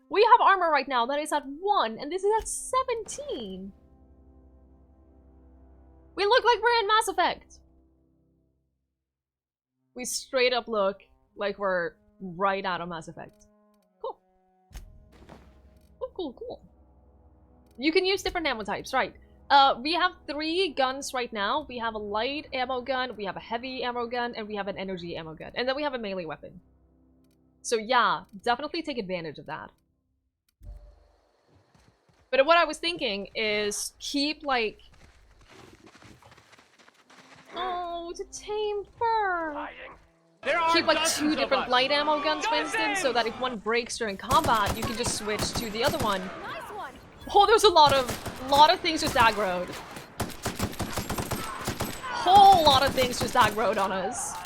We have armor right now that is at 1, and this is at 17. We look like we're in Mass Effect. We straight up look like we're right out of Mass Effect. Cool. Cool. You can use different ammo types, right? We have 3 guns right now. We have a light ammo gun, we have a heavy ammo gun, and we have an energy ammo gun. And then we have a melee weapon. So yeah, definitely take advantage of that. But what I was thinking is keep, like... Oh, it's a tame fur! Keep, like, 2 different light ammo guns, for instance, so that if one breaks during combat, you can just switch to the other one. Oh, there's a lot of things just aggroed. Whole lot of things just aggroed on us.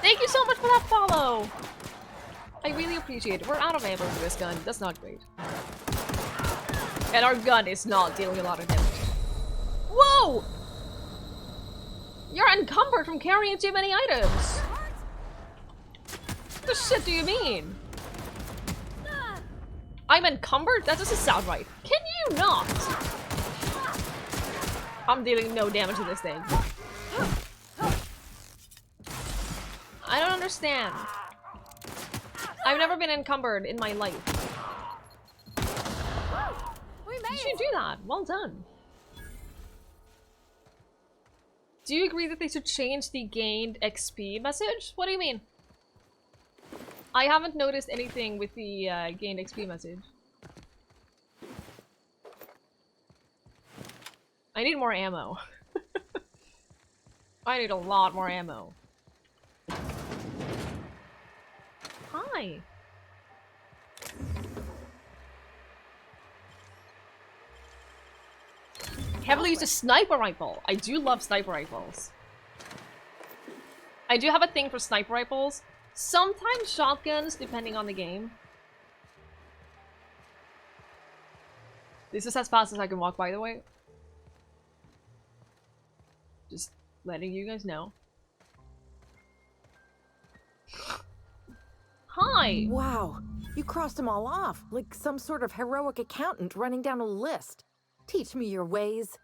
Thank you so much for that follow! I really appreciate it. We're out of ammo for this gun. That's not great. And our gun is not dealing a lot of damage. Whoa! You're encumbered from carrying too many items. What the shit do you mean? I'm encumbered? That doesn't sound right. Can you not? I'm dealing no damage to this thing. I don't understand. I've never been encumbered in my life. Did you do that? Well done. Do you agree that they should change the gained XP message? What do you mean? I haven't noticed anything with the gained XP message. I need more ammo. I need a lot more ammo. Hi. Heavily used a sniper rifle. I do love sniper rifles. I do have a thing for sniper rifles. Sometimes shotguns, depending on the game. This is as fast as I can walk, by the way. Just letting you guys know. Hi! Wow, you crossed them all off, like some sort of heroic accountant running down a list. Teach me your ways.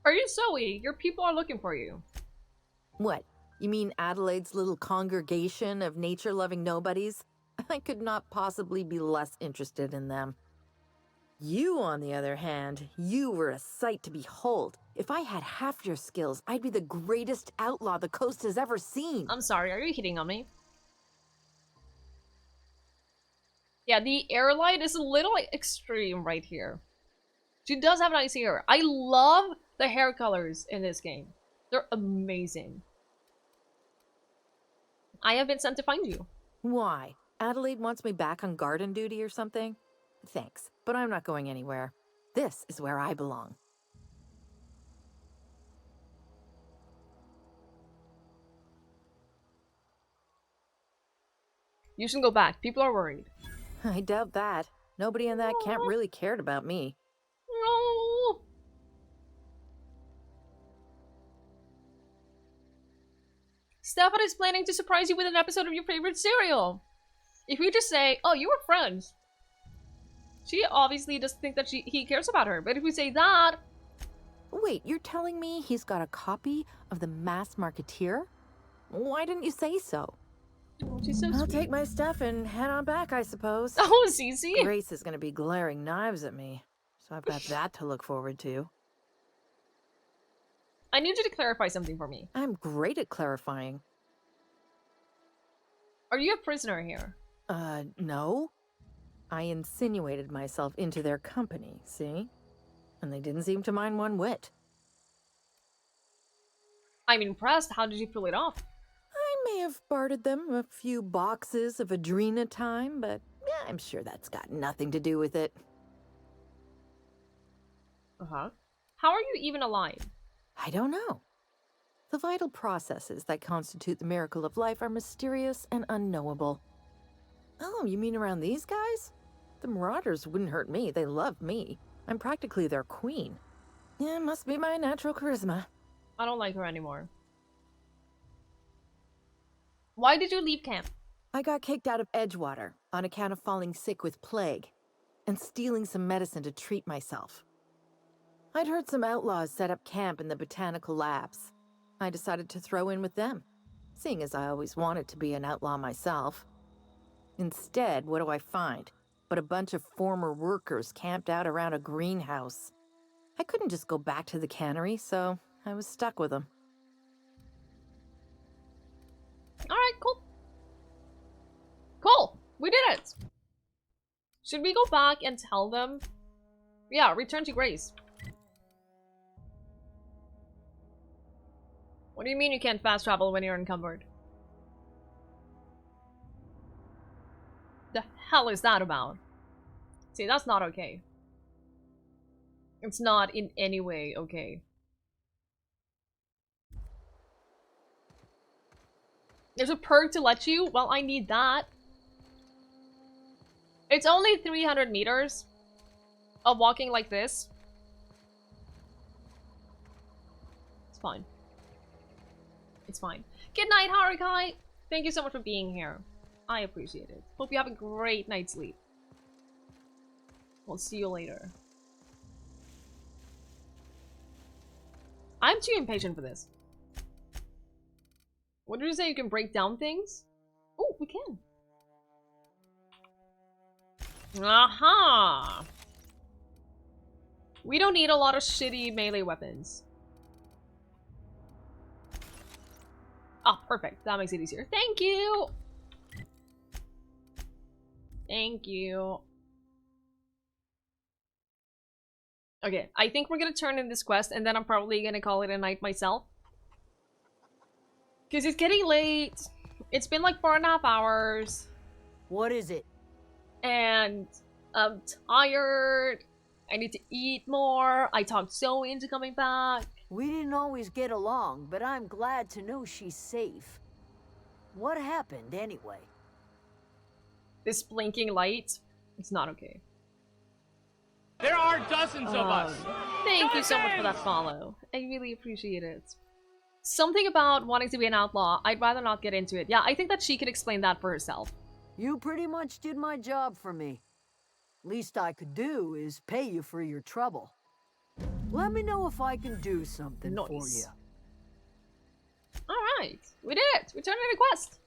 Are you Zoe? Your people are looking for you. What? You mean Adelaide's little congregation of nature-loving nobodies? I could not possibly be less interested in them. You, on the other hand, you were a sight to behold. If I had half your skills, I'd be the greatest outlaw the coast has ever seen. I'm sorry, are you hitting on me? Yeah, the air light is a little extreme right here. She does have nice hair. I love the hair colors in this game. They're amazing. I have been sent to find you. Why? Adelaide wants me back on garden duty or something? Thanks, but I'm not going anywhere. This is where I belong. You should go back. People are worried. I doubt that. Nobody in that camp really cared about me. No. Stefan is planning to surprise you with an episode of your favorite serial. If we just say, oh, you were friends. She obviously doesn't think that he cares about her. But if we say that, Wait, you're telling me he's got a copy of the Mass Marketeer? Why didn't you say so? Oh, she's so I'll sweet. take my stuff and head on back, I suppose. Oh, Cece. Grace is gonna be glaring knives at me, so I've got that to look forward to. I need you to clarify something for me. I'm great at clarifying. Are you a prisoner here? No. I insinuated myself into their company, see? And they didn't seem to mind one whit. I'm impressed. How did you pull it off? I may have bartered them a few boxes of Adrena time, but yeah, I'm sure that's got nothing to do with it. Uh-huh. How are you even alive? I don't know. The vital processes that constitute the miracle of life are mysterious and unknowable. Oh, you mean around these guys? The Marauders wouldn't hurt me. They love me. I'm practically their queen. Yeah, must be my natural charisma. I don't like her anymore. Why did you leave camp? I got kicked out of Edgewater on account of falling sick with plague and stealing some medicine to treat myself. I'd heard some outlaws set up camp in the botanical labs. I decided to throw in with them, seeing as I always wanted to be an outlaw myself. Instead, what do I find? But a bunch of former workers camped out around a greenhouse. I couldn't just go back to the cannery, so I was stuck with them. Alright, cool. Cool! We did it! Should we go back and tell them? Yeah, return to Grace. What do you mean you can't fast travel when you're encumbered? The hell is that about? See, that's not okay. It's not in any way okay. There's a perk to let you? Well, I need that. It's only 300 meters of walking like this. It's fine. It's fine. Good night, Harukai. Thank you so much for being here. I appreciate it. Hope you have a great night's sleep. We'll see you later. I'm too impatient for this. What did you say? You can break down things? Oh, we can. Aha! We don't need a lot of shitty melee weapons. Ah, perfect. That makes it easier. Thank you! Thank you. Okay, I think we're gonna turn in this quest and then I'm probably gonna call it a night myself. Because it's getting late. It's been like 4.5 hours. What is it? And I'm tired. I need to eat more. I talked Zoe into coming back. We didn't always get along, but I'm glad to know she's safe. What happened anyway? This blinking light, it's not okay. There are dozens of us. Thank you so much for that follow. I really appreciate it. Something about wanting to be an outlaw, I'd rather not get into it. Yeah, I think that she could explain that for herself. You pretty much did my job for me. Least I could do is pay you for your trouble. Let me know if I can do something for you. Alright, we did it! We turned in a quest!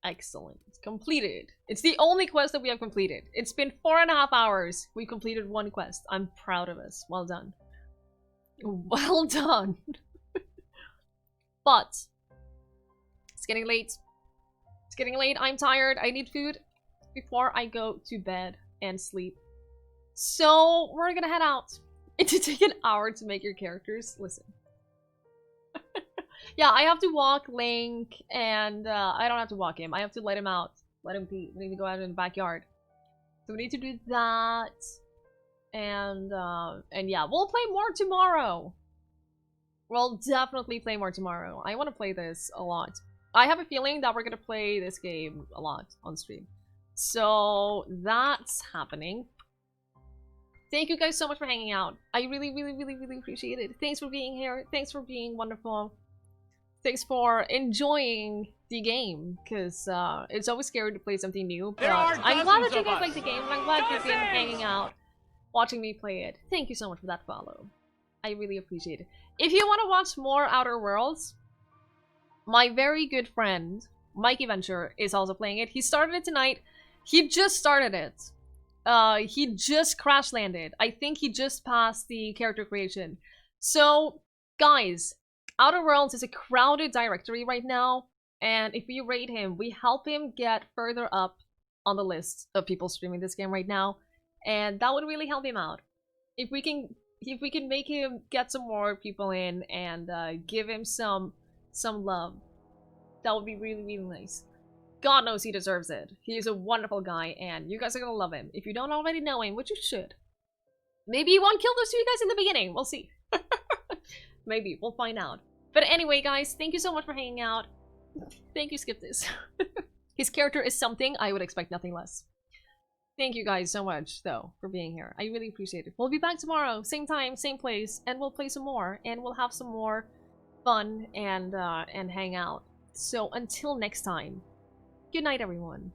Excellent. Completed. It's the only quest that we have completed. It's been 4.5 hours. We completed one quest. I'm proud of us. Well done. Well done. But it's getting late. It's getting late. I'm tired. I need food before I go to bed and sleep. So we're gonna head out. It did take an hour to make your characters. Listen. Yeah, I have to walk Link, and I don't have to walk him. I have to let him out. Let him pee. We need to go out in the backyard. So we need to do that. And yeah, we'll play more tomorrow. We'll definitely play more tomorrow. I want to play this a lot. I have a feeling that we're going to play this game a lot on stream. So that's happening. Thank you guys so much for hanging out. I really, really, really, really appreciate it. Thanks for being here. Thanks for being wonderful. Thanks for enjoying the game, because it's always scary to play something new. But I'm glad that you guys like the game, and I'm glad you've been hanging out. watching me play it. Thank you so much for that follow. I really appreciate it. If you want to watch more Outer Worlds, my very good friend, Mikey Venture, is also playing it. He started it tonight. He just started it. He just crash landed. I think he just passed the character creation. So, guys, Outer Worlds is a crowded directory right now, and if we rate him, we help him get further up on the list of people streaming this game right now, and that would really help him out. If we can make him get some more people in and give him some love, that would be really, really nice. God knows he deserves it. He is a wonderful guy, and you guys are gonna love him. If you don't already know him, which you should. Maybe he won't kill those two guys in the beginning. We'll see. Maybe. We'll find out. But anyway, guys, thank you so much for hanging out. Thank you, Skip This. His character is something. I would expect nothing less. Thank you guys so much, though, for being here. I really appreciate it. We'll be back tomorrow, same time, same place, and we'll play some more, and we'll have some more fun and hang out. So until next time, good night, everyone.